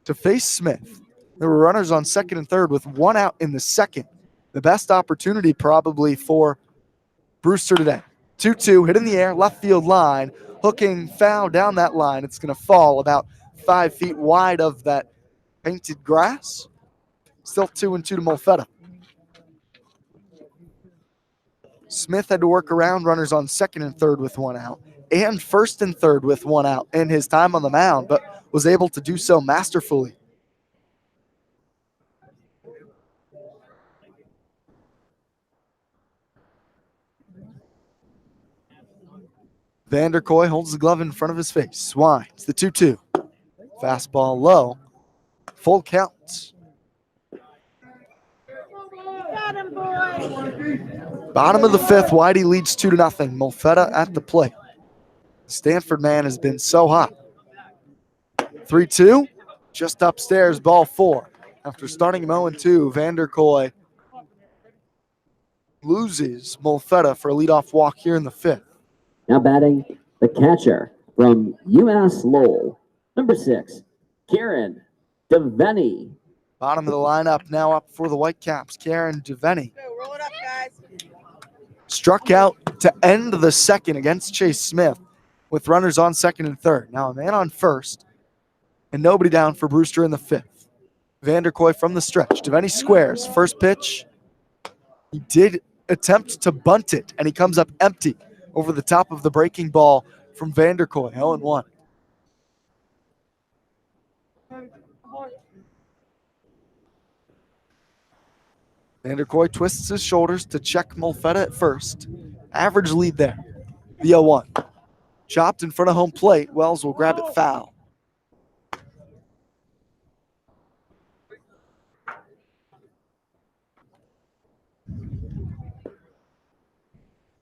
to face Smith. There were runners on second and third with one out in the second. The best opportunity probably for Brewster today. 2-2, hit in the air, left field line, hooking foul down that line. It's going to fall about 5 feet wide of that painted grass. Still 2-2 to Molfetta. Smith had to work around runners on second and third with one out and first and third with one out in his time on the mound, but was able to do so masterfully. Vanderkoy holds the glove in front of his face. Winds the 2-2. Fastball low. Full count. Got him, boy. Bottom of the fifth, Whitey leads 2-0. Molfetta at the plate. Stanford man has been so hot. 3-2, just upstairs, ball 4. After starting him 0-2, Vanderkoy loses Molfetta for a leadoff walk here in the fifth. Now batting the catcher from UMass Lowell, number 6, Karen Devaney. Bottom of the lineup now up for the Whitecaps, Karen Devaney. Go, roll it up, guys. Struck out to end the second against Chase Smith with runners on second and third. Now a man on first and nobody down for Brewster in the fifth. Vanderkoy from the stretch. Devaney squares. First pitch. He did attempt to bunt it, and he comes up empty over the top of the breaking ball from Vanderkoy. 0-1. Vanderkoy twists his shoulders to check Molfetta at first. Average lead there. The 0-1. Chopped in front of home plate. Wells will grab it foul.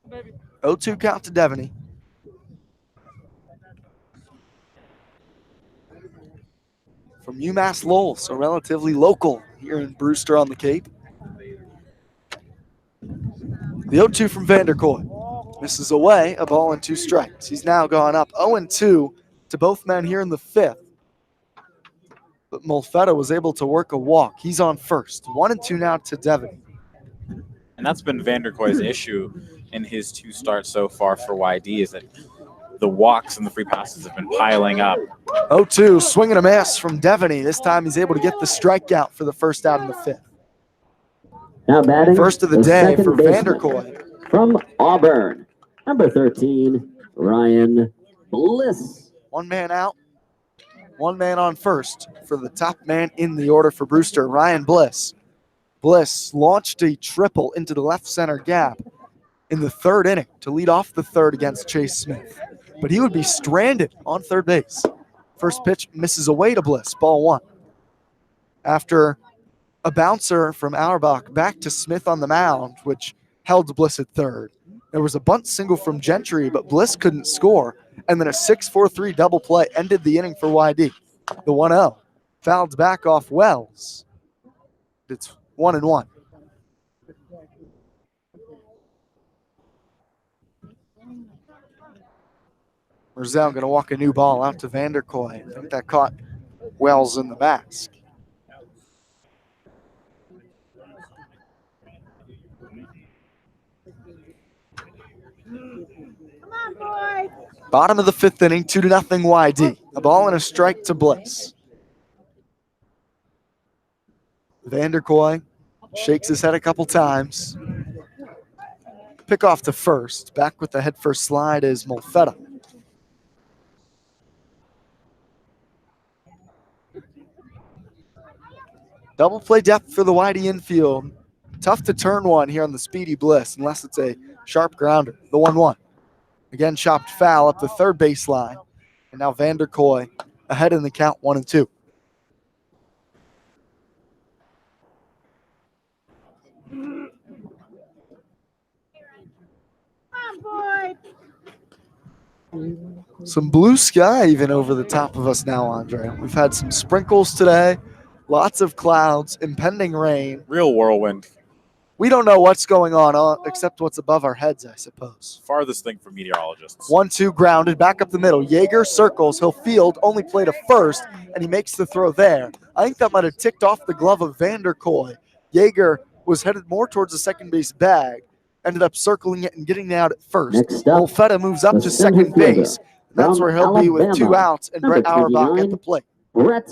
Baby. 0-2 count to Devaney. From UMass Lowell, so relatively local here in Brewster on the Cape. The 0-2 from Vanderkoy. Misses away, a ball and 2 strikes. He's now gone up 0-2 to both men here in the fifth. But Molfetta was able to work a walk. He's on first. 1-2 now to Devaney. And that's been Vanderkoy's issue in his 2 starts so far for YD, is that the walks and the free passes have been piling up. 0-2, swing and a miss from Devaney. This time he's able to get the strikeout for the first out in the fifth. Now batting first of the day second for baseman Vanderkoy. from Auburn, number 13, Ryan Bliss. One man out, one man on first for the top man in the order for Brewster, Ryan Bliss. Bliss launched a triple into the left center gap in the third inning to lead off the third against Chase Smith. But he would be stranded on third base. First pitch misses away to Bliss, ball 1. After a bouncer from Auerbach back to Smith on the mound, which held Bliss at third. There was a bunt single from Gentry, but Bliss couldn't score. And then a 6-4-3 double play ended the inning for YD. The 1-0 fouled back off Wells. It's 1-1. Merzel going to walk a new ball out to Vanderkoy. I think that caught Wells in the mask. Come on, boy. Bottom of the fifth inning, 2-0 YD. A ball and a strike to Bliss. Vanderkoy shakes his head a couple times. Pick off to first. Back with the head first slide is Molfetta. Double play depth for the Whitey infield. Tough to turn one here on the speedy Bliss unless it's a sharp grounder. The 1-1. Again, chopped foul up the third baseline. And now Vanderkoy ahead in the count, 1-2. Come on, boy. Some blue sky even over the top of us now, Andre. We've had some sprinkles today, lots of clouds, impending rain. Real whirlwind. We don't know what's going on except what's above our heads, I suppose. Farthest thing for meteorologists. 1-2 grounded, back up the middle. Yeager circles, he'll field, only play to first, and he makes the throw there. I think that might have ticked off the glove of Vanderkoy. Yeager was headed more towards the second base bag, ended up circling it and getting out at first. Next up, Olfetta moves up the to center second base. fielder And that's from where he'll be with 2 Alabama, outs and number Brett Auerbach at 29. the plate. Brett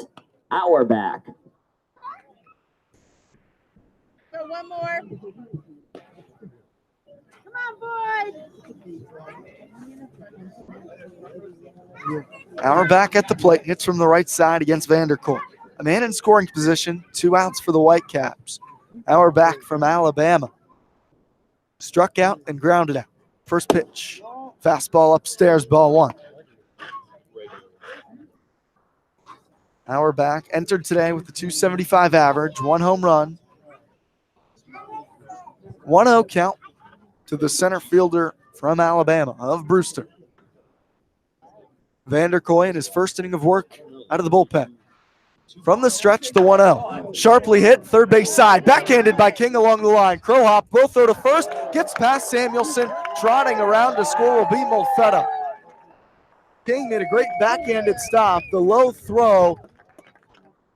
Auerbach. Go one more. Come on, boys. Auerbach at the plate, hits from the right side against Vanderkoy. A man in scoring position, 2 outs for the Whitecaps. Auerbach from Alabama. Struck out and grounded out. First pitch, fastball upstairs, ball 1. Auerbach entered today with the .275 average, 1 home run. 1-0 count to the center fielder from Alabama of Brewster. Vanderkoy in his first inning of work out of the bullpen. From the stretch, the 1-0. Sharply hit, third base side. Backhanded by King along the line. Crow hop, will throw to first. Gets past Samuelson. Trotting around to score will be Molfetta. King made a great backhanded stop. The low throw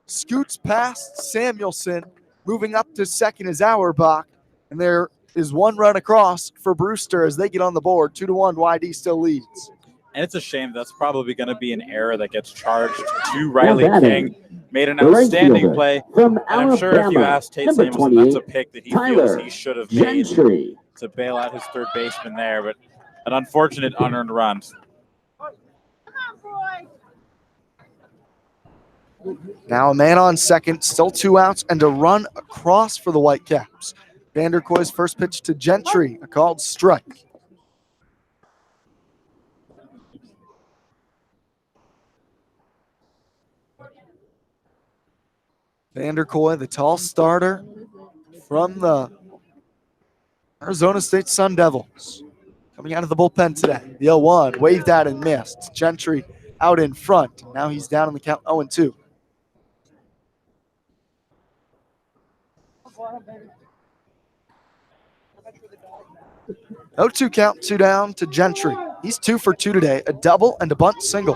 scoots past Samuelson. Moving up to second is Auerbach. And there is 1 run across for Brewster as they get on the board. 2-1, YD still leads. And it's a shame that's probably going to be an error that gets charged to Riley Now batting, King. Made an the right outstanding fielder play. from And I'm sure if you Alabama, ask Tate number Samuelson, that's a 28, pick that he Tyler feels he should have made Gentry. to bail out his third baseman there. But an unfortunate unearned run. Come on, boys. Now a man on second, still 2 outs, and a run across for the Whitecaps. Vanderkoy's first pitch to Gentry, a called strike. Vanderkoy, the tall starter from the Arizona State Sun Devils, coming out of the bullpen today. The 0-1, waved out and missed. Gentry out in front. Now he's down in the count 0-2. No 2 count, 2 down to Gentry. He's 2 for 2 today, a double and a bunt single.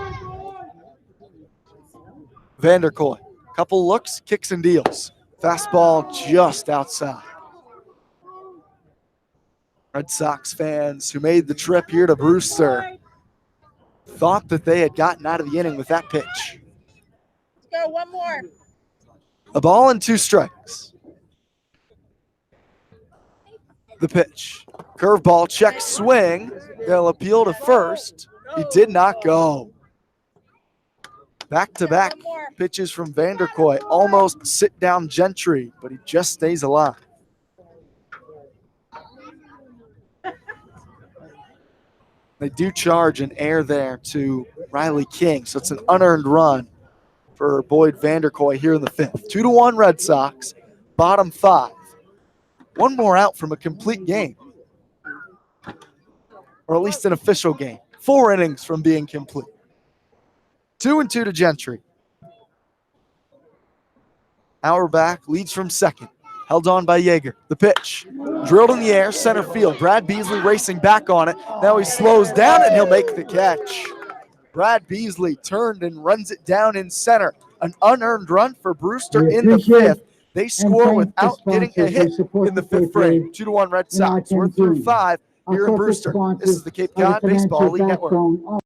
Vanderkoy, couple looks, kicks and deals. Fastball just outside. Red Sox fans who made the trip here to Brewster thought that they had gotten out of the inning with that pitch. Let's go one more. A ball and 2 strikes. The pitch. Curveball, check swing. They'll appeal to first. He did not go. Back-to-back pitches from Vanderkoy. Almost sit down Gentry, but he just stays alive. They do charge an error there to Riley King, so it's an unearned run for Boyd Vanderkoy here in the 5th. 2-1 Red Sox, bottom 5. 1 more out from a complete game, or at least an official game. 4 innings from being complete. 2-2 to Gentry. Auerbach leads from second. Held on by Yeager. The pitch. Drilled in the air, center field. Brad Beasley racing back on it. Now he slows down and he'll make the catch. Brad Beasley turned and runs it down in center. An unearned run for Brewster in the 5th. They score without getting a hit in the 5th frame. 2-1 Red Sox. We're through 5 here in Brewster. This is the Cape Cod Baseball League Network.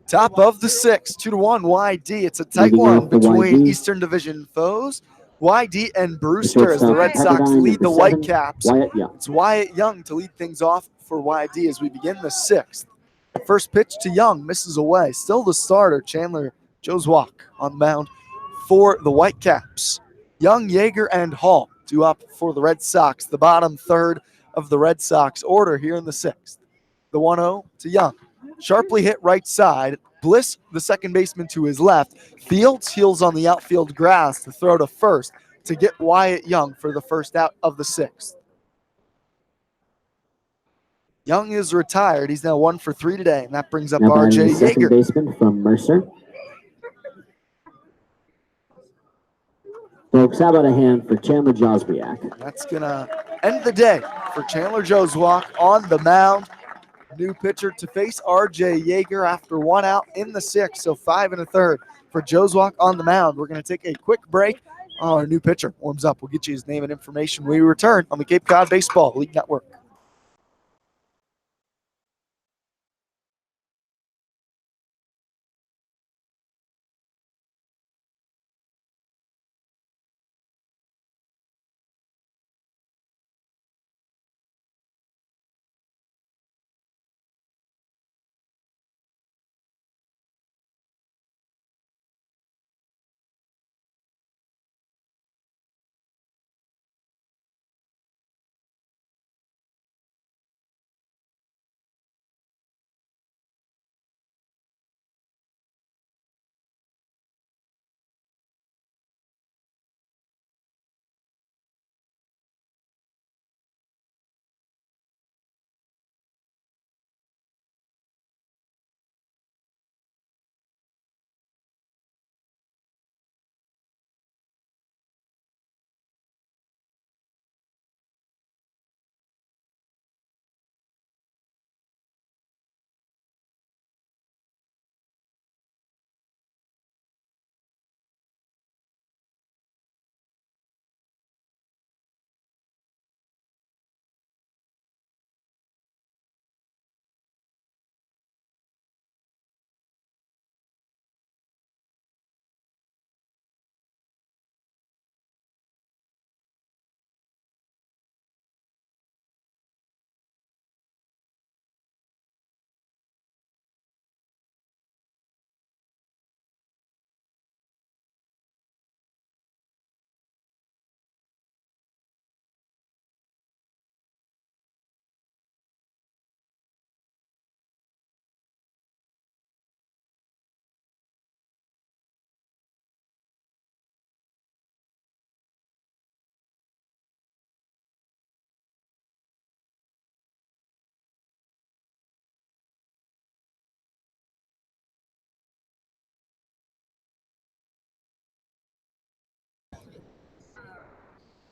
Top of the sixth, 2-1 YD. It's a tight Leading one off the between YD. Eastern Division foes. YD and Brewster as the Red Shortstop, Sox Pepperdine, lead the number 7, Whitecaps. Wyatt Young. It's Wyatt Young to lead things off for YD as we begin the sixth. First pitch to Young, misses away. Still the starter, Chandler Joswak on the mound for the Whitecaps. Young, Yeager, and Hall due up for the Red Sox. The bottom third of the Red Sox order here in the sixth. The 1-0 to Young. Sharply hit right side. Bliss, the second baseman, to his left. Fields heels on the outfield grass to throw to first to get Wyatt Young for the first out of the sixth. Young is retired. He's now 1 for 3 today, and that brings up Now batting R.J. the second Yeager. baseman from Mercer. Folks, how about a hand for Chandler Joswiak? That's going to end the day for Chandler Joswak on the mound. New pitcher to face R.J. Yeager after 1 out in the sixth, so 5 1/3 for Joswak on the mound. We're going to take a quick break. Our new pitcher warms up. We'll get you his name and information when we return on the Cape Cod Baseball League Network.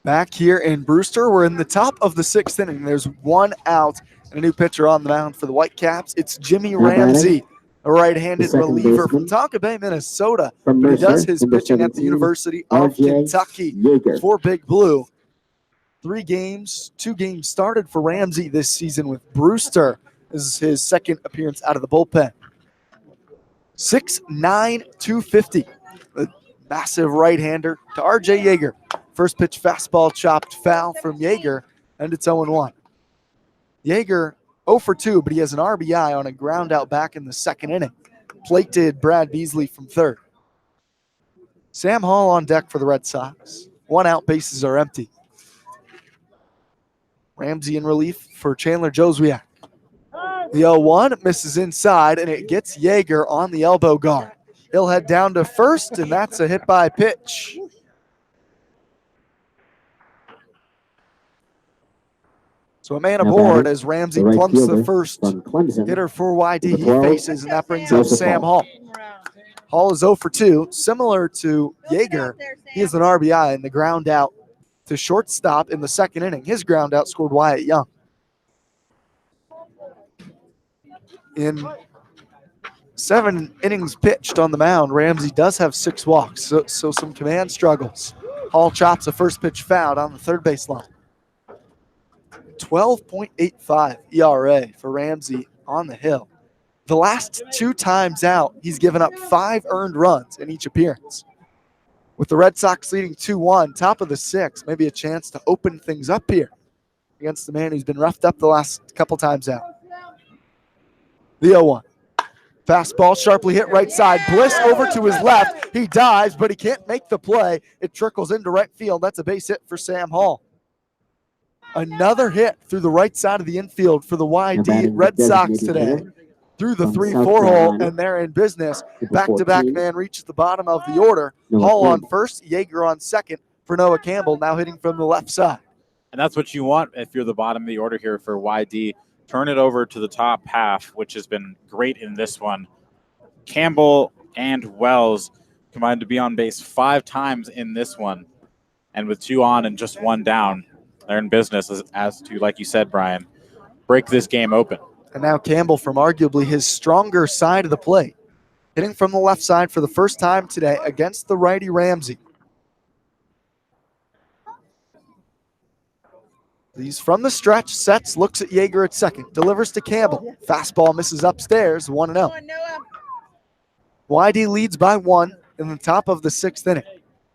Back here in Brewster, we're in the top of the sixth inning. There's 1 out and a new pitcher on the mound for the Whitecaps. It's Jimmy Ramsey, a right-handed reliever from Tonka Bay, Minnesota. But he does his pitching at the University of Kentucky for Big Blue. 3 games, 2 games started for Ramsey this season with Brewster. This is his second appearance out of the bullpen. 6'9", 250. A massive right-hander to R.J. Yeager. First pitch fastball chopped foul from Yeager, and it's 0-1. Yeager 0 for 2, but he has an RBI on a ground out back in the second inning. Plated Brad Beasley from third. Sam Hall on deck for the Red Sox. 1 out, bases are empty. Ramsey in relief for Chandler Joswiak. The 0-1 misses inside, and it gets Yeager on the elbow guard. He'll head down to first, and that's a hit by pitch. So a man aboard as Ramsey plumps the first hitter for YD he faces, and that brings up Sam Hall. Hall is 0 for 2. Similar to Yeager, he has an RBI in the ground out to shortstop in the second inning. His ground out scored Wyatt Young. In 7 innings pitched on the mound, Ramsey does have 6 walks, so some command struggles. Hall chops a first pitch foul on the third base line. 12.85 ERA for Ramsey on the hill. the last 2 times out, he's given up 5 earned runs in each appearance. With the Red Sox leading 2-1, top of the 6th, maybe a chance to open things up here against the man who's been roughed up the last couple times out. The 0-1. Fastball sharply hit right side. Bliss over to his left. He dives, but he can't make the play. It trickles into right field. That's a base hit for Sam Hall. Another hit through the right side of the infield for the YD Red Sox today. Through the 3-4 hole, and they're in business. Back-to-back man reaches the bottom of the order. Hall on first, Yeager on second for Noah Campbell, now hitting from the left side. And that's what you want if you're the bottom of the order here for YD. Turn it over to the top half, which has been great in this one. Campbell and Wells combined to be on base 5 times in this one. And with 2 on and just 1 down, they're in business as to, like you said, Brian, break this game open. And now Campbell from arguably his stronger side of the plate, hitting from the left side for the first time today against the righty Ramsey. He's from the stretch, sets, looks at Yeager at second, delivers to Campbell. Fastball misses upstairs, 1-0. YD leads by 1 in the top of the 6th inning.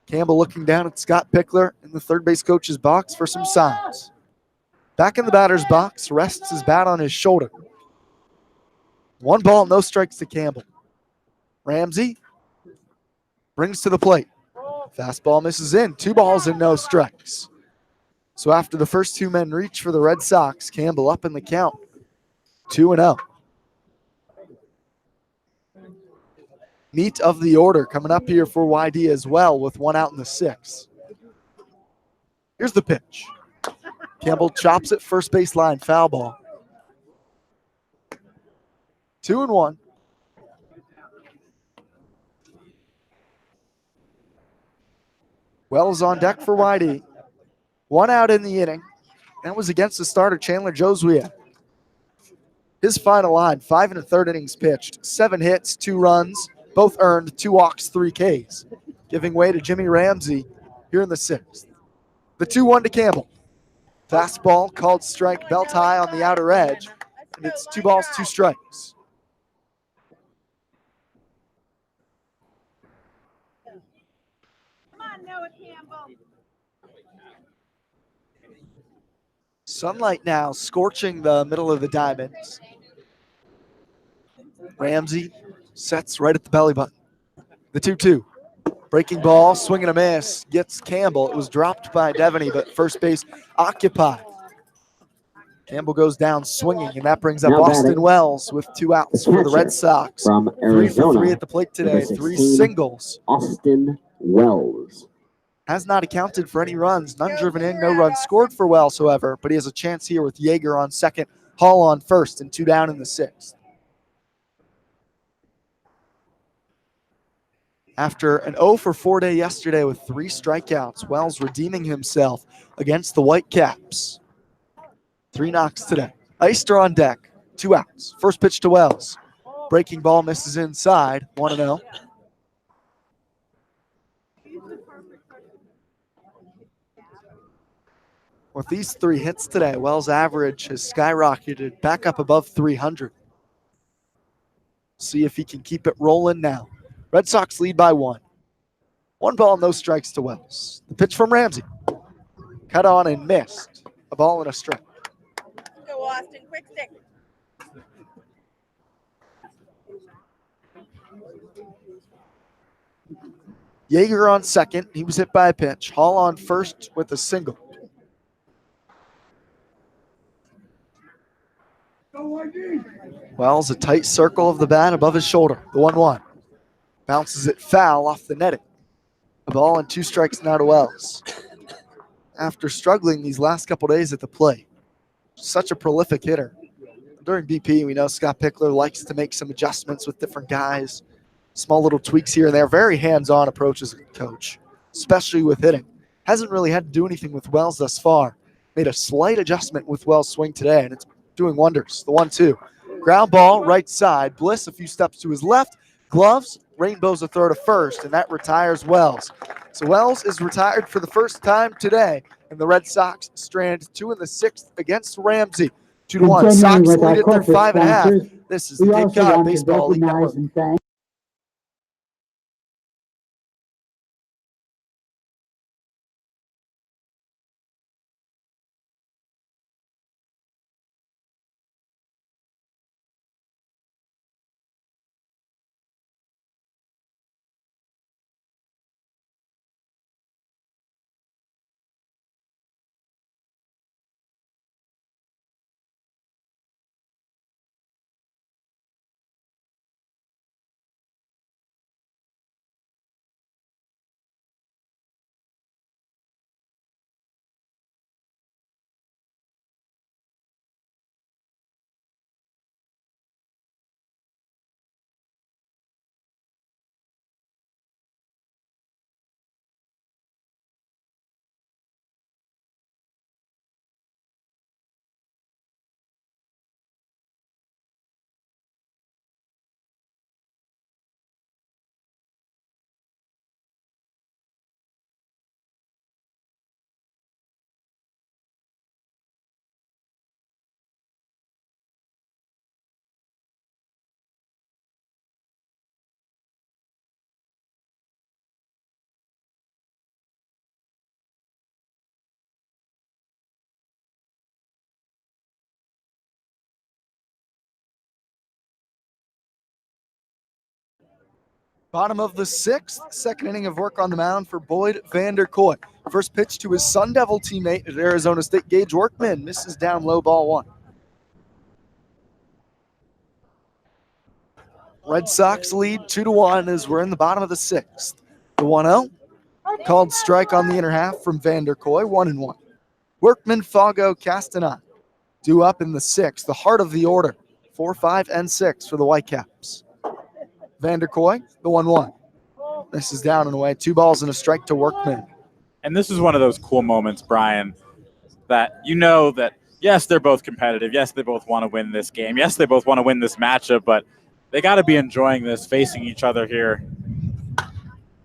Campbell looking down at Scott Pickler in the third base coach's box for some signs. Back in the batter's box, rests his bat on his shoulder. 1 ball, no strikes to Campbell. Ramsey brings to the plate. Fastball misses in. 2 balls and no strikes. So after the first 2 men reach for the Red Sox, Campbell up in the count, 2-0. Meat of the order coming up here for YD as well with 1 out in the 6th. Here's the pitch. Campbell chops it first base line, foul ball. 2-1. Wells on deck for YD. 1 out in the inning. That was against the starter, Chandler Josue. His final line, 5 1/3 innings pitched, 7 hits, 2 runs, both earned, 2 walks, 3 Ks, giving way to Jimmy Ramsey here in the 6th. The 2-1 to Campbell. Fastball called strike, belt high on the outer edge, and it's 2 balls, 2 strikes. Come on, Noah Campbell. Sunlight now scorching the middle of the diamonds. Ramsey sets right at the belly button. The 2-2. Breaking ball, swing and a miss, gets Campbell. It was dropped by Devaney, but first base occupied. Campbell goes down swinging, and that brings up Austin Wells with 2 outs for the Red Sox. From 3 Arizona, for 3 at the plate today, 3 singles. Austin Wells. Has not accounted for any runs. None driven in, no runs scored for Wells, however, but he has a chance here with Yeager on second, Hall on first, and 2 down in the 6th. After an 0-for-4 day yesterday with 3 strikeouts, Wells redeeming himself against the Whitecaps. 3 knocks today. Eister on deck, 2 outs. First pitch to Wells. Breaking ball misses inside, 1-0. With these 3 hits today, Wells' average has skyrocketed back up above 300. See if he can keep it rolling now. Red Sox lead by 1. 1 ball, no strikes to Wells. The pitch from Ramsey. Cut on and missed. A ball and a strike. Go, Austin. Quick stick. Yeager on second. He was hit by a pitch. Hall on first with a single. Wells, a tight circle of the bat above his shoulder. The 1-1. Bounces it foul off the netting. A ball and 2 strikes now to Wells. After struggling these last couple days at the plate, such a prolific hitter. During BP, we know Scott Pickler likes to make some adjustments with different guys. Small little tweaks here and there. Very hands-on approach as a coach, especially with hitting. Hasn't really had to do anything with Wells thus far. Made a slight adjustment with Wells' swing today, and it's doing wonders. The 1-2. Ground ball, right side. Bliss a few steps to his left. Gloves, rainbows a throw to first, and that retires Wells. So Wells is retired for the first time today, and the Red Sox strand 2 in the 6th against Ramsey. 2-1. Sox lead it through 5 1/2. This is the We Cape also Cod want to Baseball League Network. recognize and thank Bottom of the sixth, second inning of work on the mound for Boyd Vanderkoy. First pitch to his Sun Devil teammate at Arizona State, Gage Workman, misses down low, ball one. Red Sox lead 2-1 as we're in the bottom of the sixth. The 1-0, called strike on the inner half from Vanderkoy, 1-1. Workman, Fago, Castanon due up in the sixth, the heart of the order, 4, 5, and 6 for the Whitecaps. Vanderkoy, the 1-1. This is down and away. 2 balls and a strike to Workman. And this is one of those cool moments, Brian, that you know that, yes, they're both competitive. Yes, they both want to win this game. Yes, they both want to win this matchup, but they got to be enjoying this, facing each other here.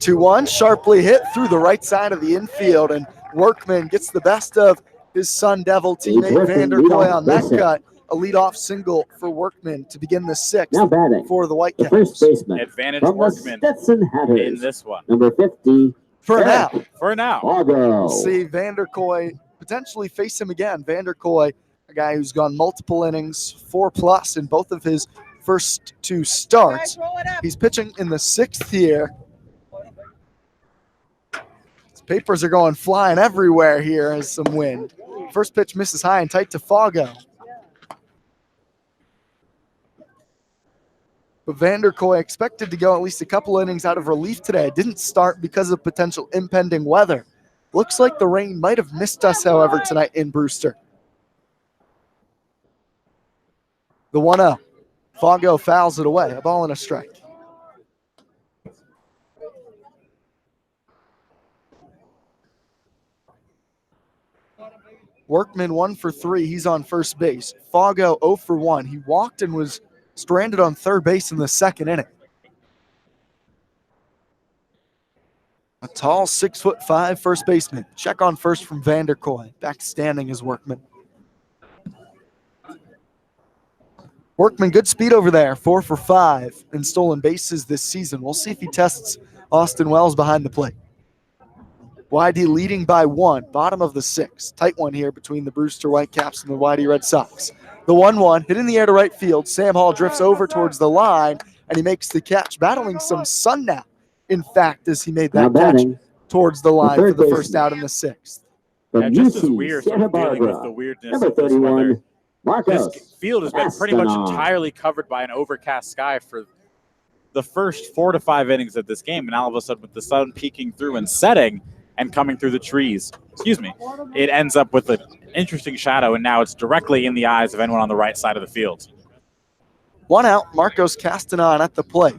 2-1, sharply hit through the right side of the infield, and Workman gets the best of his Sun Devil teammate Vanderkoy on that cut. A leadoff single for Workman to begin the sixth Now batting for the Whitecaps. the first baseman Advantage from the Workman Stetson Hatters, in this one. number 50, For now, For now. Fargo. we'll see Vanderkoy potentially face him again. Vanderkoy, a guy who's gone multiple innings, 4+ in both of his first 2 starts. Guys, roll it up. He's pitching in the sixth here. His papers are going flying everywhere here as some wind. First pitch misses high and tight to Fago. But Vanderkoy expected to go at least a couple innings out of relief today. Didn't start because of potential impending weather. Looks like the rain might have missed us, however, tonight in Brewster. The 1-0. Fago fouls it away. A ball and a strike. Workman 1 for 3. He's on first base. Fago 0 for 1. He walked and was stranded on third base in the second inning. A tall 6'5" first baseman. Check on first from Vanderkoy. Back standing is Workman. Workman, good speed over there. 4 for 5 in stolen bases this season. We'll see if he tests Austin Wells behind the plate. YD leading by 1, bottom of the sixth. Tight one here between the Brewster Whitecaps and the YD Red Sox. The 1-1 hit in the air to right field. Sam Hall drifts over towards the line, and he makes the catch, battling some sun now. In fact, as he made that catch towards the line for the first out in the sixth. And just as we are sort of dealing with the weirdness of this weather, this field has been pretty much entirely covered by an overcast sky for the first 4 to 5 innings of this game. And all of a sudden, with the sun peeking through and setting and coming through the trees, it ends up with an interesting shadow, and now it's directly in the eyes of anyone on the right side of the field. 1 out, Marcos Castanon at the plate.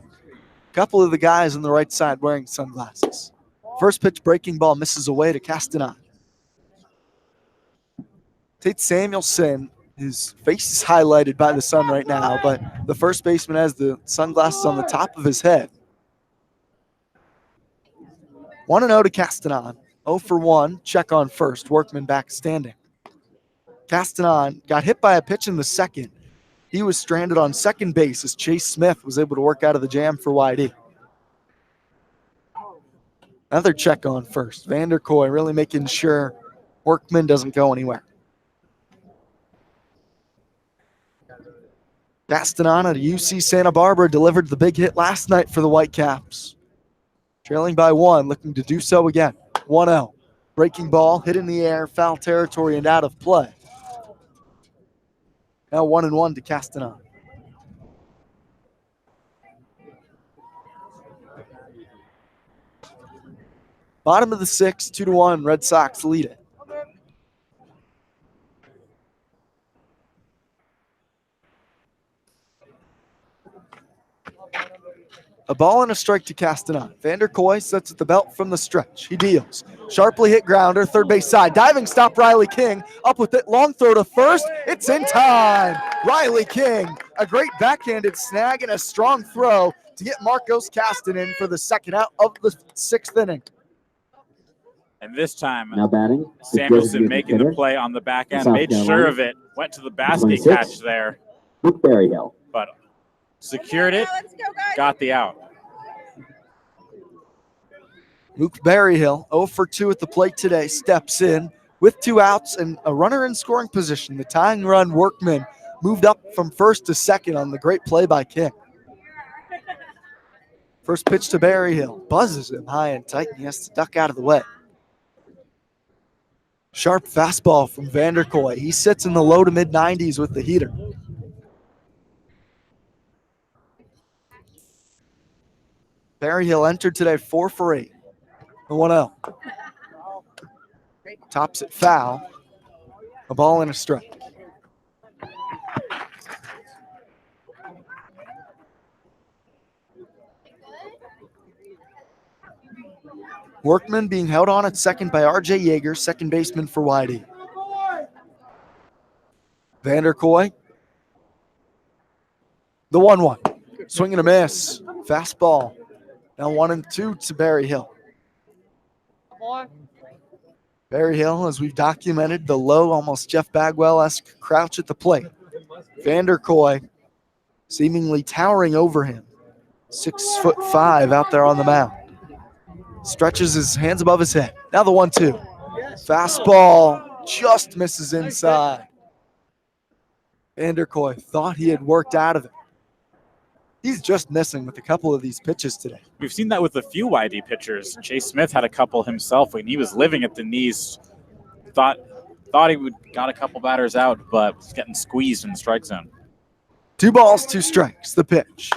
A couple of the guys on the right side wearing sunglasses. First pitch breaking ball misses away to Castanon. Tate Samuelson, his face is highlighted by the sun right now, but the first baseman has the sunglasses on the top of his head. 1-0 to Castanon. 0 for 1, check on first. Workman back standing. Castanon got hit by a pitch in the second. He was stranded on second base as Chase Smith was able to work out of the jam for YD. Another check on first. Vanderkoy really making sure Workman doesn't go anywhere. Castanana to UC Santa Barbara delivered the big hit last night for the Whitecaps. Trailing by 1, looking to do so again. 1-0. Breaking ball, hit in the air, foul territory, and out of play. Now 1-1 to Castanana. Bottom of the 6th, 2-1. Red Sox lead it. A ball and a strike to Castanana. Vanderkoy sets at the belt from the stretch. He deals. Sharply hit grounder, third base side. Diving stop, Riley King. Up with it, long throw to first. It's in time. Riley King, a great backhanded snag and a strong throw to get Marcos Castanon for the second out of the 6th inning. And this time, Now batting, Samuelson making the play on the back end, South made Carolina. sure of it, went to the basket 26. catch there, Luke Berryhill. but secured it, Let's go, guys. got the out. Luke Berryhill, 0 for 2 at the plate today, steps in with 2 outs and a runner in scoring position. The tying run, Workman, moved up from first to second on the great play by King. First pitch to Berryhill, buzzes him high and tight, and he has to duck out of the way. Sharp fastball from Vanderkoy. He sits in the low to mid 90s with the heater. Berryhill entered today 4 for 8. The 1-0. Tops it foul. A ball and a strike. Workman being held on at second by R.J. Yeager, second baseman for YD. Vanderkoy. The 1-1. Swing and a miss. Fastball. Now 1-2 to Berryhill. Berryhill, as we've documented, the low, almost Jeff Bagwell-esque crouch at the plate. Vanderkoy seemingly towering over him. 6'5" out there on the mound. Stretches his hands above his head. Now the 1-2. Fastball just misses inside. Vanderkoy thought he had worked out of it. He's just missing with a couple of these pitches today. We've seen that with a few YD pitchers. Chase Smith had a couple himself when he was living at the knees. Thought he would got a couple batters out, but was getting squeezed in the strike zone. 2 balls, 2 strikes. The pitch.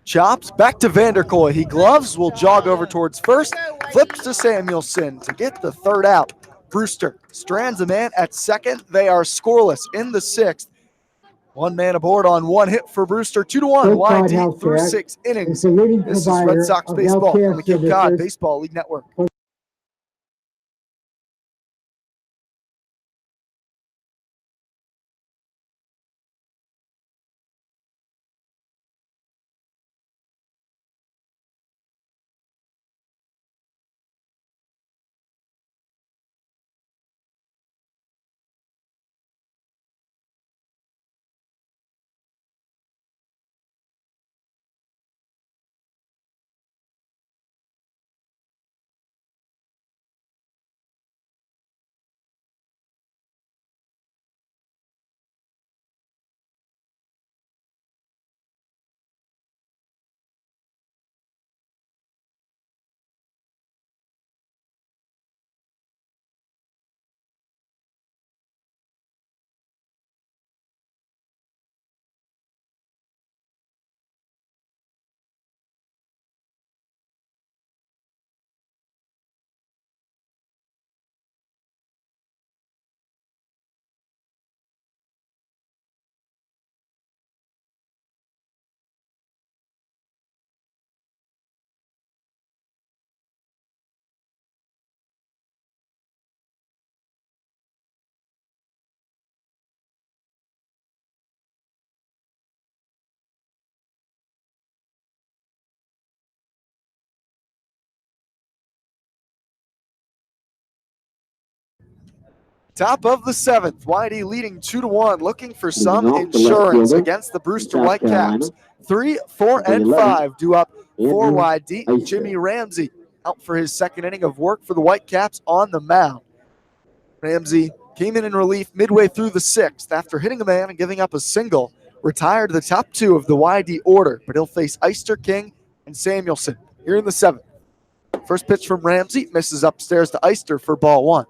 Chops back to Vanderkoy. He gloves, will jog over towards first. Flips to Samuelson to get the 3rd out. Brewster strands a man at second. They are scoreless in the 6th. 1 man aboard on 1 hit for Brewster. 2-1. YD through 6 innings. This is Red Sox baseball on the Cape Cod Baseball League Network. Top of the 7th, YD leading 2-1, looking for some Moving off the left insurance fielder, against the Brewster South Carolina. Whitecaps. 3, 4, Number and 11, 5 due up for Andrew YD. Eister. Jimmy Ramsey out for his second inning of work for the Whitecaps on the mound. Ramsey came in relief midway through the 6th after hitting a man and giving up a single. Retired the top 2 of the YD order, but he'll face Eister, King, and Samuelson here in the 7th. First pitch from Ramsey misses upstairs to Eister for ball 1.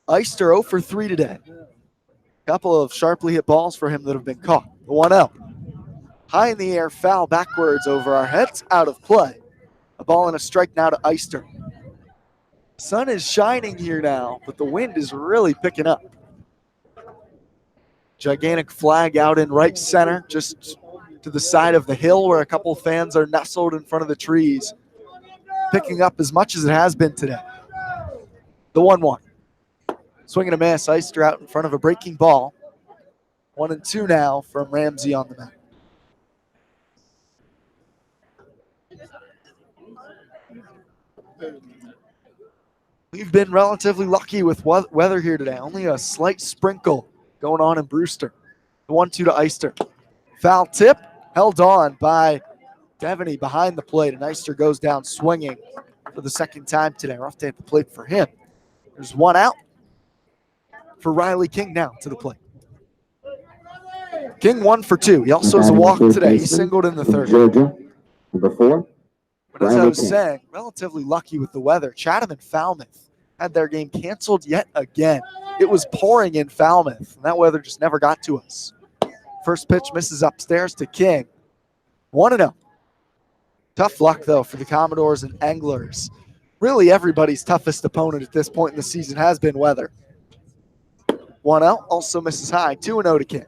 Eister 0 for 3 today. Couple of sharply hit balls for him that have been caught. The 1-0. High in the air, foul backwards over our heads, out of play. A ball and a strike now to Eister. Sun is shining here now, but the wind is really picking up. Gigantic flag out in right center, just to the side of the hill where a couple fans are nestled in front of the trees, picking up as much as it has been today. The 1-1. Swinging a miss, Eister out in front of a breaking ball. 1-2 now from Ramsey on the mound. We've been relatively lucky with weather here today. Only a slight sprinkle going on in Brewster. The 1-2 to Eister. Foul tip held on by Devaney behind the plate, and Eister goes down swinging for the second time today. Rough day at the plate for him. There's one out for Riley King now to the plate. King 1 for 2. He also has a walk today. He singled in the 3rd. Georgia, number 4. But as I was saying, relatively lucky with the weather. Chatham and Falmouth had their game canceled yet again. It was pouring in Falmouth, and that weather just never got to us. First pitch misses upstairs to King. 1-0. Tough luck, though, for the Commodores and Anglers. Really, everybody's toughest opponent at this point in the season has been weather. 1-0, also misses high. 2-0 to King.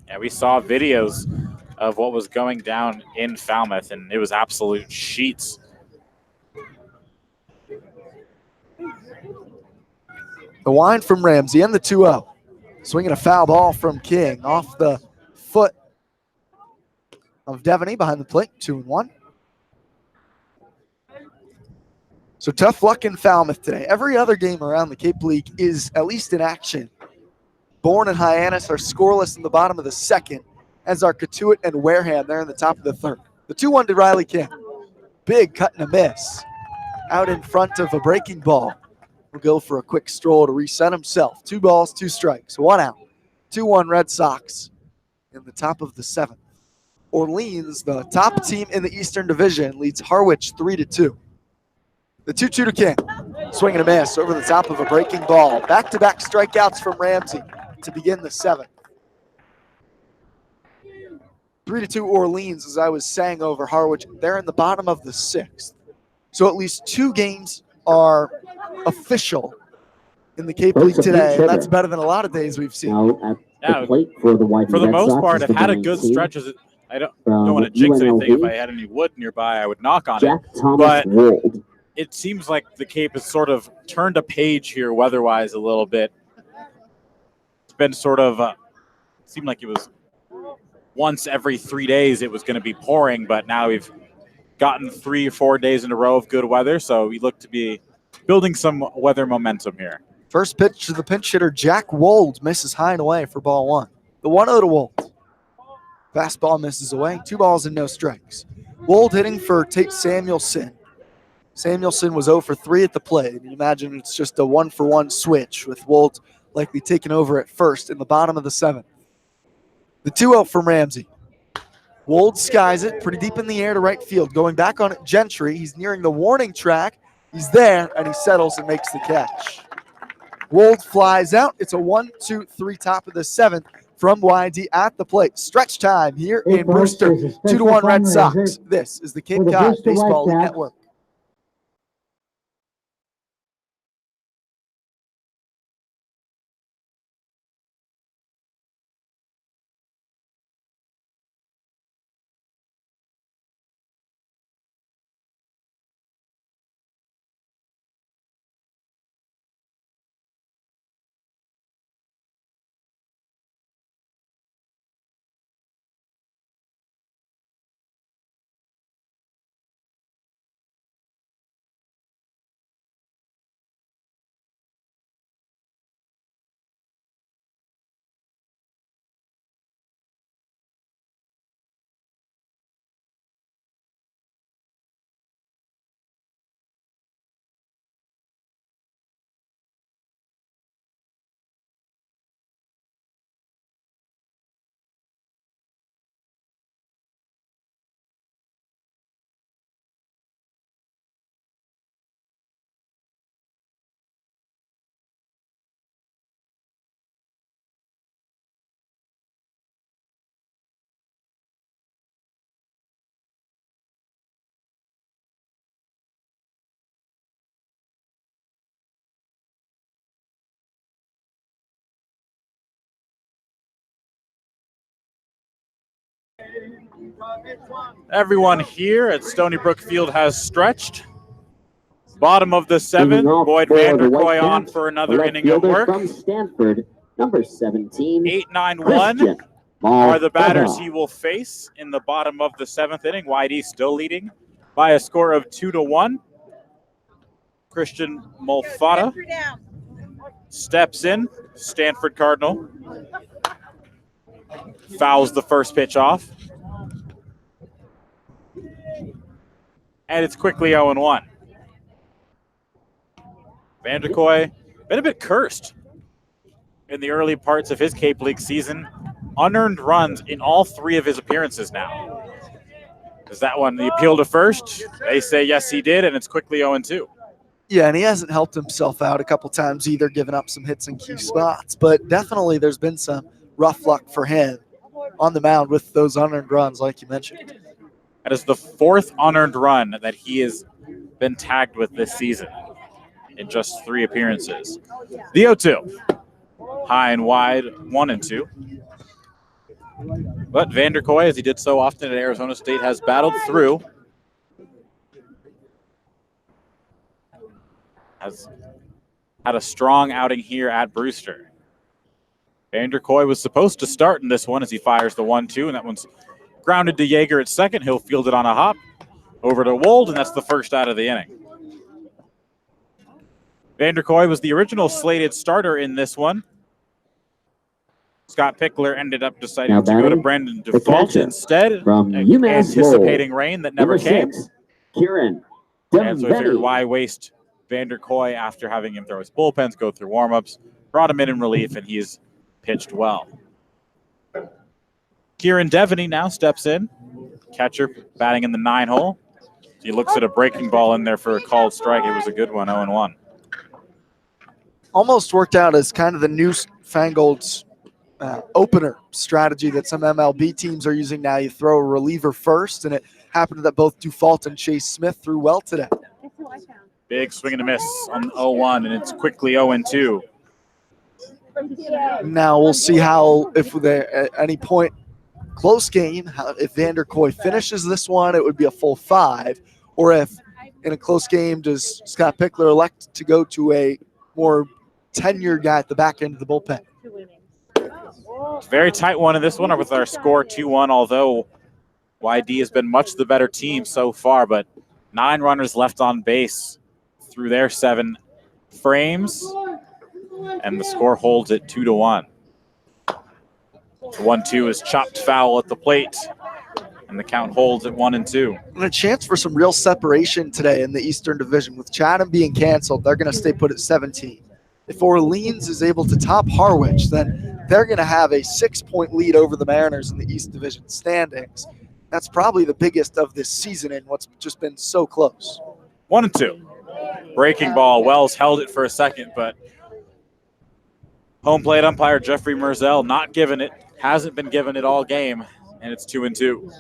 Yeah, we saw videos of what was going down in Falmouth, and it was absolute sheets. The wind from Ramsey and the 2-0. Swinging a foul ball from King off the foot of Devaney behind the plate. 2-1. So tough luck in Falmouth today. Every other game around the Cape League is at least in action. Bourne and Hyannis are scoreless in the bottom of the 2nd, as are Catuit and Wareham. They're in the top of the 3rd. The 2-1 to Riley King. Big cut and a miss. Out in front of a breaking ball. Will go for a quick stroll to reset himself. 2 balls, 2 strikes. 1 out. 2-1 Red Sox in the top of the 7th. Orleans, the top team in the Eastern Division, leads Harwich 3-2. The 2-2 to King. Swinging a miss over the top of a breaking ball. Back-to-back strikeouts from Ramsey to begin the 7th. 3-2 Orleans, as I was saying over Harwich. They're in the bottom of the 6th. So at least 2 games are official in the Cape League today. And that's better than a lot of days we've seen. Now at the plate for the most part, I've had a good stretch. I don't want to jinx anything. If I had any wood nearby, I would knock on Jack it. Thomas But Wold. it seems like the Cape has sort of turned a page here weather-wise a little bit. It's been sort of seemed like it was once every 3 days it was going to be pouring, but now we've gotten 3 or 4 days in a row of good weather, so we look to be building some weather momentum here. First pitch to the pinch hitter, Jack Wold, misses high and away for ball 1. The 1-0 to Wold. Fastball misses away, 2 balls and no strikes. Wold hitting for Tate Samuelson. Samuelson was 0 for 3 at the plate. You imagine it's just a 1-for-1 switch with Wold likely taking over at first in the bottom of the 7th. The 2-0 from Ramsey. Wold skies it pretty deep in the air to right field. Going back on it, Gentry. He's nearing the warning track. He's there, and he settles and makes the catch. Wold flies out. It's a 1-2-3 top of the 7th from YD at the plate. Stretch time here in Brewster. 2-1 Red Sox. This is the Cape Cod Baseball League Network. Everyone here at Stony Brook Field has stretched. Bottom of the seventh, Boyd Vanderkoy on for another inning of work. From Stanford, number 17. 8-9-1 are the batters he will face in the bottom of the seventh inning. YD still leading by a score of 2-1. Christian Molfata steps in, Stanford Cardinal. Fouls the first pitch off. And it's quickly 0-1. Vanderkoy, been a bit cursed in the early parts of his Cape League season. Unearned runs in all 3 of his appearances now. Is that one the appeal to first? They say yes, he did, and it's quickly 0-2. Yeah, and he hasn't helped himself out a couple times either, giving up some hits in key spots. But definitely there's been some rough luck for him on the mound with those unearned runs, like you mentioned. That is the 4th unearned run that he has been tagged with this season in just 3 appearances. The 0-2. High and wide, 1-2. But Vanderkoy, as he did so often at Arizona State, has battled through. Has had a strong outing here at Brewster. Vanderkoy was supposed to start in this one as he fires the 1-2, and that one's grounded to Yeager at second. He'll field it on a hop over to Wold, and that's the first out of the inning. Vanderkoy was the original slated starter in this one. Scott Pickler ended up deciding to go to Brandon Default instead, from UMass anticipating rain that never came. Kieran And so I figured, why waste Vanderkoy after having him throw his bullpens, go through warmups, brought him in relief, and he's pitched well. Kieran Devaney now steps in, catcher batting in the 9-hole. He looks at a breaking ball in there for a called strike. It was a good one, 0-1. Almost worked out as kind of the newfangled opener strategy that some MLB teams are using now. You throw a reliever first, and it happened that both Dufault and Chase Smith threw well today. Big swing and a miss on 0-1, and it's quickly 0-2. Now we'll see how, if there at any point close game, if Vanderkoy finishes this one, it would be a full 5, or if in a close game, does Scott Pickler elect to go to a more tenured guy at the back end of the bullpen? Very tight one in this one with our score 2-1, although YD has been much the better team so far, but 9 runners left on base through their 7 frames, and the score holds at 2-1. The 1-2 is chopped foul at the plate, and the count holds at 1-2. And a chance for some real separation today in the Eastern Division. With Chatham being canceled, they're going to stay put at 17. If Orleans is able to top Harwich, then they're going to have a 6-point lead over the Mariners in the East Division standings. That's probably the biggest of this season in what's just been so close. 1-2. Breaking ball. Wells held it for a second, but home plate umpire Jeffrey Merzel not giving it. Hasn't been given it all game, and it's 2-2.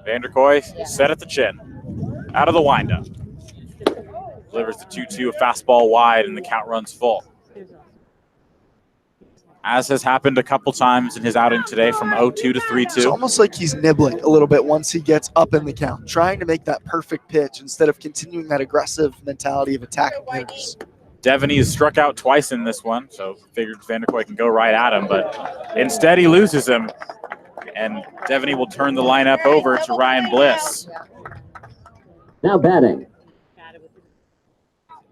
Vanderkoy set at the chin. Out of the windup. Delivers the 2-2, a fastball wide, and the count runs full. As has happened a couple times in his outing today from 0-2 to 3-2. It's almost like he's nibbling a little bit once he gets up in the count, trying to make that perfect pitch instead of continuing that aggressive mentality of attacking hitters. Devaney has struck out twice in this one, so figured Vanderkoy can go right at him, but instead he loses him, and Devaney will turn the lineup over to Ryan Bliss. Now batting,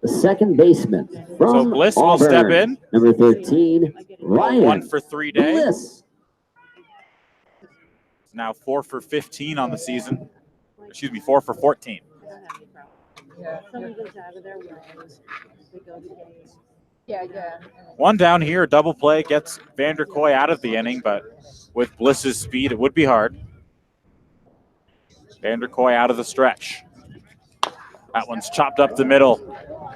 the second baseman from So Bliss will Auburn, step in. number 13, Ryan 1 for 3 days. Bliss. Now 4 for 15 on the season. 4 for 14. One down here, double play gets Vanderkoy out of the inning, but with Bliss's speed, it would be hard. Vanderkoy out of the stretch. That one's chopped up the middle.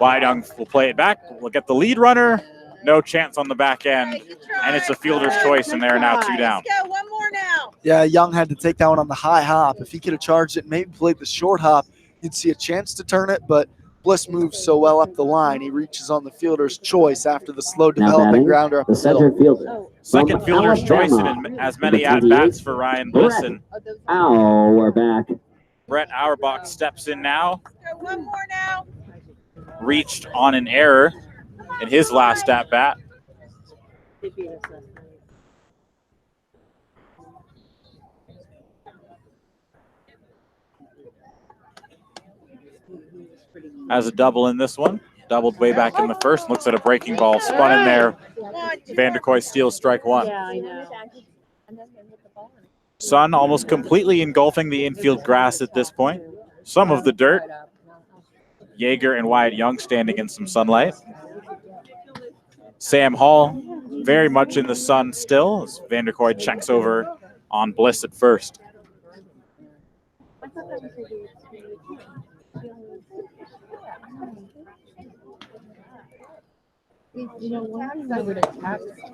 Wydung will play it back. We'll get the lead runner. No chance on the back end. And it's a fielder's choice, and they're now 2 down. Let's go, one more now. Yeah, Young had to take that one on the high hop. If he could have charged it and maybe played the short hop, you'd see a chance to turn it, but Bliss moves so well up the line. He reaches on the fielder's choice after the slow Now developing batting, grounder up the the middle. center fielder. Second from fielder's choice Alabama, in as many number at-bats 28, for Ryan Bliss. And We're back. Brett Auerbach steps in now. Go one more now. Reached on an error in his last at-bat. Has a double in this one. Doubled way back in the first. Looks at a breaking ball. Spun in there. Vanderkoy steals strike one. Yeah, I know. Sun almost completely engulfing the infield grass at this point. Some of the dirt. Yeager and Wyatt Young standing in some sunlight. Sam Hall very much in the sun still as Vanderkoy checks over on Bliss at first.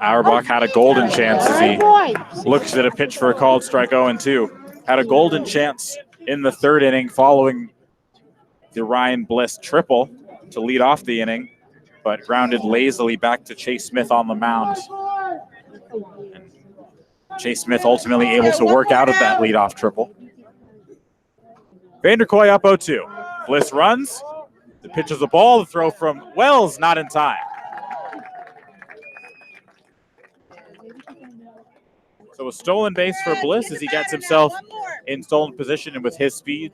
Auerbach had a golden chance as he looks at a pitch for a called strike 0-2. Had a golden chance in the third inning following the Ryan Bliss triple to lead off the inning, but grounded lazily back to Chase Smith on the mound. And Chase Smith ultimately able to work out of that leadoff triple. Vanderkoy up 0-2. Bliss runs. The pitch is a ball. The throw from Wells not in time. So a stolen base for Bliss as he gets himself in stolen position, and with his speed,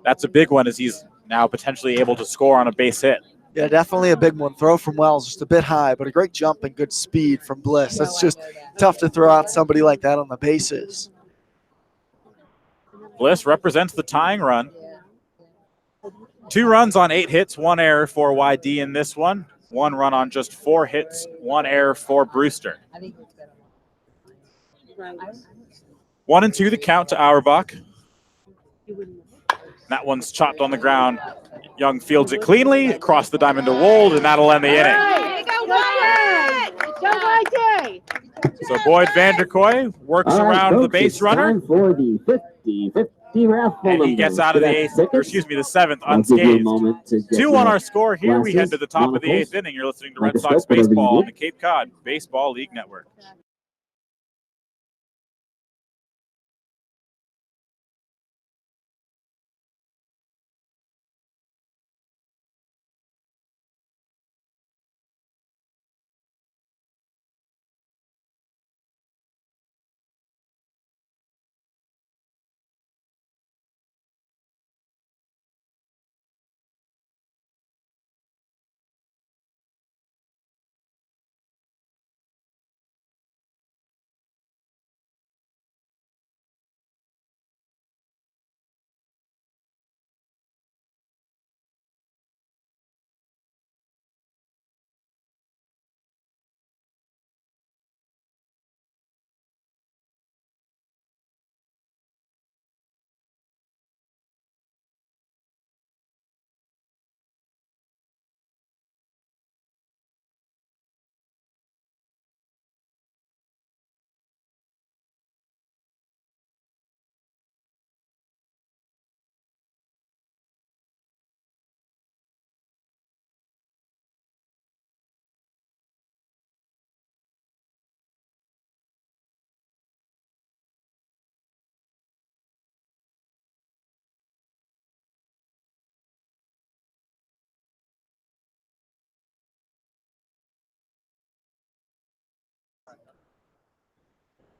that's a big one as he's now potentially able to score on a base hit. Yeah, definitely a big one. Throw from Wells, just a bit high, but a great jump and good speed from Bliss. That's just tough to throw out somebody like that on the bases. Bliss represents the tying run. 2 runs on 8 hits, 1 error for YD in this one. 1 run on just 4 hits, 1 error for Brewster. 1-2 the count to Auerbach. That one's chopped on the ground. Young fields it cleanly across the diamond to Wold, and that'll end the inning. So Boyd Vanderkoy works around the base runner. For the 50-50 raffle And he gets out of the the 7th unscathed. 2 on our score here. We head to the top of the 8th inning. You're listening to Red Sox Baseball on the Cape Cod Baseball League Network.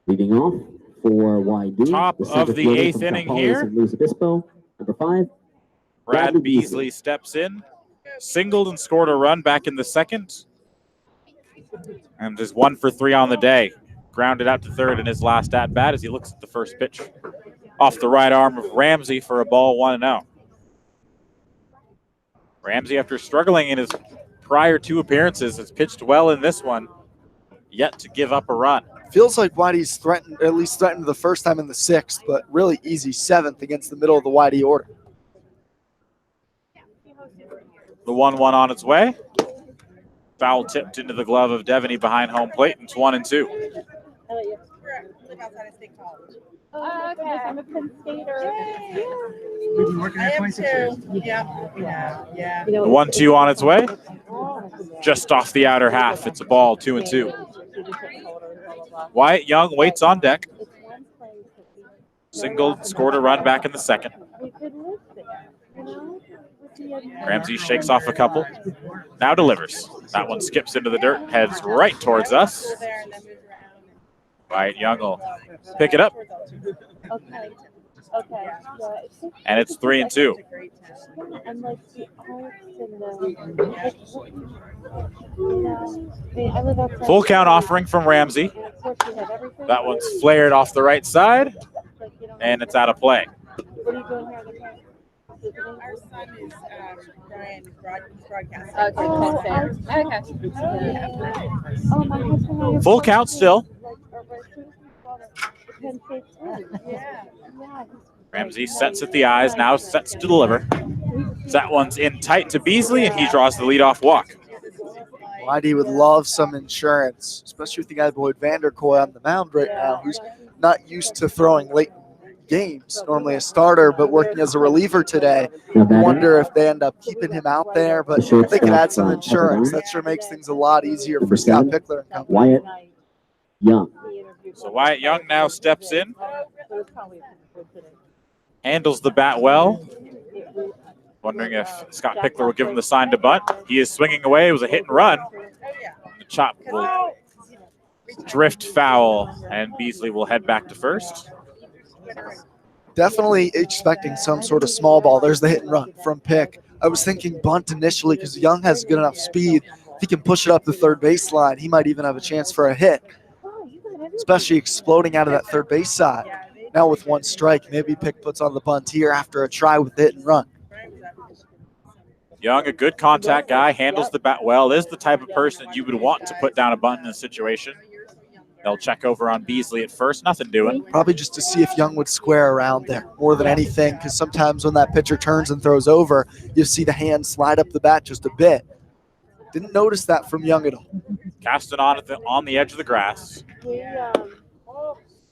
Leading off for YD. Top of the 8th inning here. Luis Obispo, number 5. Brad Beasley steps in, singled and scored a run back in the 2nd. And just 1 for 3 on the day. Grounded out to third in his last at-bat as he looks at the first pitch. Off the right arm of Ramsey for a ball 1-0. Ramsey, after struggling in his prior 2 appearances, has pitched well in this one, yet to give up a run. Feels like Whitey's threatened, at least threatened the first time in the 6th, but really easy 7th against the middle of the Whitey order. The 1-1 on its way. Foul tipped into the glove of Devaney behind home plate. It's 1-2. Okay. I'm a Penn Stater. We've been working I there am 26 years. too. Yeah, we have. Yeah. The 1-2 on its way. Just off the outer half. It's a ball, 2-2. Wyatt Young waits on deck. Singled, scored a run back in the second. Ramsey shakes off a couple. Now delivers. That one skips into the dirt, heads right towards us. Wyatt Young will pick it up. Okay. And it's 3-2. And like the arts and the Full count offering from Ramsey. That one's flared off the right side, and it's out of play. What are you doing here? Our son is Brian broadcasting. Oh, my husband. Full count still. Yeah. Ramsey sets at the eyes, now sets to deliver. That one's in tight to Beasley, and he draws the leadoff walk. YD would love some insurance, especially with the guy Boyd Vanderkoy on the mound right now, who's not used to throwing late games. Normally a starter, but working as a reliever today. Wonder if they end up keeping him out there, but if they could add some insurance, that sure makes things a lot easier for Scott Pickler and company. Wyatt Young. So Wyatt Young now steps in, handles the bat well. Wondering if Scott Pickler will give him the sign to bunt. He is swinging away. It was a hit and run. The chop will drift foul, and Beasley will head back to first. Definitely expecting some sort of small ball. There's the hit and run from Pick. I was thinking bunt initially because Young has good enough speed. If he can push it up the third baseline, he might even have a chance for a hit, especially exploding out of that third base side. Now with one strike, maybe Pick puts on the bunt here after a try with the hit and run. Young, a good contact guy, handles the bat well, is the type of person you would want to put down a bunt in a situation. They'll check over on Beasley at first, nothing doing. Probably just to see if Young would square around there more than anything, because sometimes when that pitcher turns and throws over, you see the hand slide up the bat just a bit. Didn't notice that from Young at all. Casting on the edge of the grass. The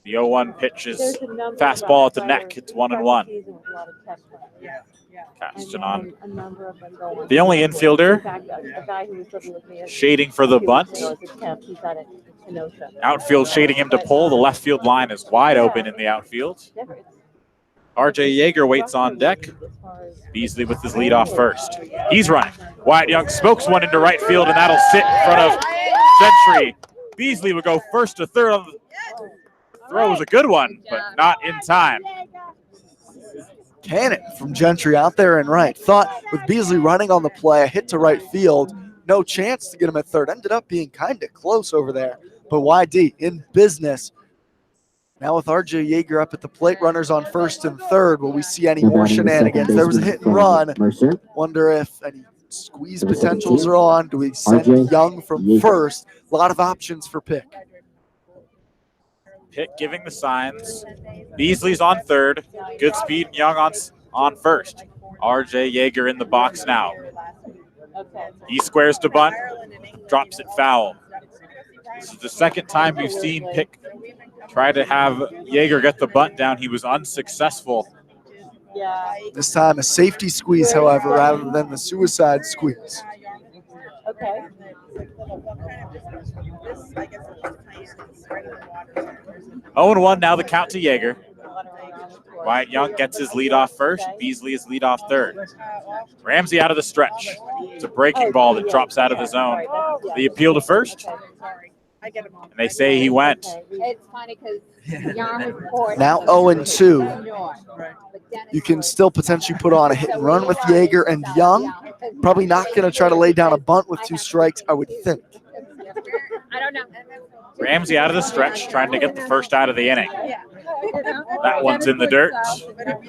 0-1 pitch is fastball at the neck. It's 1-1. Casting on. The only infielder shading for the bunt. Outfield shading him to pull. The left field line is wide open in the outfield. RJ Yeager waits on deck. Beasley with his leadoff first. He's running. Wyatt Young smokes one into right field, and that'll sit in front of Gentry. Beasley would go first to third on the throw. Was a good one, but not in time. Cannon from Gentry out there and right. Thought with Beasley running on the play, a hit to right field, no chance to get him at third. Ended up being kind of close over there. But YD in business. Now with RJ Yeager up at the plate, runners on first and third. Will we see any more shenanigans? There was a hit and run. Wonder if any squeeze potentials are on. Do we send Young from first? A lot of options for Pick. Pick giving the signs. Beasley's on third. Good speed, and Young on first. RJ Yeager in the box now. He squares to bunt, drops it foul. This is the second time we've seen Pick try to have Yeager get the bunt down. He was unsuccessful. This time a safety squeeze, however, rather than the suicide squeeze. Okay. 0-1 now, the count to Yeager. Wyatt Young gets his lead off first. Beasley is lead off third. Ramsey out of the stretch. It's a breaking ball that drops out of the zone. The appeal to first. And they say he went. It's funny because Now 0-2. You can still potentially put on a hit and run with Yeager and Young. Probably not going to try to lay down a bunt with two strikes, I would think. I don't know. Ramsey out of the stretch, trying to get the first out of the inning. That one's in the dirt.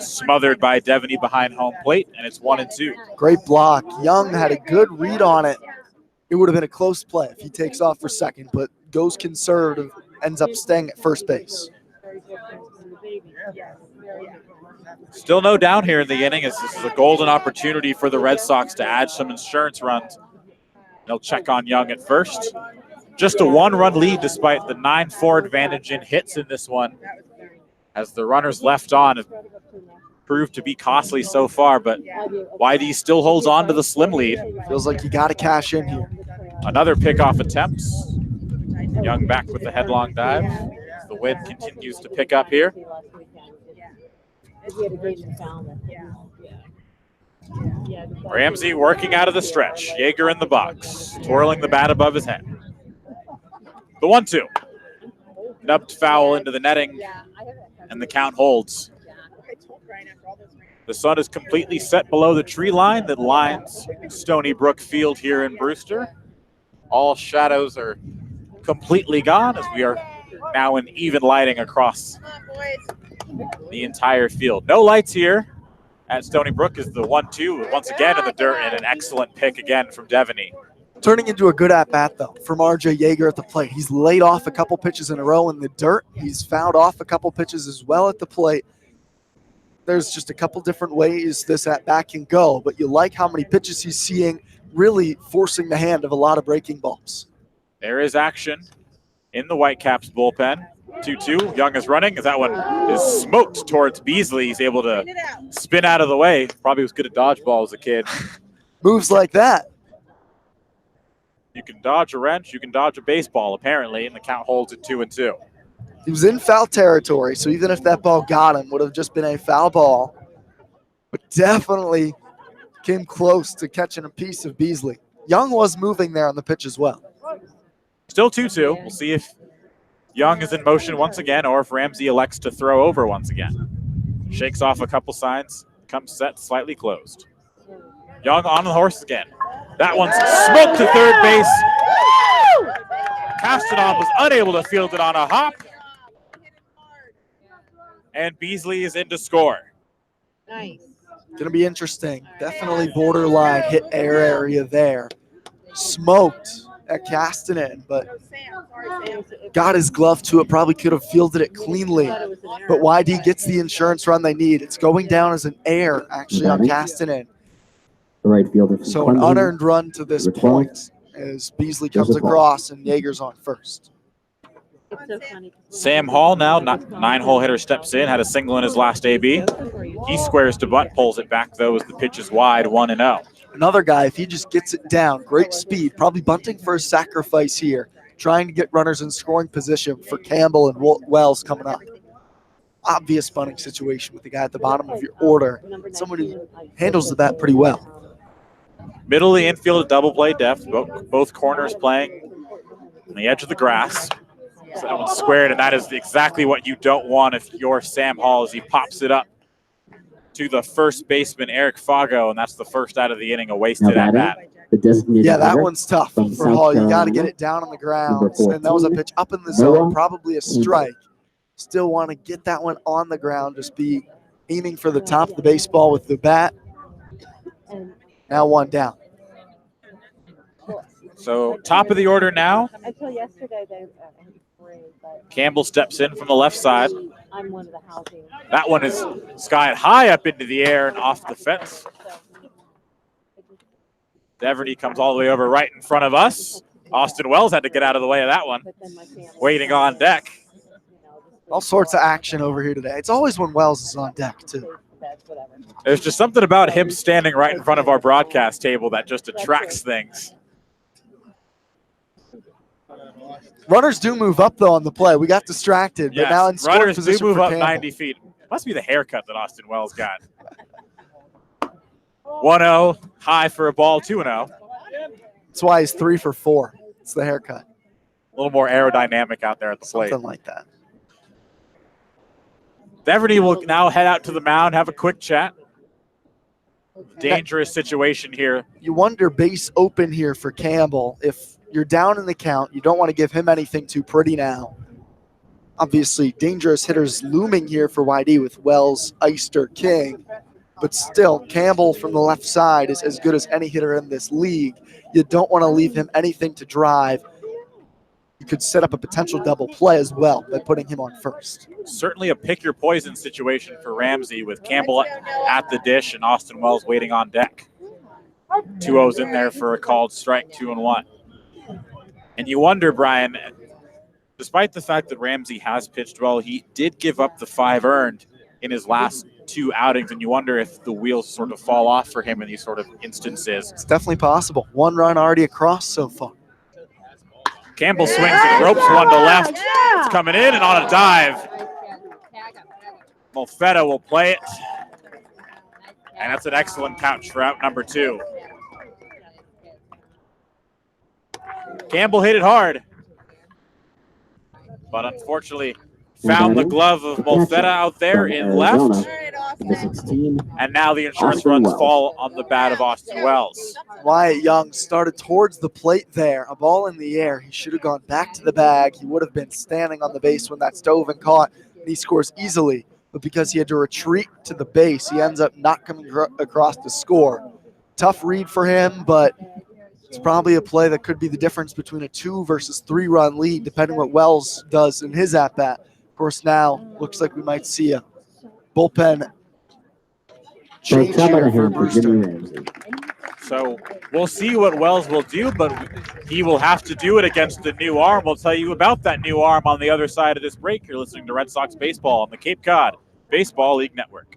Smothered by Devaney behind home plate, and it's 1-2. Great block. Young had a good read on it. It would have been a close play if he takes off for second, but goes conservative, ends up staying at first base. Still no down here in the inning, as this is a golden opportunity for the Red Sox to add some insurance runs. They'll check on Young at first. Just a one-run lead despite the 9-4 advantage in hits in this one, as the runners left on have proved to be costly so far, but YD still holds on to the slim lead. Feels like you got to cash in here. Another pickoff attempt. Young back with the headlong dive. The wind continues to pick up here. Ramsey working out of the stretch. Yeager in the box, twirling the bat above his head. The 1-2. Nubbed foul into the netting, and the count holds. The sun is completely set below the tree line that lines Stony Brook Field here in Brewster. All shadows are completely gone as we are now in even lighting across the entire field. No lights here at Stony Brook is the 1-2 once again in the dirt, and an excellent pick again from Devaney. Turning into a good at-bat, though, from RJ Yeager at the plate. He's laid off a couple pitches in a row in the dirt. He's fouled off a couple pitches as well at the plate. There's just a couple different ways this at-bat can go, but you like how many pitches he's seeing, really forcing the hand of a lot of breaking balls. There is action in the Whitecaps bullpen. 2-2. Young is running as that one is smoked towards Beasley. He's able to spin out of the way. Probably was good at dodgeball as a kid. Moves like that. You can dodge a wrench, you can dodge a baseball, apparently, and the count holds at 2-2. He was in foul territory, so even if that ball got him, would have just been a foul ball. But definitely came close to catching a piece of Beasley. Young was moving there on the pitch as well. Still 2-2. We'll see if Young is in motion once again or if Ramsey elects to throw over once again. Shakes off a couple signs, comes set slightly closed. Young on the horse again. That one's smoked to third base. Castanon was unable to field it on a hop. And Beasley is in to score. Nice. Going to be interesting. Definitely borderline hit air area there. Smoked at Castanon, but got his glove to it. Probably could have fielded it cleanly. But YD gets the insurance run they need. It's going down as an air, actually, on Castanon. The right fielder. So an unearned run to this point as Beasley comes across and Yeager's on first. Sam Hall now, nine-hole hitter, steps in, had a single in his last AB. He squares to bunt, pulls it back, though, as the pitch is wide, 1-0. Another guy, if he just gets it down, great speed, probably bunting for a sacrifice here, trying to get runners in scoring position for Campbell and Wells coming up. Obvious bunting situation with the guy at the bottom of your order, someone who handles the bat pretty well. Middle of the infield, a double play depth, both corners playing on the edge of the grass. So that one's squared, and that is exactly what you don't want if you're Sam Hall as he pops it up to the first baseman, Eric Fago, and that's the first out of the inning, a wasted at bat. Yeah, that one's tough for Hall. You got to get it down on the ground, and that was a pitch up in the zone, probably a strike. Still want to get that one on the ground, just be aiming for the top of the baseball with the bat. Now one down. So top of the order now. Until yesterday, Campbell steps in from the left side. I'm one of the housing. That one is skied high up into the air and off the fence. Deverny comes all the way over right in front of us. Austin Wells had to get out of the way of that one. Waiting on deck. All sorts of action over here today. It's always when Wells is on deck, too. There's just something about him standing right in front of our broadcast table that just attracts things. Runners do move up, though, on the play. We got distracted, but Yes, now in scoring runners position do move for up Campbell. 90 feet. Must be the haircut that Austin Wells got. 1-0, high for a ball, 2-0. That's why he's 3 for 4. It's the haircut. A little more aerodynamic out there at the plate. Something like that. Deverny will now head out to the mound, have a quick chat. Dangerous situation here. You wonder base open here for Campbell. If you're down in the count, you don't want to give him anything too pretty now. Obviously, dangerous hitters looming here for YD with Wells, Eister, King. But still, Campbell from the left side is as good as any hitter in this league. You don't want to leave him anything to drive. You could set up a potential double play as well by putting him on first. Certainly a pick-your-poison situation for Ramsey with Campbell at the dish and Austin Wells waiting on deck. 2-0's in there for a called strike, 2-1. And you wonder, Brian, despite the fact that Ramsey has pitched well, he did give up the 5 earned in his last 2 outings, and you wonder if the wheels sort of fall off for him in these sort of instances. It's definitely possible. 1 run already across so far. Campbell swings and ropes one to left. It's coming in and on a dive. Molfetta will play it. And that's an excellent count for out number 2. Campbell hit it hard, but unfortunately found the glove of Molfetta out there in left. And now the insurance runs fall on the bat of Austin Wells. Wyatt Young started towards the plate there, a ball in the air. He should have gone back to the bag. He would have been standing on the base when that's dove and caught, and he scores easily. But because he had to retreat to the base, he ends up not coming across to score. Tough read for him, but it's probably a play that could be the difference between a 2 versus 3 run lead, depending what Wells does in his at-bat. Of course, now looks like we might see a bullpen change here for Brewster. So we'll see what Wells will do, but he will have to do it against the new arm. We'll tell you about that new arm on the other side of this break. You're listening to Red Sox Baseball on the Cape Cod Baseball League Network.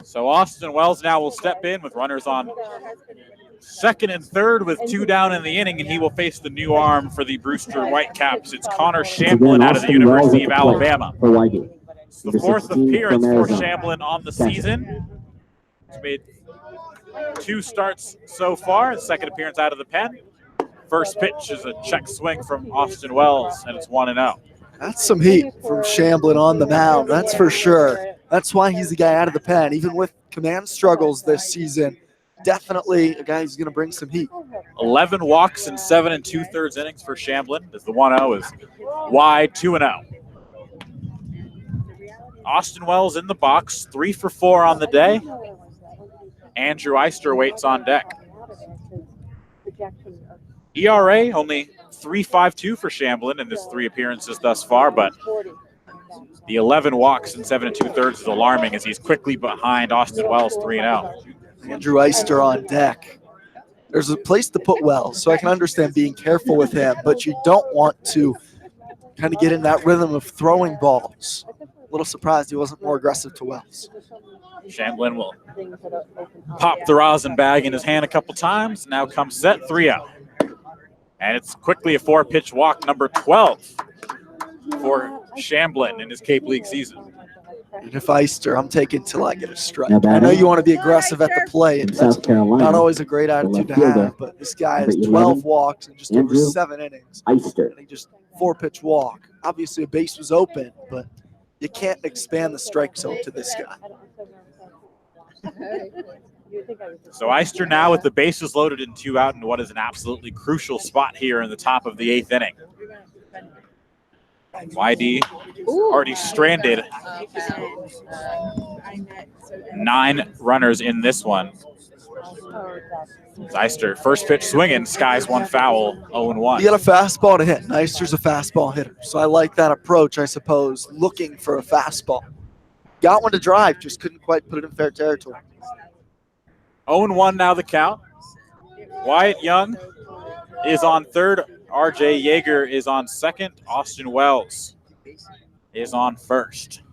So Austin Wells now will step in with runners on second and third with 2 down in the inning, and he will face the new arm for the Brewster Whitecaps. It's Connor Shamblin out of the University of Alabama. It's the 4th appearance for Shamblin on the season. He's made 2 starts so far, his 2nd appearance out of the pen. First pitch is a check swing from Austin Wells, and it's 1-0. That's some heat from Shamblin on the mound, that's for sure. That's why he's the guy out of the pen. Even with command struggles this season, definitely a guy who's going to bring some heat. 11 walks in 7 2/3 innings for Shamblin, as the 1-0 is wide, 2-0. Austin Wells in the box, 3 for 4 on the day. Andrew Eister waits on deck. ERA only 3.52 for Shamblin in his 3 appearances thus far, but the 11 walks in 7 2/3 is alarming as he's quickly behind Austin Wells 3-0. Andrew Eister on deck. There's a place to put Wells, so I can understand being careful with him, but you don't want to kind of get in that rhythm of throwing balls. A little surprised he wasn't more aggressive to Wells. Shamblin will pop the rosin bag in his hand a couple times. Now comes set 3-0. And it's quickly a 4-pitch walk, number 12 for Shamblin in his Cape League season. And if Eister, I'm taking till I get a strike. Now I know batting you want to be aggressive at the plate. from And that's South Carolina, not always a great the attitude left to fielder, have, but this guy has number 12 11, walks in just over Andrew 7 innings. Eister. And he just 4-pitch walk. Obviously, a base was open, but you can't expand the strike zone to this guy. So Eister now with the bases loaded and 2 out in what is an absolutely crucial spot here in the top of the 8th inning. YD already stranded 9 runners in this one. Eister, first pitch swinging, skies 1 foul, 0-1. You got a fastball to hit. And Eister's a fastball hitter. So I like that approach, I suppose, looking for a fastball. Got one to drive, just couldn't quite put it in fair territory. 0-1 now the count. Wyatt Young is on third. RJ Yeager is on second. Austin Wells is on first.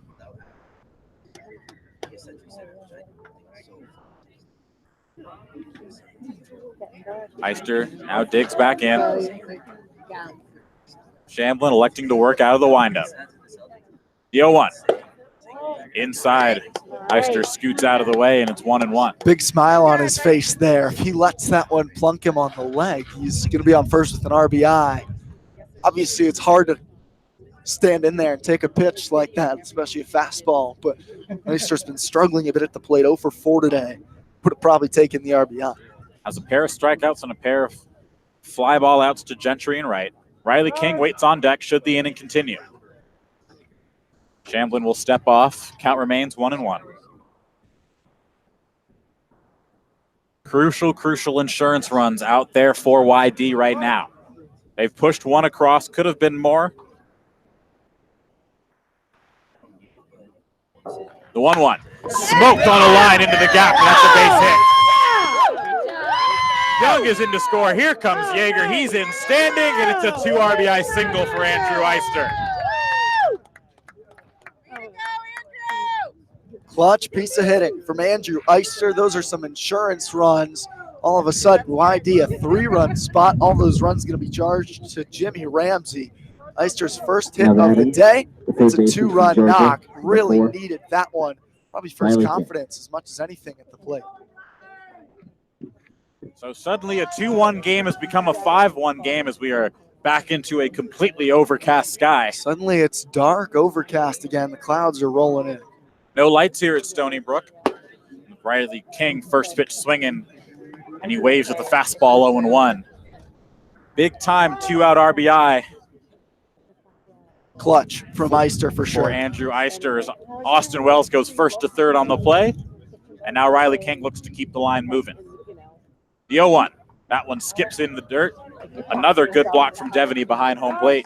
Eister now digs back in. Shamblin electing to work out of the windup. The 0-1. Inside. Eister scoots out of the way, and it's 1-1. Big smile on his face there. If he lets that one plunk him on the leg, he's going to be on first with an RBI. Obviously, it's hard to stand in there and take a pitch like that, especially a fastball. But Eister's been struggling a bit at the plate, 0 for 4 today. Would have probably taken the RBI. Has a pair of strikeouts and a pair of fly ball outs to Gentry and Wright. Riley King waits on deck should the inning continue. Shamblin will step off. Count remains 1-1. Crucial insurance runs out there for YD right now. They've pushed 1 across. Could have been more. The 1-1. Smoked on a line into the gap, and that's a base hit. Young is in to score. Here comes Yeager. He's in standing, and it's a 2 RBI single for Andrew Eister. Clutch piece of hitting from Andrew Eister. Those are some insurance runs. All of a sudden, YD, a 3-run spot. All those runs going to be charged to Jimmy Ramsey. Eister's first hit of the day. It's a 2-run knock. Really needed that one. Probably for his confidence as much as anything at the plate. So suddenly a 2-1 game has become a 5-1 game as we are back into a completely overcast sky. Suddenly it's dark, overcast again. The clouds are rolling in. No lights here at Stony Brook. Riley King, first pitch swinging, and he waves at the fastball 0-1. Big time 2-out RBI. Clutch from Eister for sure. For Andrew Eister as Austin Wells goes first to third on the play, and now Riley King looks to keep the line moving. The 0-1. That one skips in the dirt. Another good block from Devaney behind home plate.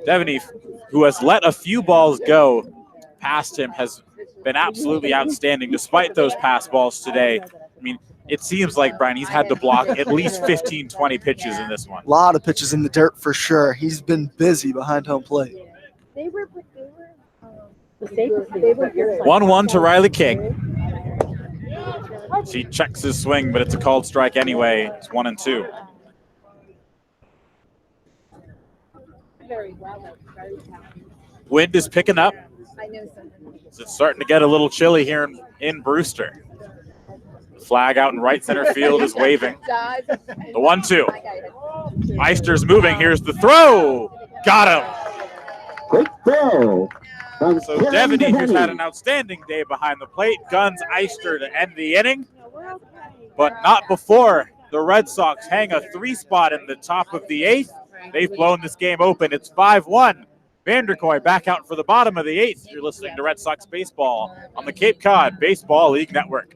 Devaney, who has let a few balls go past him, has been absolutely outstanding despite those pass balls today. I mean, it seems like, Brian, he's had to block at least 15, 20 pitches in this one. A lot of pitches in the dirt for sure. He's been busy behind home plate. 1-1 to Riley King. He checks his swing, but it's a called strike anyway. It's 1-2. Wind is picking up. It's starting to get a little chilly here in Brewster. The flag out in right center field is waving. The 1-2. Eister's moving. Here's the throw. Got him. Great throw. So Devaney, who's had an outstanding day behind the plate, guns Eister to end the inning, but not before the Red Sox hang a 3-spot in the top of the 8th. They've blown this game open. It's 5-1. Vanderkoy back out for the bottom of the 8th. You're listening to Red Sox Baseball on the Cape Cod Baseball League Network.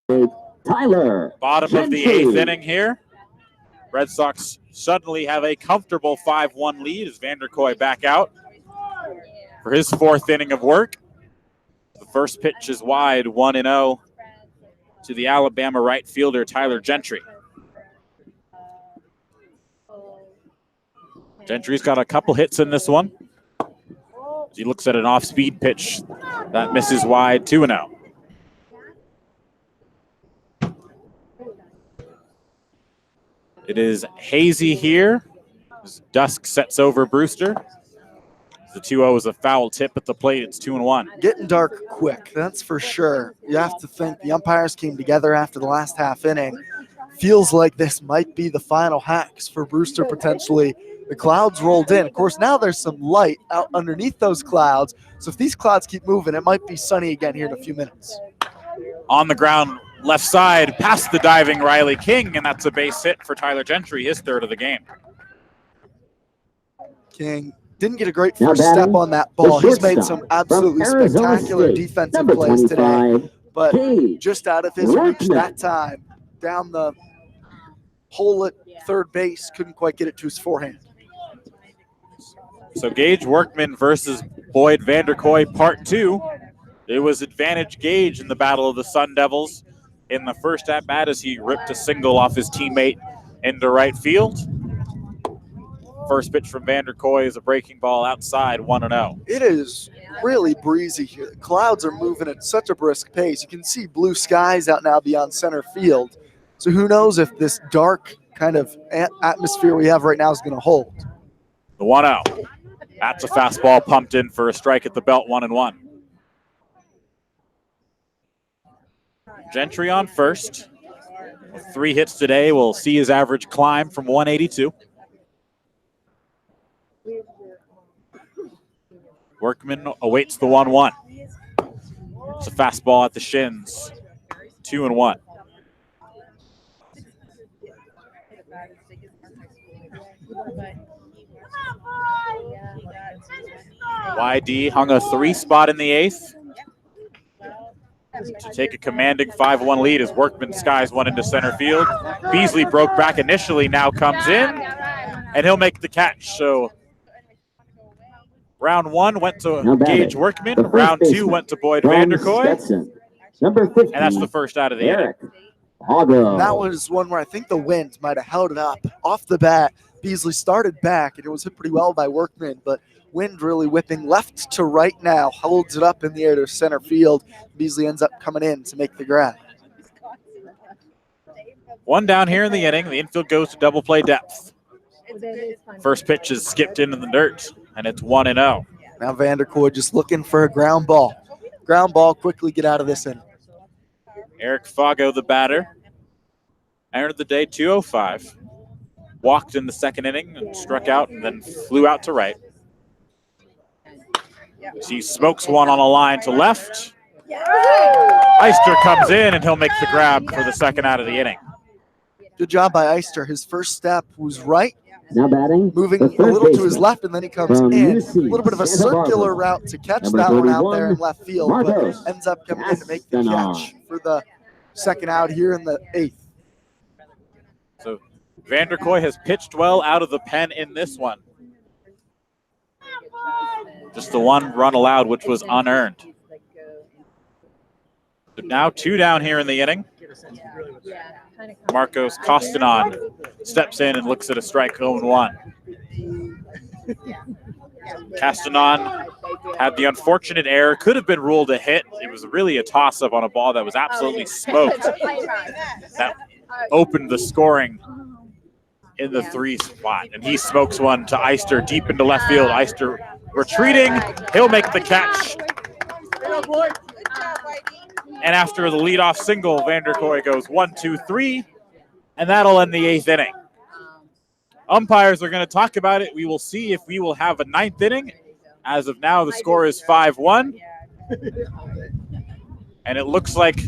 Tyler. Bottom of the 8th inning here. Red Sox suddenly have a comfortable 5-1 lead as Vanderkoy back out for his 4th inning of work. The first pitch is wide, 1-0 to the Alabama right fielder, Tyler Gentry. Gentry's got a couple hits in this one. He looks at an off-speed pitch that misses wide, 2-0. It is hazy here as dusk sets over Brewster. The 2-0 is a foul tip at the plate. It's 2-1. Getting dark quick, that's for sure. You have to think the umpires came together after the last half inning. Feels like this might be the final hacks for Brewster potentially. The clouds rolled in. Of course, now there's some light out underneath those clouds. So if these clouds keep moving, it might be sunny again here in a few minutes. On the ground, left side, past the diving Riley King, and that's a base hit for Tyler Gentry, his 3rd of the game. King didn't get a great first step on that ball. He's made some absolutely spectacular defensive plays today, but just out of his reach that time. Down the hole at third base, couldn't quite get it to his forehand. So Gage Workman versus Boyd Vanderkoy, part 2. It was advantage Gage in the Battle of the Sun Devils in the first at-bat as he ripped a single off his teammate into right field. First pitch from Vanderkoy is a breaking ball outside, 1-0. It is really breezy here. The clouds are moving at such a brisk pace. You can see blue skies out now beyond center field. So who knows if this dark kind of atmosphere we have right now is going to hold. The 1-0. That's a fastball pumped in for a strike at the belt, 1-1. Gentry on first. With 3 hits today, we'll see his average climb from 182. Workman awaits the 1-1. It's a fastball at the shins. 2-1. YD hung a 3 spot in the 8th to take a commanding 5-1 lead as Workman skies one into center field. Beasley broke back initially, now comes in, and he'll make the catch. So round 1 went to Gage Workman. Round 2 went to Boyd Vanderkoy. Number 50, and that's the first out of the inning. That was one where I think the wind might have held it up. Off the bat, Beasley started back, and it was hit pretty well by Workman, but wind really whipping left to right now, holds it up in the air to center field. Beasley ends up coming in to make the grab. 1 down here in the inning. The infield goes to double play depth. First pitch is skipped into the dirt, and it's 1-0. Now Vanderkoy just looking for a ground ball. Ground ball, quickly get out of this inning. Eric Fago, the batter, entered the day 205. Walked in the 2nd inning and struck out and then flew out to right. He smokes one on a line to left. Eister comes in and he'll make the grab for the 2nd out of the inning. Good job by Eister. His first step was right. Now batting, moving a little to his left, and then he comes in. A little bit of a circular route to catch that one out there in left field, but ends up coming in to make the catch for the 2nd out here in the 8th. So Vanderkoy has pitched well out of the pen in this one. Just the 1 run allowed, which was unearned. So now 2 down here in the inning. Marcos Costanon steps in and looks at a strike 0-1. Castanon had the unfortunate error, could have been ruled a hit. It was really a toss-up on a ball that was absolutely smoked. That opened the scoring in the 3 spot, and he smokes one to Eister deep into left field. Eister retreating, he'll make the catch. And after the leadoff single, Vanderkoy goes 1-2-3, and that'll end the 8th inning. Umpires are going to talk about it. We will see if we will have a 9th inning. As of now, the score is 5-1. And it looks like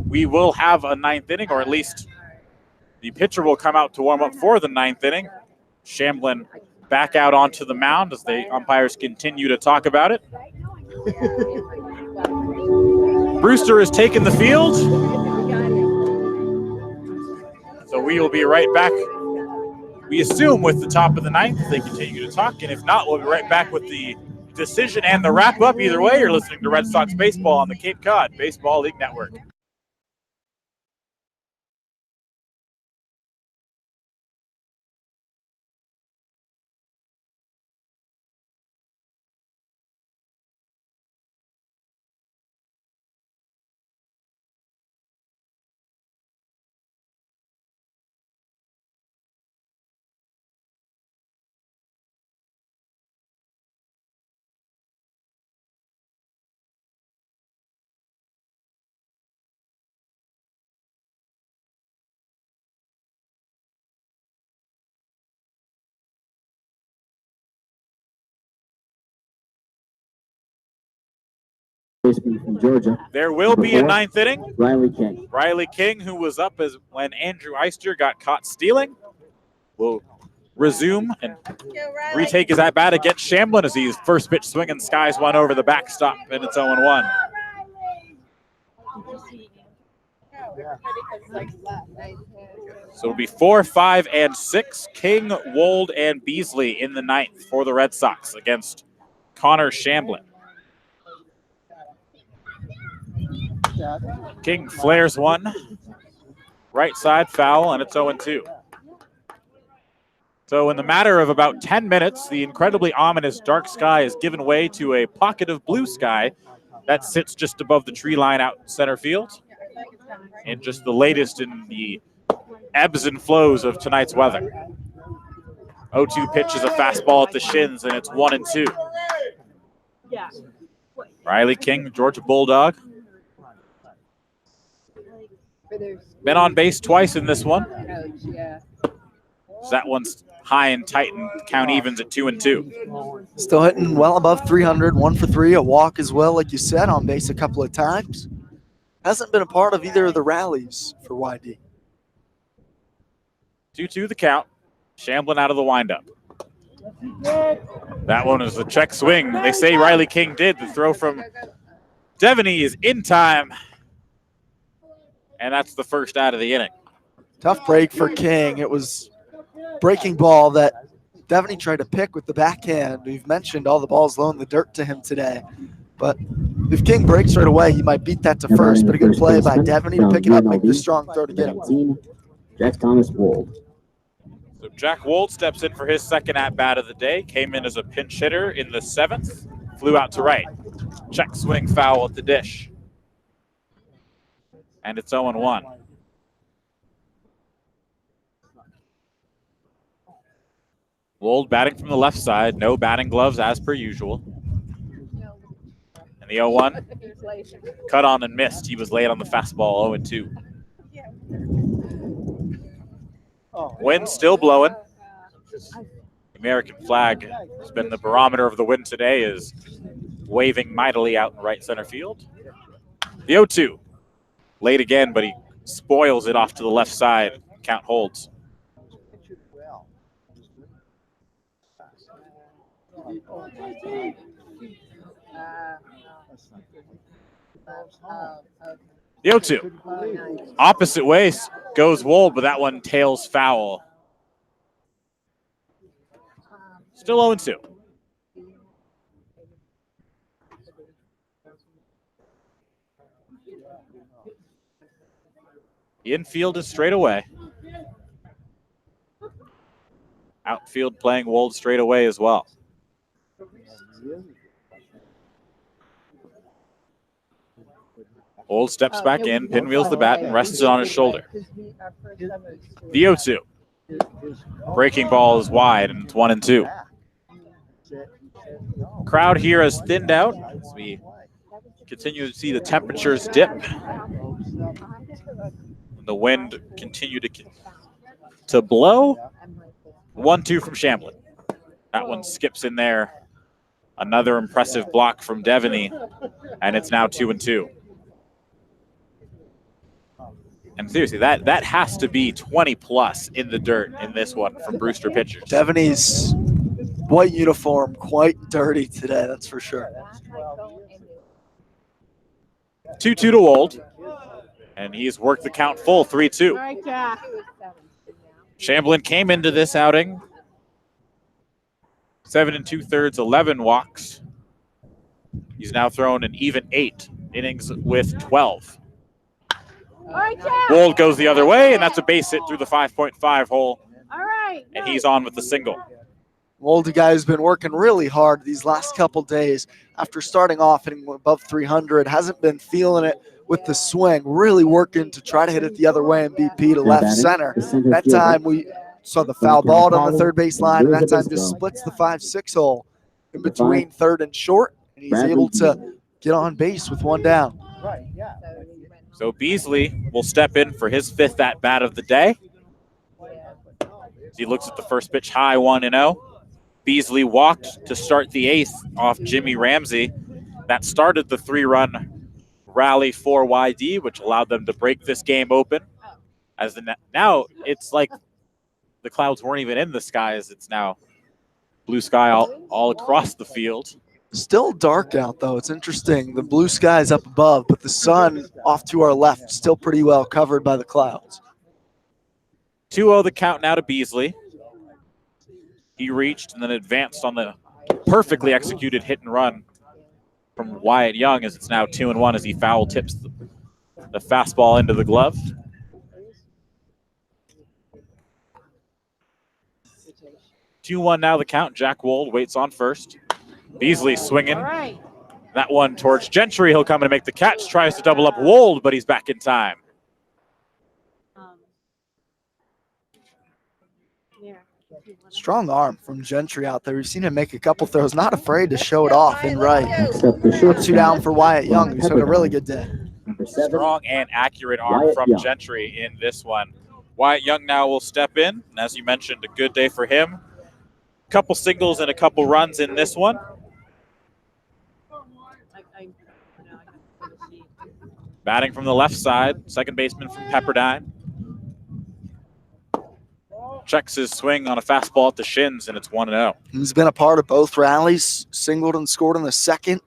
we will have a 9th inning, or at least the pitcher will come out to warm up for the 9th inning. Shamblin back out onto the mound as the umpires continue to talk about it. Brewster has taken the field. we will be right back. We assume with the top of the ninth, they continue to talk, and if not, we'll be right back with the decision and the wrap-up. Either way, you're listening to Red Sox Baseball on the Cape Cod Baseball League Network. From Georgia. There will be a ninth inning. Riley King. Riley King, who was up as when Andrew Eister got caught stealing, will resume and retake his at-bat against Shamblin as he's first pitch swinging, skies one over the backstop, and it's 0-1. So it'll be 4, 5, and 6. King, Wold, and Beasley in the ninth for the Red Sox against Connor Shamblin. King flares one. Right side foul, and it's 0-2. So in the matter of about 10 minutes, the incredibly ominous dark sky has given way to a pocket of blue sky that sits just above the tree line out center field. And just the latest in the ebbs and flows of tonight's weather. 0-2 pitch is a fastball at the shins, and it's 1-2. Riley King, Georgia Bulldog. Been on base twice in this one. So that one's high and tight and count evens at 2-2. Still hitting well above 300, 1 for 3, a walk as well, like you said, on base a couple of times. Hasn't been a part of either of the rallies for YD. 2-2 the count. Shamblin out of the windup. That one is a check swing. They say Riley King did. The throw from Devaney is in time. And that's the first out of the inning. Tough break for King. It was breaking ball that Devaney tried to pick with the backhand. We've mentioned all the balls low in the dirt to him today. But if King breaks right away, he might beat that to first. But a good play by Devaney to pick it up, make the strong throw to get him. Jack Thomas Wold. So Jack Wold steps in for his second at-bat of the day. Came in as a pinch hitter in the 7th. Flew out to right. Check swing foul at the dish. And it's 0-1. Wold batting from the left side. No batting gloves as per usual. And the 0-1. Cut on and missed. He was late on the fastball, 0-2. Wind still blowing. The American flag has been the barometer of the wind today, is waving mightily out in right center field. The 0-2. Late again, but he spoils it off to the left side. Count holds. The 0-2. Opposite way goes Wold, but that one tails foul. Still 0-2. The infield is straight away. Outfield playing Wold straight away as well. Wold steps back in, pinwheels the bat, and rests it on his shoulder. The 0-2. Breaking ball is wide, and it's 1-2. Crowd here has thinned out as we continue to see the temperatures dip. The wind continue to blow. 1-2 from Shamblin. That one skips in there. Another impressive block from Devaney, and it's now 2-2. And seriously, that has to be 20+ in the dirt in this one from Brewster pitchers. Devaney's white uniform quite dirty today, that's for sure. 2-2 to Wold. And he's worked the count full, 3-2. Shamblin came into this outing 7 2/3, 11 walks. He's now thrown an even 8 innings with 12. Wold goes the other way, and that's a base hit through the 5.5 hole. All right. And he's on with the single. Wolde guy has been working really hard these last couple days after starting off hitting above 300. Hasn't been feeling it with the swing, really working to try to hit it the other way and BP to left center. That time we saw the foul ball on the third base line, and that time just splits the 5-6 hole in between third and short, and he's able to get on base with one down. So Beasley will step in for his 5th at-bat of the day. As he looks at the first pitch high, 1-0. Beasley walked to start the 8th off Jimmy Ramsey. That started the 3-run rally for YD, which allowed them to break this game open. Now it's like the clouds weren't even in the skies. It's now blue sky all across the field. Still dark out, though. It's interesting. The blue sky is up above, but the sun off to our left, still pretty well covered by the clouds. 2-0 the count now to Beasley. He reached and then advanced on the perfectly executed hit and run from Wyatt Young, as it's now 2-1 as he foul tips the fastball into the glove. Two 2-1 now the count. Jack Wold waits on first. Beasley swinging. That one towards Gentry. He'll come in and make the catch. Tries to double up Wold, but he's back in time. Strong arm from Gentry out there. We've seen him make a couple throws. Not afraid to show it off in right. Two down for Wyatt Young, who's had a really good day. Strong and accurate arm from Gentry in this one. Wyatt Young now will step in. And as you mentioned, a good day for him. Couple singles and a couple runs in this one. Batting from the left side, second baseman from Pepperdine. Checks his swing on a fastball at the shins, and it's 1-0. He's been a part of both rallies, singled and scored in the second.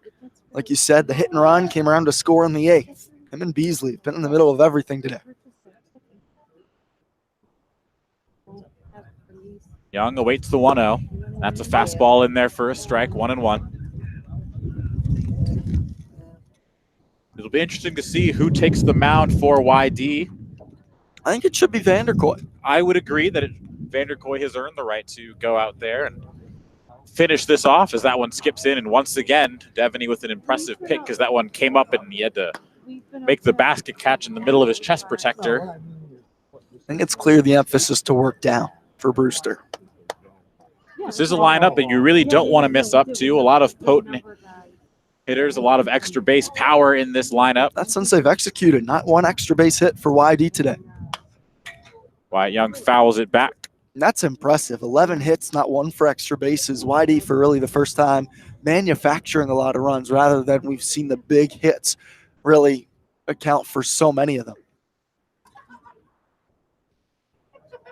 Like you said, the hit and run came around to score in the 8th. Him and Beasley have been in the middle of everything today. Young awaits the 1-0. That's a fastball in there for a strike, 1-1. It'll be interesting to see who takes the mound for YD. I think it should be Vanderkoy. I would agree that Vanderkoy has earned the right to go out there and finish this off as that one skips in. And once again, Devaney with an impressive pick because that one came up and he had to make the basket catch in the middle of his chest protector. I think it's clear the emphasis to work down for Brewster. This is a lineup that you really don't want to miss up to. A lot of potent hitters, a lot of extra base power in this lineup. That's since they've executed. Not one extra base hit for YD today. Wyatt Young fouls it back. That's impressive. 11 hits, not one for extra bases. YD for really the first time manufacturing a lot of runs rather than we've seen the big hits really account for so many of them.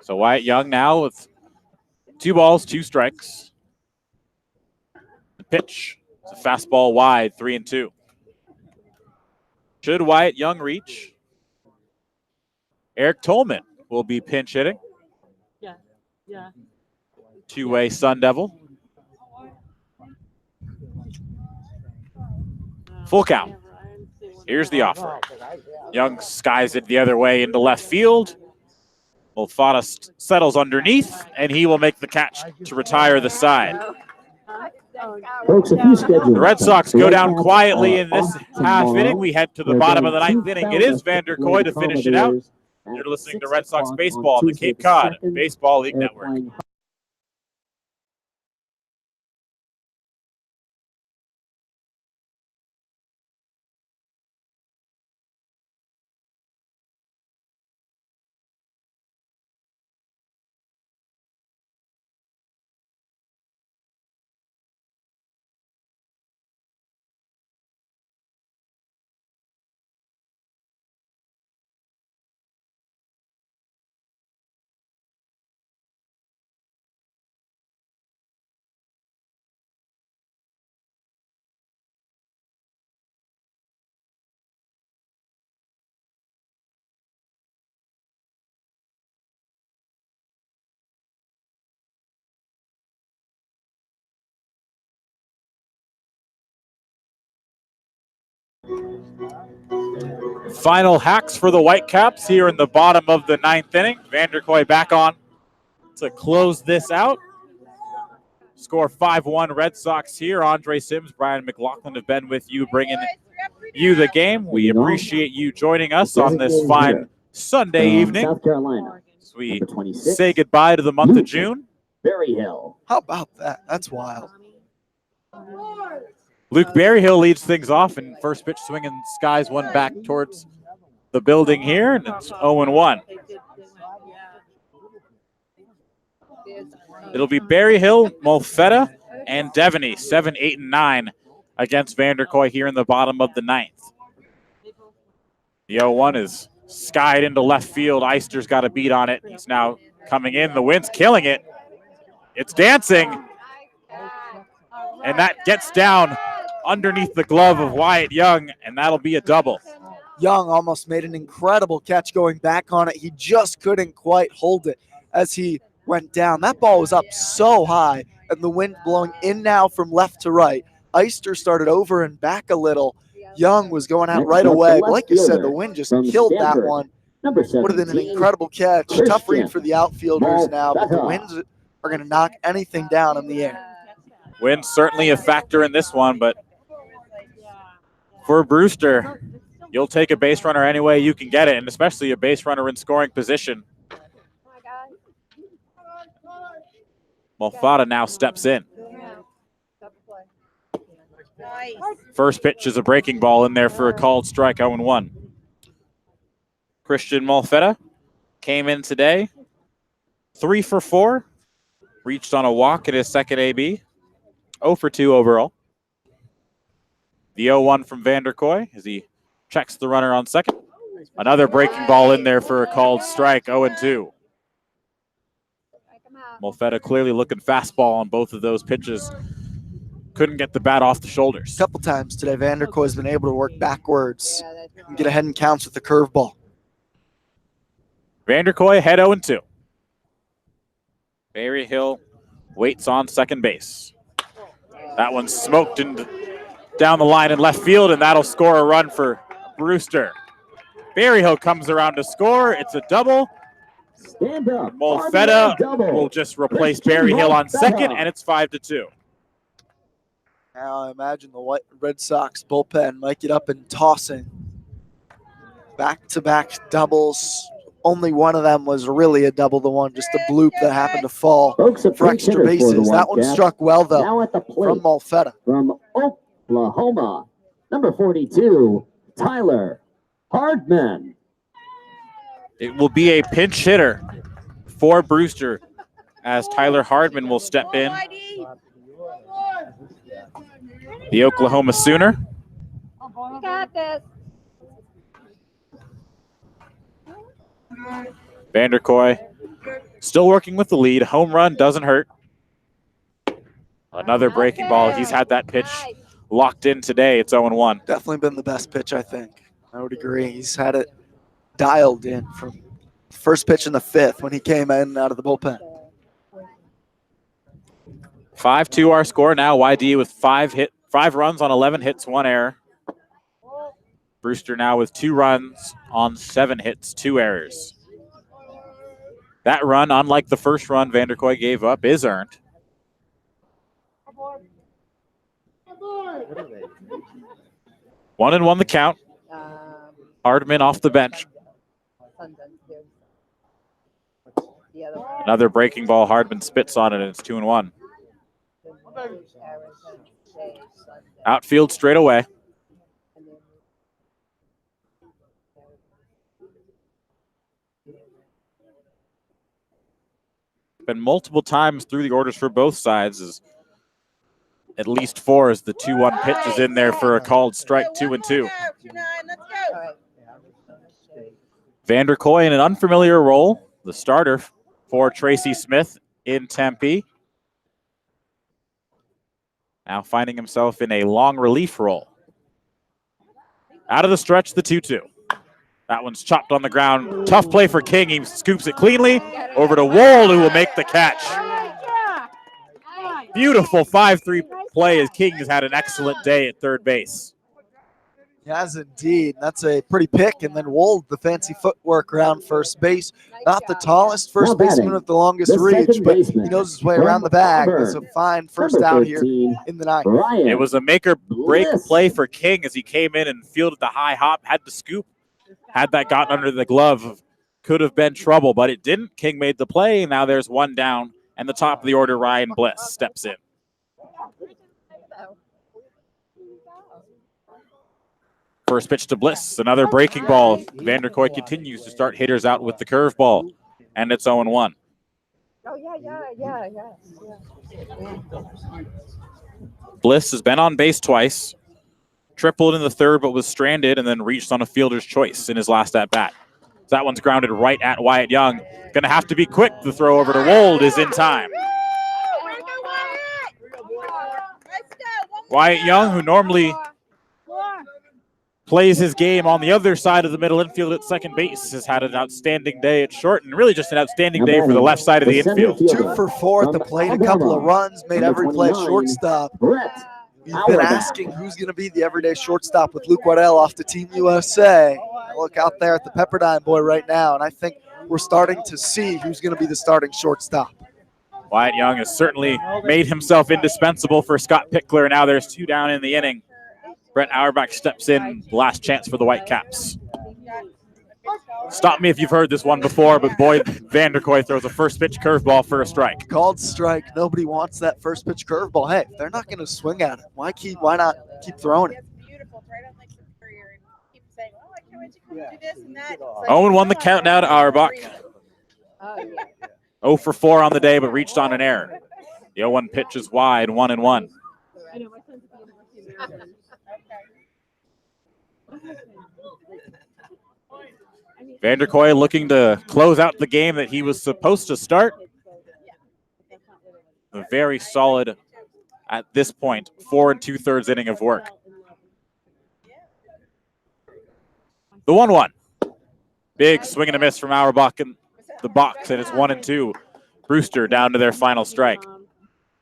So Wyatt Young now with 2 balls, 2 strikes. The pitch. It's a fastball wide, 3-2. Should Wyatt Young reach? Eric Tolman will be pinch hitting. Yeah. Two-way Sun Devil. Full count. Here's the offer. Young skies it the other way into left field. Olfata settles underneath, and he will make the catch to retire the side. The Red Sox go down quietly in this half inning. We head to the bottom of the 9th inning. It is Vanderkoy to finish it out. You're listening to Red Sox Baseball on the Cape Cod Baseball League Network. Final hacks for the Whitecaps here in the bottom of the 9th inning. Vanderkoy back on to close this out. Score 5-1 Red Sox here. Andre Sims, Brian McLaughlin have been with you, bringing you the game. We appreciate you joining us on this fine Sunday evening. South Carolina. As we Number 26, say goodbye to the month of June. Berryhill. How about that? That's wild. Luke Berryhill leads things off, and first pitch swinging skies one back towards the building here, and it's 0-1. It'll be Berryhill, Molfetta, and Devaney, 7, 8, and 9 against Vanderkoy here in the bottom of the 9th. The 0-1 is skied into left field. Eister's got a beat on it. He's now coming in. The wind's killing it. It's dancing. And that gets down underneath the glove of Wyatt Young, and that'll be a double. Young almost made an incredible catch going back on it. He just couldn't quite hold it as he went down. That ball was up so high, and the wind blowing in now from left to right. Eister started over and back a little. Young was going out right away. But like you said, the wind just killed that one. Would have been an incredible catch. Tough read for the outfielders now, but the winds are going to knock anything down in the air. Wind's certainly a factor in this one, but for Brewster, you'll take a base runner any way you can get it, and especially a base runner in scoring position. Molfetta now steps in. First pitch is a breaking ball in there for a called strike, 0-1. Christian Molfetta came in today, 3 for 4, reached on a walk at his second AB, 0 for 2 overall. The 0-1 from Vanderkoy as he checks the runner on second. Another breaking ball in there for a called strike, 0-2. Molfetta clearly looking fastball on both of those pitches. Couldn't get the bat off the shoulders. A couple times today, Vanderkoy's been able to work backwards and get ahead in counts with the curveball. Vanderkoy ahead 0-2. Berryhill waits on second base. That one's smoked and down the line in left field, and that'll score a run for Brewster. Berryhill comes around to score. It's a double. Molfetta will just replace Berryhill on second, and it's 5-2. Now I imagine the Red Sox bullpen might get up and tossing. Back-to-back doubles. Only one of them was really a double, the one just a bloop that happened to fall for extra bases. That one struck well, though, now at the plate, from Molfetta. From Oklahoma, number 42, Tyler Hardman. It will be a pinch hitter for Brewster as Tyler Hardman will step in. The Oklahoma Sooner. You got this. Vanderkoy still working with the lead. Home run doesn't hurt. Another breaking ball. He's had that pitch locked in today. It's 0-1. Definitely been the best pitch, I think. I would agree. He's had it dialed in from first pitch in the 5th when he came in out of the bullpen. 5-2 our score now. YD with 5 runs on 11 hits, 1 error. Brewster now with 2 runs on 7 hits, 2 errors. That run, unlike the first run Vanderkoy gave up, is earned. 1-1 the count. Hardman off the bench. Another breaking ball. Hardman spits on it, and it's 2-1. Outfield straight away. Been multiple times through the orders for both sides, as at least 4 as the 2-1 pitch is in there for a called strike, 2-2. Vanderkoy in an unfamiliar role, the starter for Tracy Smith in Tempe. Now finding himself in a long relief role. Out of the stretch, the 2-2. That one's chopped on the ground. Tough play for King. He scoops it cleanly over to Wold, who will make the catch. Beautiful 5-3 play as King has had an excellent day at third base. He has indeed. That's a pretty pick. And then Wold, the fancy footwork around first base. Not the tallest first Now baseman batting, with the longest the reach, second but baseman he knows his way from around the bag. That's a Auburn, fine first number out here 13, in the ninth. Ryan. It was a make-or-break Bliss. play for King as he came in and fielded the high hop, had the scoop. Had that gotten under the glove, could have been trouble, but it didn't. King made the play. Now there's one down, and the top of the order, Ryan Bliss, steps in. First pitch to Bliss, another breaking ball. Vanderkoy continues to start hitters out with the curveball, and it's 0-1. Oh, yeah. Bliss has been on base twice, tripled in the third, but was stranded and then reached on a fielder's choice in his last at-bat. That one's grounded right at Wyatt Young. Going to have to be quick. The throw over to Wold is in time. Wyatt Young, who normally plays his game on the other side of the middle infield at second base, has had an outstanding day at short and really just an outstanding day for the left side of the infield. 2 for 4 at the plate, a couple of runs, made every play shortstop. You've been asking who's going to be the everyday shortstop with Luke Waddell off to Team USA. I look out there at the Pepperdine boy right now, and I think we're starting to see who's going to be the starting shortstop. Wyatt Young has certainly made himself indispensable for Scott Pickler. Now there's 2 down in the inning. Brett Auerbach steps in, last chance for the Whitecaps. Stop me if you've heard this one before, but Boyd Vanderkoy throws a first pitch curveball for a strike. Called strike. Nobody wants that first pitch curveball. Hey, if they're not going to swing at it, why not keep throwing it? 0-1 the count now to Auerbach. 0 for 4 on the day, but reached on an error. The 0-1 pitch is wide, 1-1. Vanderkoy looking to close out the game that he was supposed to start. A very solid, at this point, 4 2/3 inning of work. The 1-1. Big swing and a miss from Auerbach in the box, and it's 1-2. Brewster down to their final strike.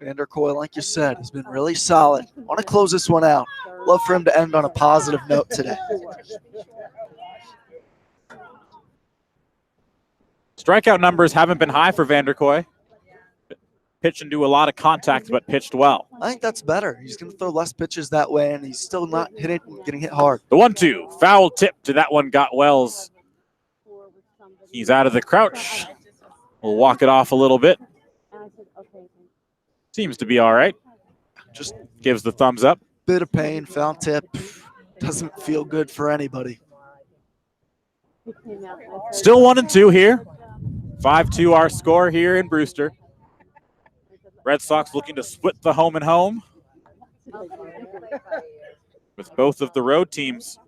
Vanderkoy, like you said, has been really solid. Want to close this one out. Love for him to end on a positive note today. Strikeout numbers haven't been high for Vanderkoy. Pitched and do a lot of contact, but pitched well. I think that's better. He's going to throw less pitches that way, and he's still not getting hit hard. The 1-2. Foul tip to that one got Wells. He's out of the crouch. We'll walk it off a little bit. Seems to be all right. Just gives the thumbs up. Bit of pain, foul tip. Doesn't feel good for anybody. Still 1-2 here. 5-2 our score here in Brewster. Red Sox looking to split the home and home, with both of the road teams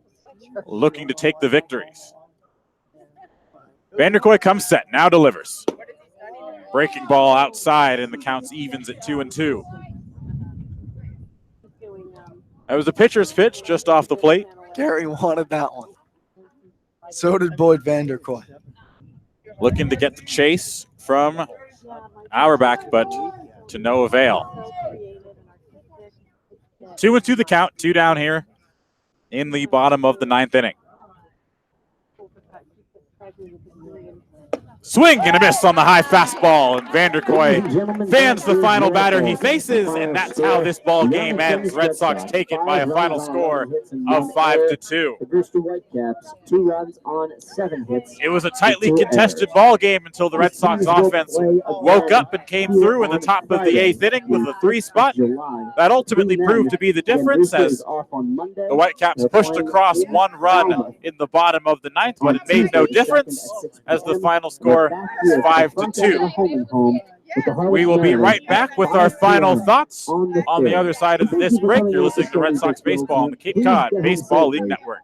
looking to take the victories. Vanderkoy comes set, now delivers. Breaking ball outside, and the count's evens at 2-2. That was a pitcher's pitch just off the plate. Gary wanted that one. So did Boyd Vanderkoy. Looking to get the chase from Auerbach, but to no avail. 2-2 the count, 2 down here in the bottom of the 9th inning. Swing and a miss on the high fastball, and Vanderkoy fans the final batter he faces, and that's how this ball game ends. Red Sox take it by a final score of 5-2. The Brewster Whitecaps, 2 runs on 7 hits. It was a tightly contested ball game until the Red Sox offense woke up and came through in the top of the 8th inning with a 3 spot. That ultimately proved to be the difference as the Whitecaps pushed across 1 run in the bottom of the 9th, but it made no difference as the final score is 5-2. We will be right back with our final thoughts on the other side of this break. You're listening to Red Sox Baseball on the Cape Cod Baseball League Network.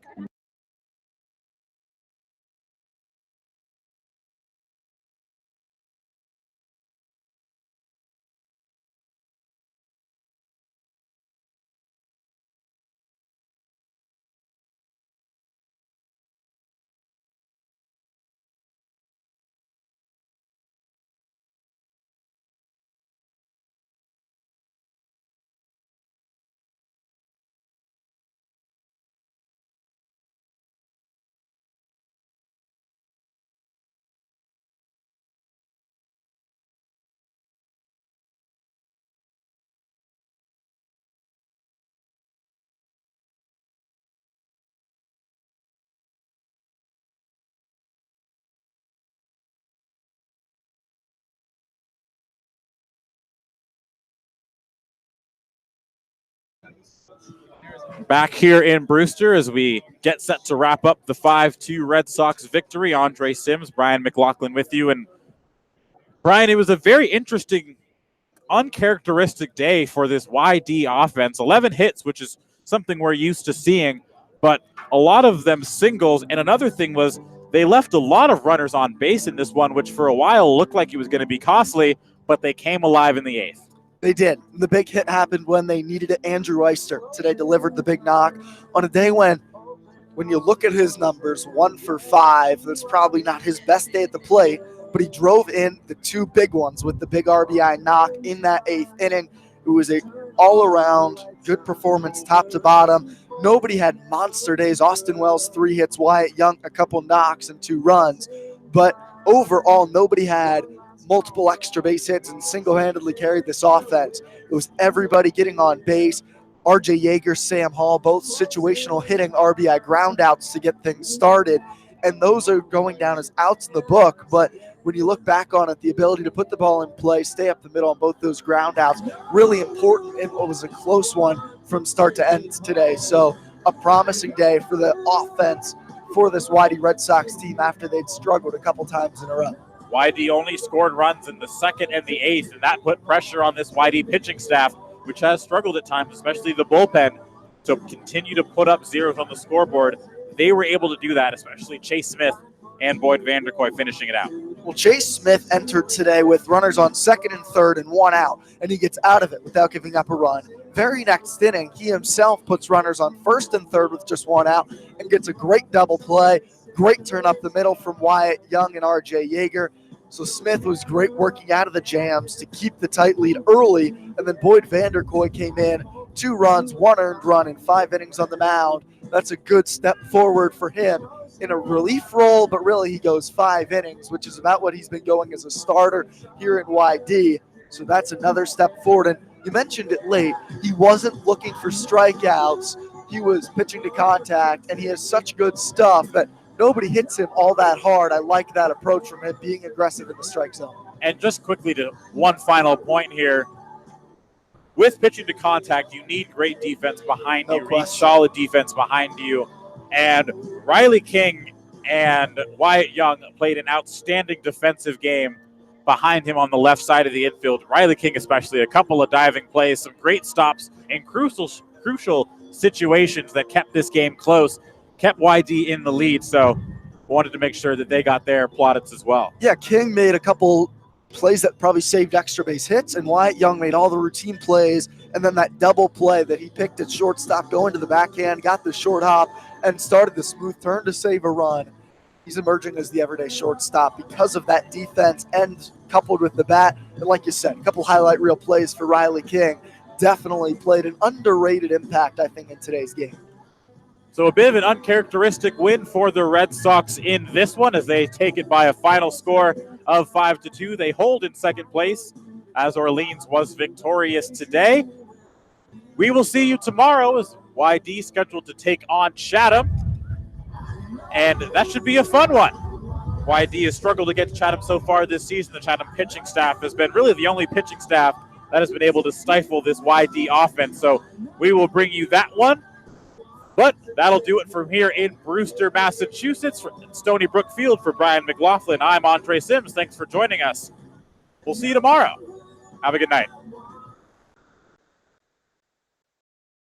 Back here in Brewster as we get set to wrap up the 5-2 Red Sox victory. Andre Sims, Brian McLaughlin with you. And Brian, it was a very interesting, uncharacteristic day for this YD offense. 11 hits, which is something we're used to seeing, but a lot of them singles. And another thing was they left a lot of runners on base in this one, which for a while looked like it was going to be costly, but they came alive in the 8th. They did. The big hit happened when they needed it. Andrew Oyster today delivered the big knock on a day when you look at his numbers, 1 for 5, that's probably not his best day at the plate, but he drove in the 2 big ones with the big RBI knock in that 8th inning. It was a all-around good performance, top to bottom. Nobody had monster days. Austin Wells, 3 hits. Wyatt Young, a couple knocks and 2 runs. But overall, nobody had multiple extra base hits and single-handedly carried this offense. It was everybody getting on base. RJ Yeager, Sam Hall, both situational hitting RBI groundouts to get things started. And those are going down as outs in the book. But when you look back on it, the ability to put the ball in play, stay up the middle on both those groundouts, really important in what was a close one from start to end today. So a promising day for the offense for this YD Red Sox team after they'd struggled a couple times in a row. YD only scored runs in the 2nd and the 8th, and that put pressure on this YD pitching staff, which has struggled at times, especially the bullpen, to continue to put up zeros on the scoreboard. They were able to do that, especially Chase Smith and Boyd Vanderkoy finishing it out. Well, Chase Smith entered today with runners on 2nd and 3rd and 1 out, and he gets out of it without giving up a run. Very next inning, he himself puts runners on 1st and 3rd with just 1 out and gets a great double play. Great turn up the middle from Wyatt Young and RJ Yeager. So Smith was great working out of the jams to keep the tight lead early, and then Boyd Vanderkoy came in, 2 runs, 1 earned run in 5 innings on the mound. That's a good step forward for him in a relief role, but really he goes 5 innings, which is about what he's been going as a starter here in YD. So that's another step forward. And you mentioned it late. He wasn't looking for strikeouts. He was pitching to contact, and he has such good stuff that nobody hits him all that hard. I like that approach from him, being aggressive in the strike zone. And just quickly to one final point here. With pitching to contact, you need great defense behind you. You need solid defense behind you. And Riley King and Wyatt Young played an outstanding defensive game behind him on the left side of the infield. Riley King especially, a couple of diving plays, some great stops in crucial situations that kept this game close, kept YD in the lead. So wanted to make sure that they got their plaudits as well. Yeah, King made a couple plays that probably saved extra base hits, and Wyatt Young made all the routine plays, and then that double play that he picked at shortstop, going to the backhand, got the short hop, and started the smooth turn to save a run. He's emerging as the everyday shortstop because of that defense and coupled with the bat. And like you said, a couple highlight reel plays for Riley King. Definitely played an underrated impact, I think, in today's game. So a bit of an uncharacteristic win for the Red Sox in this one as they take it by a final score of 5-2. They hold in second place as Orleans was victorious today. We will see you tomorrow as YD scheduled to take on Chatham. And that should be a fun one. YD has struggled against Chatham so far this season. The Chatham pitching staff has been really the only pitching staff that has been able to stifle this YD offense. So we will bring you that one. But that'll do it from here in Brewster, Massachusetts. From Stony Brook Field for Brian McLaughlin, I'm Andre Sims. Thanks for joining us. We'll see you tomorrow. Have a good night.